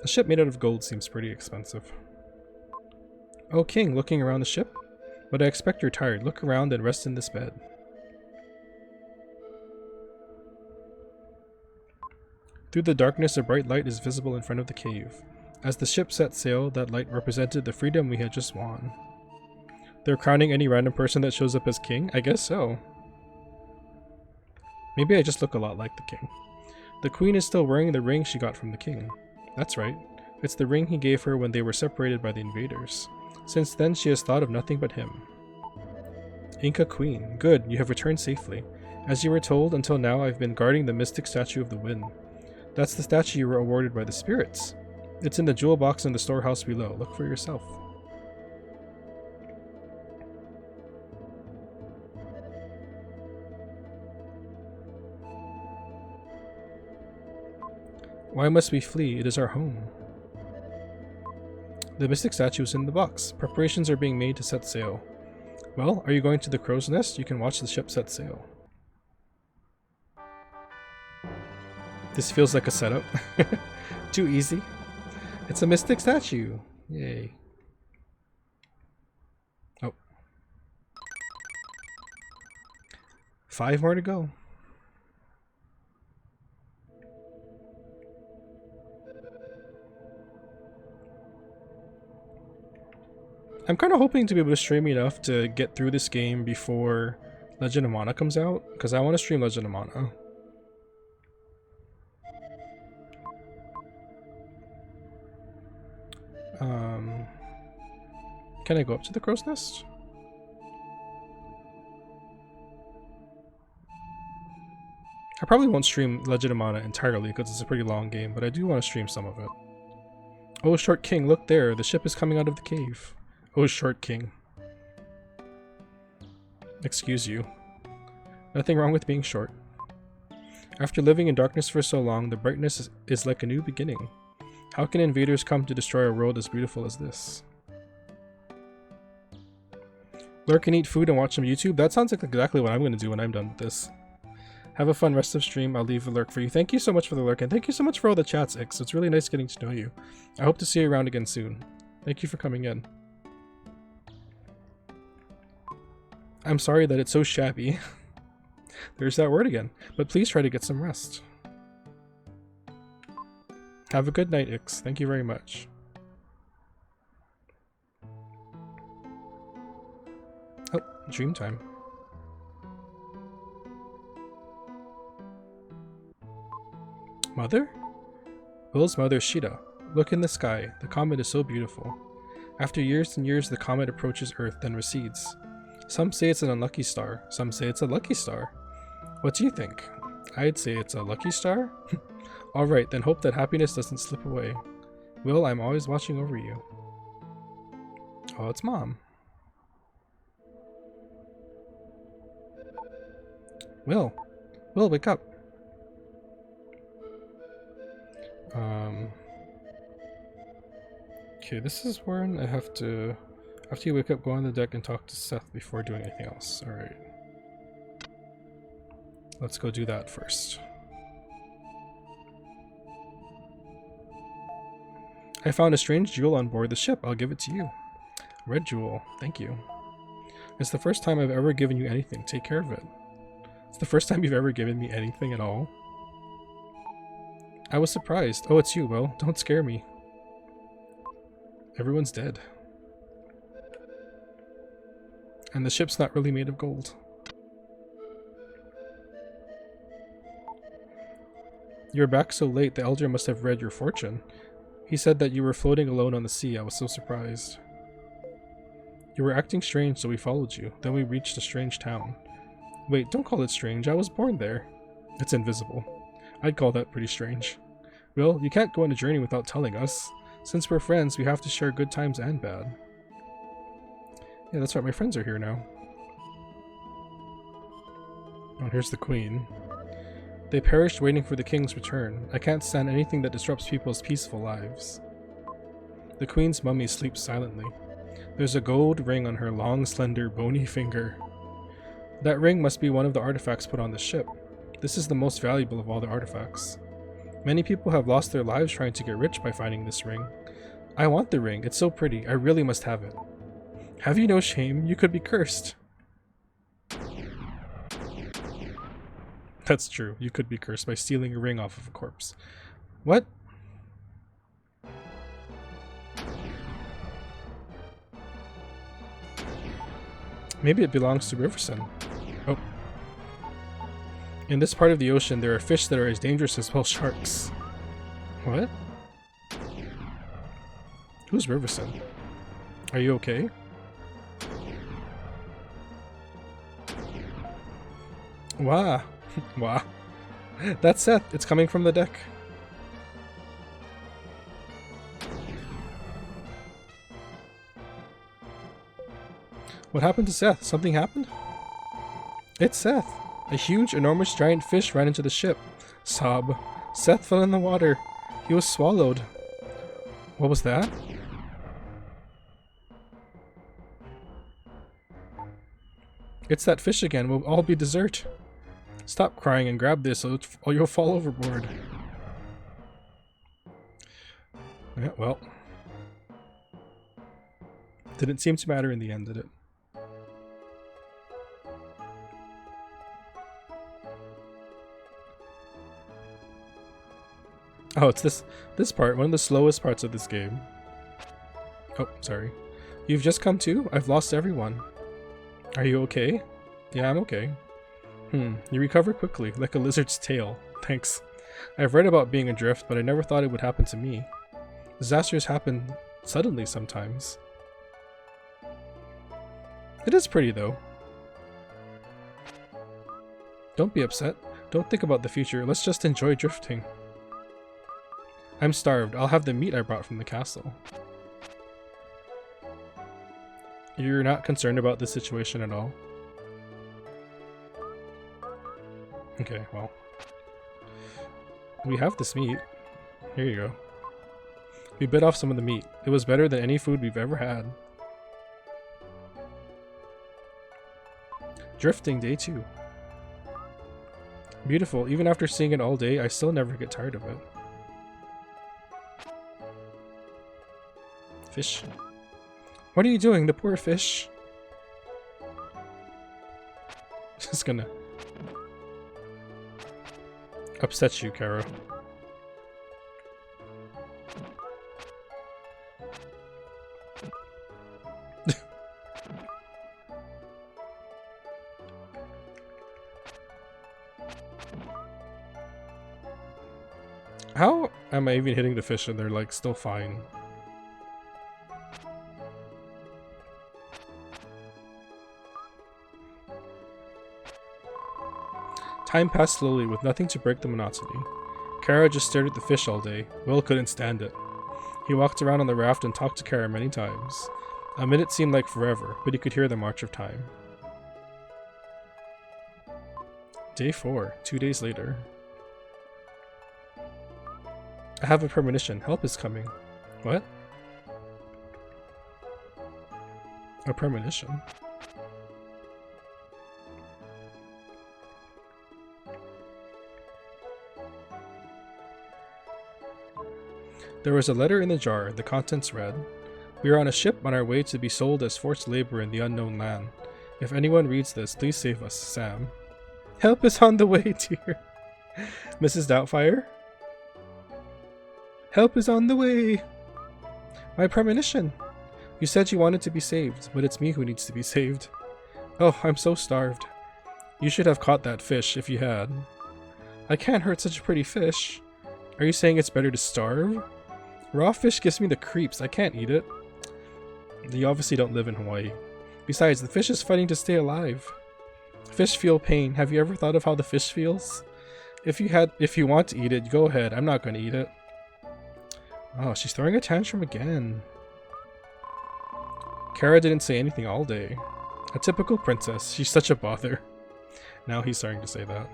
A ship made out of gold seems pretty expensive. Oh, king, looking around the ship? But I expect you're tired. Look around and rest in this bed. Through the darkness, a bright light is visible in front of the cave. As the ship set sail, that light represented the freedom we had just won. They're crowning any random person that shows up as king? I guess so. Maybe I just look a lot like the king. The queen is still wearing the ring she got from the king. That's right. It's the ring he gave her when they were separated by the invaders. Since then, she has thought of nothing but him. Inca Queen. Good, you have returned safely. As you were told, until now I've been guarding the mystic statue of the wind. That's the statue you were awarded by the spirits. It's in the jewel box in the storehouse below. Look for yourself. Why must we flee? It is our home. The mystic statue is in the box. Preparations are being made to set sail. Well, are you going to the crow's nest? You can watch the ship set sail. This feels like a setup. Too easy. It's a mystic statue. Yay. Oh. 5 more to go. I'm kind of hoping to be able to stream enough to get through this game before Legend of Mana comes out, because I want to stream Legend of Mana. Can I go up to the crow's nest? I probably won't stream Legend of Mana entirely because it's a pretty long game, but I do want to stream some of it. Oh, Short King, look there. The ship is coming out of the cave. Oh, Short King. Excuse you. Nothing wrong with being short. After living in darkness for so long, the brightness is like a new beginning. How can invaders come to destroy a world as beautiful as this? Lurk and eat food and watch some YouTube? That sounds like exactly what I'm going to do when I'm done with this. Have a fun rest of stream. I'll leave a lurk for you. Thank you so much for the lurk, and thank you so much for all the chats, Ix. It's really nice getting to know you. I hope to see you around again soon. Thank you for coming in. I'm sorry that it's so shabby. There's that word again. But please try to get some rest. Have a good night, Ix. Thank you very much. Oh, dream time. Mother? Will's mother, Shida. Look in the sky. The comet is so beautiful. After years and years, the comet approaches Earth, then recedes. Some say it's an unlucky star. Some say it's a lucky star. What do you think? I'd say it's a lucky star? Alright, then hope that happiness doesn't slip away. Will, I'm always watching over you. Oh, it's Mom. Will, wake up. Okay, this is when I have to... After you wake up, go on the deck and talk to Seth before doing anything else. Alright. Let's go do that first. I found a strange jewel on board the ship. I'll give it to you. Red jewel. Thank you. It's the first time I've ever given you anything. Take care of it. It's the first time you've ever given me anything at all. I was surprised. Oh, it's you, Will. Don't scare me. Everyone's dead. And the ship's not really made of gold. You're back so late, the elder must have read your fortune. He said that you were floating alone on the sea. I was so surprised. You were acting strange, so we followed you. Then we reached a strange town. Wait, don't call it strange. I was born there. It's invisible. I'd call that pretty strange. Will, you can't go on a journey without telling us. Since we're friends, we have to share good times and bad. Yeah, that's right. My friends are here now. Oh, here's the queen. They perished waiting for the king's return. I can't stand anything that disrupts people's peaceful lives. The queen's mummy sleeps silently. There's a gold ring on her long, slender, bony finger. That ring must be one of the artifacts put on the ship. This is the most valuable of all the artifacts. Many people have lost their lives trying to get rich by finding this ring. I want the ring. It's so pretty. I really must have it. Have you no shame? You could be cursed. That's true. You could be cursed by stealing a ring off of a corpse. What? Maybe it belongs to Riverson. Oh. In this part of the ocean, there are fish that are as dangerous as well sharks. What? Who's Riverson? Are you okay? Wow. Wow. That's Seth. It's coming from the deck. What happened to Seth? Something happened? It's Seth. A huge, enormous, giant fish ran into the ship. Sob. Seth fell in the water. He was swallowed. What was that? It's that fish again. We'll all be dessert. Stop crying and grab this or you'll fall overboard. Yeah, well. Didn't seem to matter in the end, did it? Oh, it's this part, one of the slowest parts of this game. Oh, sorry. You've just come to? I've lost everyone. Are you okay? Yeah, I'm okay. You recover quickly, like a lizard's tail. Thanks. I've read about being adrift, but I never thought it would happen to me. Disasters happen suddenly sometimes. It is pretty, though. Don't be upset. Don't think about the future. Let's just enjoy drifting. I'm starved. I'll have the meat I brought from the castle. You're not concerned about this situation at all? Okay, well. We have this meat. Here you go. We bit off some of the meat. It was better than any food we've ever had. Drifting, day 2. Beautiful. Even after seeing it all day, I still never get tired of it. Fish. What are you doing? The poor fish. Just gonna upset you, Kara. How? am I even hitting the fish and they're like still fine? Time passed slowly with nothing to break the monotony. Kara just stared at the fish all day. Will couldn't stand it. He walked around on the raft and talked to Kara many times. A minute seemed like forever, but he could hear the march of time. Day 4, 2 days later. I have a premonition. Help is coming. What? A premonition? There was a letter in the jar. The contents read, "We are on a ship on our way to be sold as forced labor in the unknown land. If anyone reads this, please save us, Sam." Help is on the way, dear. Mrs. Doubtfire? Help is on the way. My premonition. You said you wanted to be saved, but it's me who needs to be saved. Oh, I'm so starved. You should have caught that fish if you had. I can't hurt such a pretty fish. Are you saying it's better to starve? Raw fish gives me the creeps. I can't eat it. You obviously don't live in Hawaii. Besides, the fish is fighting to stay alive. Fish feel pain. Have you ever thought of how the fish feels? If you want to eat it, go ahead. I'm not going to eat it. Oh, she's throwing a tantrum again. Kara didn't say anything all day. A typical princess. She's such a bother. Now he's starting to say that.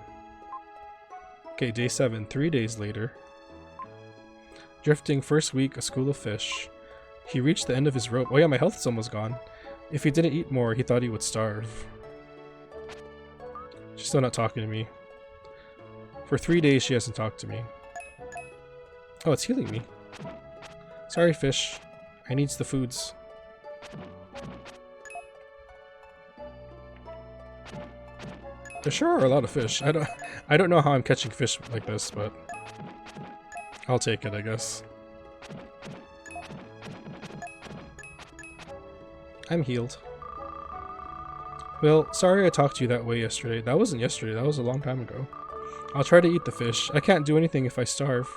Okay, day 7, 3 days later. Drifting first week, a school of fish. He reached the end of his rope. Oh yeah, my health is almost gone. If he didn't eat more, he thought he would starve. She's still not talking to me. For 3 days, she hasn't talked to me. Oh, it's healing me. Sorry, fish. I needs the foods. There sure are a lot of fish. I don't know how I'm catching fish like this, but I'll take it, I guess. I'm healed. Well, sorry I talked to you that way yesterday. That wasn't yesterday, that was a long time ago. I'll try to eat the fish. I can't do anything if I starve.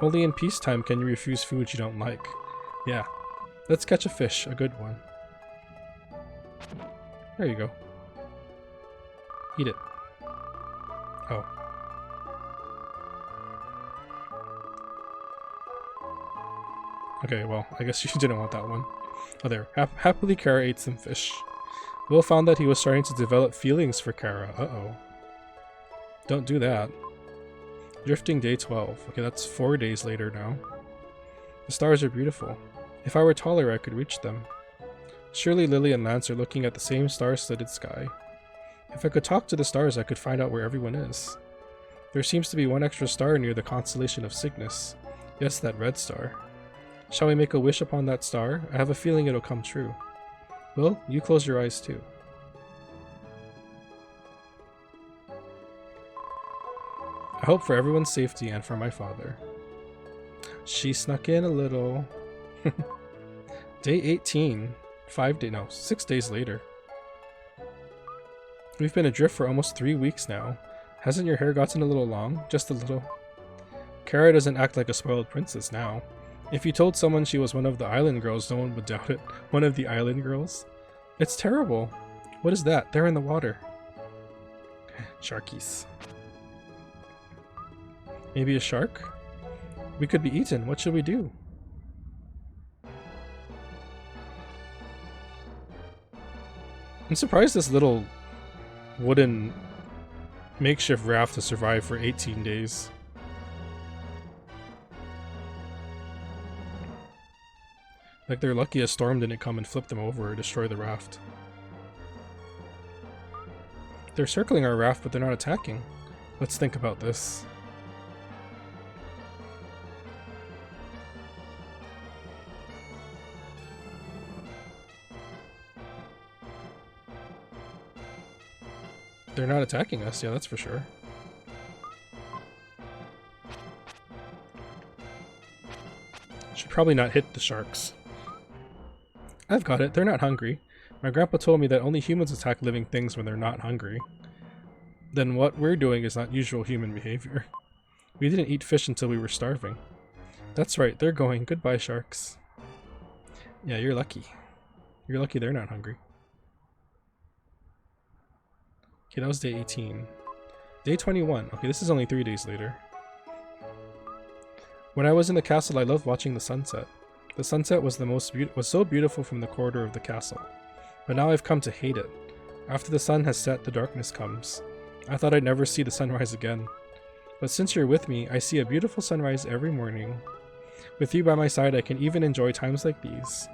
Only in peacetime can you refuse food you don't like. Yeah. Let's catch a fish, a good one. There you go. Eat it. Oh. Okay, well, I guess you didn't want that one. Oh, there. Happily, Kara ate some fish. Will found that he was starting to develop feelings for Kara. Uh-oh. Don't do that. Drifting day 12. Okay, that's 4 days later now. The stars are beautiful. If I were taller, I could reach them. Surely Lily and Lance are looking at the same star-studded sky. If I could talk to the stars, I could find out where everyone is. There seems to be one extra star near the constellation of Cygnus. Yes, that red star. Shall we make a wish upon that star? I have a feeling it'll come true. Well, you close your eyes too. I hope for everyone's safety and for my father. She snuck in a little. Day 18. 6 days later. We've been adrift for almost 3 weeks now. Hasn't your hair gotten a little long? Just a little. Kara doesn't act like a spoiled princess now. If you told someone she was one of the island girls, no one would doubt it. One of the island girls? It's terrible. What is that? They're in the water. Sharkies. Maybe a shark? We could be eaten. What should we do? I'm surprised this little wooden makeshift raft has survived for 18 days. Like they're lucky a storm didn't come and flip them over or destroy the raft. They're circling our raft, but they're not attacking. Let's think about this. They're not attacking us, yeah, that's for sure. Should probably not hit the sharks. I've got it, they're not hungry. My grandpa told me that only humans attack living things when they're not hungry. Then what we're doing is not usual human behavior. We didn't eat fish until we were starving. That's right, they're going. Goodbye, sharks. Yeah, you're lucky. You're lucky they're not hungry. Okay, that was day 18. Day 21. Okay, this is only 3 days later. When I was in the castle, I loved watching the sunset. The sunset was so beautiful from the corridor of the castle. But now I've come to hate it. After the sun has set, the darkness comes. I thought I'd never see the sunrise again. But since you're with me, I see a beautiful sunrise every morning. With you by my side, I can even enjoy times like these.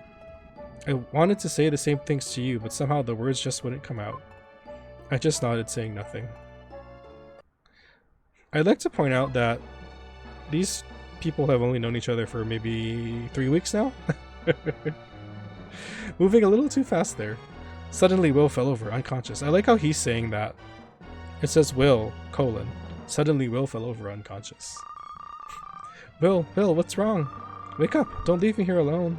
I wanted to say the same things to you, but somehow the words just wouldn't come out. I just nodded, saying nothing. I'd like to point out that these people have only known each other for maybe 3 weeks now? Moving a little too fast there. Suddenly Will fell over, unconscious. I like how he's saying that. It says Will, : Suddenly Will fell over, unconscious. Will, what's wrong? Wake up, don't leave me here alone.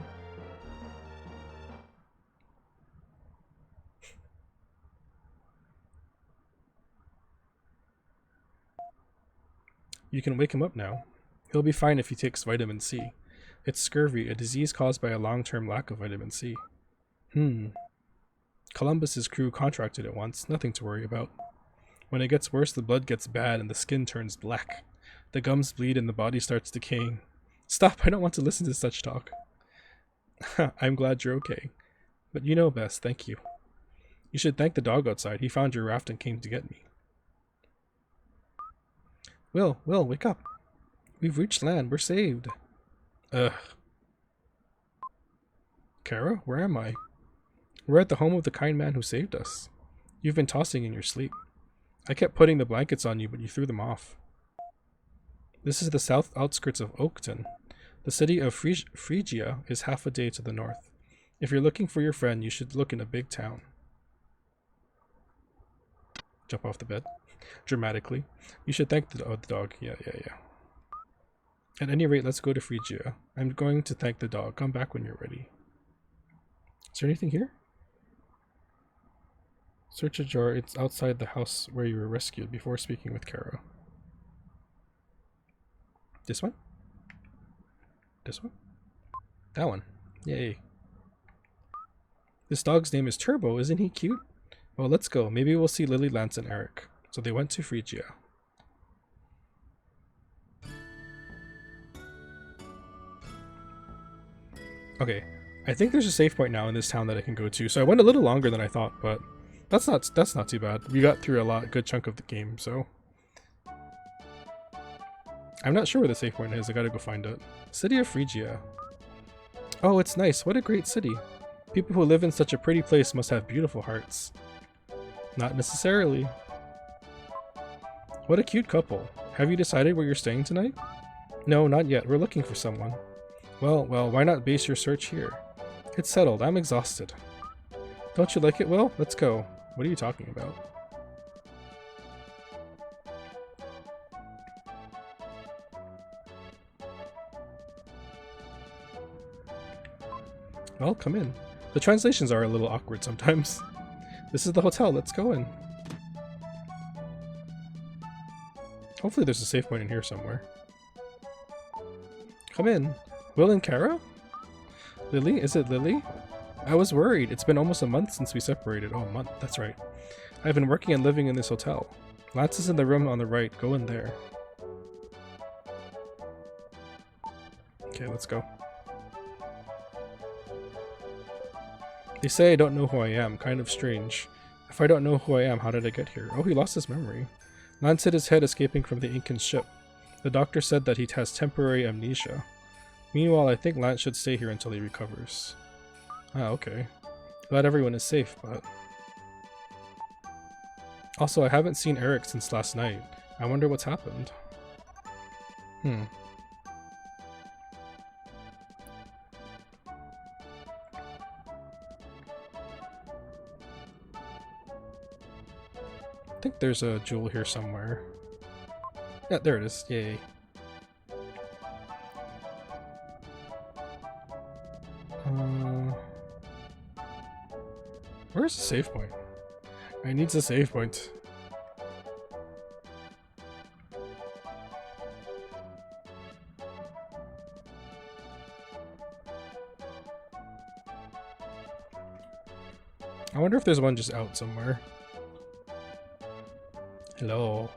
You can wake him up now. He'll be fine if he takes vitamin C. It's scurvy, a disease caused by a long-term lack of vitamin C. Columbus's crew contracted it once, nothing to worry about. When it gets worse, the blood gets bad and the skin turns black. The gums bleed and the body starts decaying. Stop, I don't want to listen to such talk. I'm glad you're okay. But you know best, thank you. You should thank the dog outside. He found your raft and came to get me. Will, wake up. We've reached land, we're saved. Ugh. Kara, where am I? We're at the home of the kind man who saved us. You've been tossing in your sleep. I kept putting the blankets on you, but you threw them off. This is the south outskirts of Oakton. The city of Phrygia is half a day to the north. If you're looking for your friend, you should look in a big town. Jump off the bed. Dramatically. You should thank the dog. Yeah. At any rate, let's go to Phrygia. I'm going to thank the dog. Come back when you're ready. Is there anything here? Search a jar. It's outside the house where you were rescued before speaking with Kara. This one? This one? That one. Yay. This dog's name is Turbo. Isn't he cute? Well, let's go. Maybe we'll see Lily, Lance, and Eric. So they went to Phrygia. Okay, I think there's a save point now in this town that I can go to. So I went a little longer than I thought, but that's not too bad. We got through a good chunk of the game, so I'm not sure where the save point is. I gotta go find it. City of Phrygia. Oh, it's nice. What a great city. People who live in such a pretty place must have beautiful hearts. Not necessarily. What a cute couple. Have you decided where you're staying tonight? No, not yet. We're looking for someone. Well, why not base your search here? It's settled. I'm exhausted. Don't you like it, Will? Let's go. What are you talking about? Well, come in. The translations are a little awkward sometimes. This is the hotel. Let's go in. Hopefully there's a save point in here somewhere. Come in. Will and Kara? Lily? Is it Lily? I was worried. It's been almost a month since we separated. Oh, a month. That's right. I've been working and living in this hotel. Lance is in the room on the right. Go in there. Okay, let's go. They say I don't know who I am. Kind of strange. If I don't know who I am, how did I get here? Oh, he lost his memory. Lance hit his head escaping from the Incan ship. The doctor said that he has temporary amnesia. Meanwhile, I think Lance should stay here until he recovers. Ah, okay. Glad everyone is safe, but... Also, I haven't seen Eric since last night. I wonder what's happened. I think there's a jewel here somewhere. Yeah, there it is. Yay. Where's the save point? I need a save point. I wonder if there's one just out somewhere. Hello.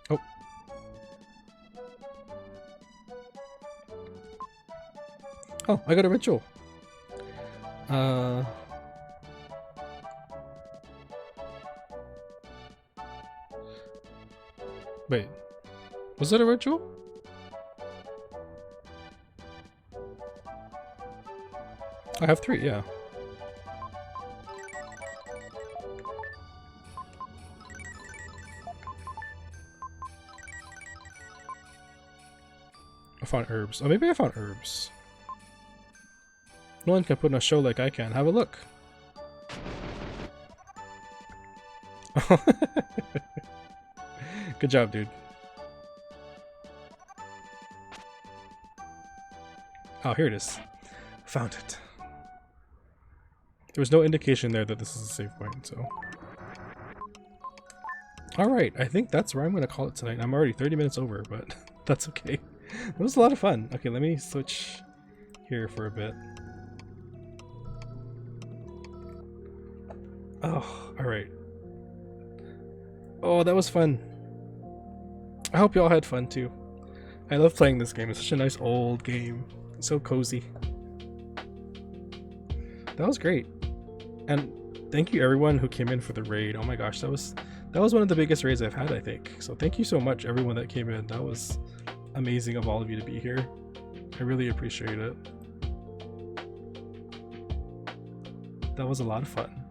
Oh. Oh, I got a ritual. Wait. Was it a ritual? I have 3, yeah. I found herbs. Oh, maybe I found herbs. No one can put in a show like I can. Have a look. Good job, dude. Oh, here it is. Found it. There was no indication there that this is a save point, so. Alright, I think that's where I'm going to call it tonight. I'm already 30 minutes over, but that's okay. It was a lot of fun. Okay, let me switch here for a bit. Oh, alright. Oh, that was fun. I hope you all had fun too. I love playing this game. It's such a nice old game. It's so cozy. That was great. And thank you everyone who came in for the raid. Oh my gosh, that was one of the biggest raids I've had, I think. So thank you so much everyone that came in. That was amazing of all of you to be here. I really appreciate it. That was a lot of fun.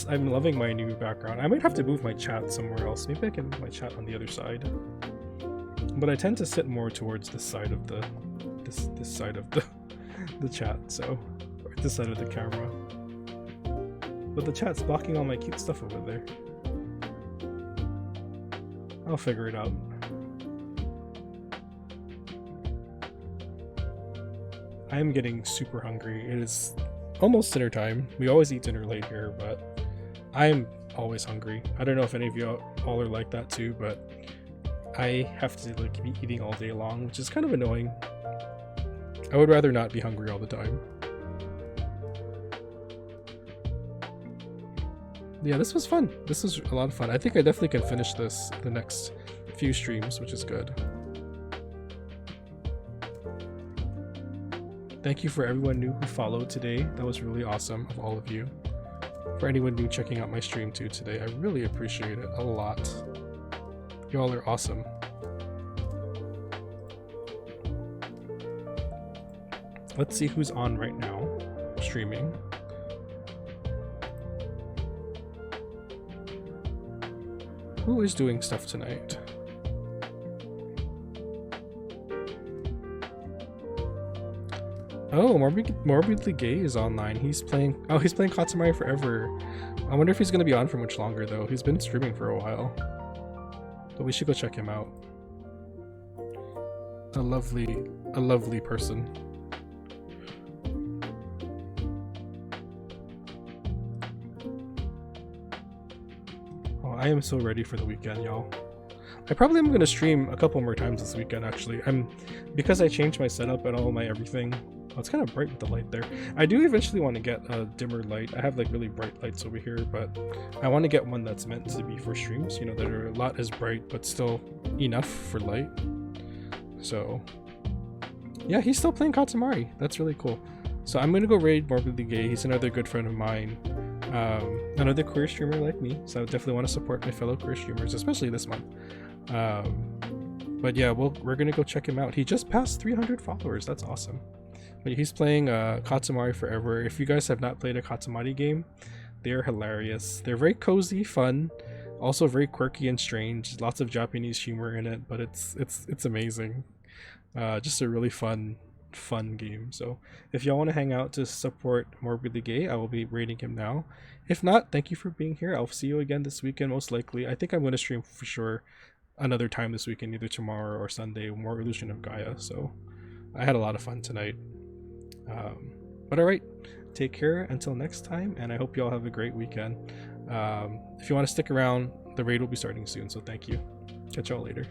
I'm loving my new background. I might have to move my chat somewhere else. Maybe I can move my chat on the other side. But I tend to sit more towards this side of the this side of the chat, so or this side of the camera. But the chat's blocking all my cute stuff over there. I'll figure it out. I am getting super hungry. It is almost dinner time. We always eat dinner late here, but I'm always hungry. I don't know if any of you all are like that too, but I have to like be eating all day long, which is kind of annoying. I would rather not be hungry all the time. Yeah, this was fun. This was a lot of fun. I think I definitely can finish this the next few streams, which is good. Thank you for everyone new who followed today. That was really awesome of all of you. For anyone new checking out my stream too today, I really appreciate it a lot. Y'all are awesome. Let's see who's on right now, streaming. Who is doing stuff tonight? Oh, Morbidly Gay is online. He's playing Katamari Forever. I wonder if he's gonna be on for much longer though. He's been streaming for a while. But we should go check him out. A lovely person. Oh, I am so ready for the weekend, y'all. I probably am gonna stream a couple more times this weekend actually. Because I changed my setup and all my everything. Oh, it's kind of bright with the light there. I do eventually want to get a dimmer light. I have like really bright lights over here, but I want to get one that's meant to be for streams, you know, that are not as bright, but still enough for light. So, yeah, he's still playing Katamari. That's really cool. So I'm going to go raid Morbidly Gay. He's another good friend of mine. Another queer streamer like me. So I definitely want to support my fellow queer streamers, especially this month. But yeah, we're going to go check him out. He just passed 300 followers. That's awesome. But he's playing Katamari Forever. If you guys have not played a Katamari game, they're hilarious. They're very cozy, fun, also very quirky and strange. Lots of Japanese humor in it, but it's amazing. Just a really fun game. So if y'all want to hang out to support Morbidly Gay, I will be rating him now. If not, thank you for being here. I'll see you again this weekend, most likely. I think I'm going to stream for sure another time this weekend, either tomorrow or Sunday, more Illusion of Gaia. So I had a lot of fun tonight. But alright, take care until next time, and I hope you all have a great weekend. If you want to stick around, the raid will be starting soon, so thank you. Catch y'all later.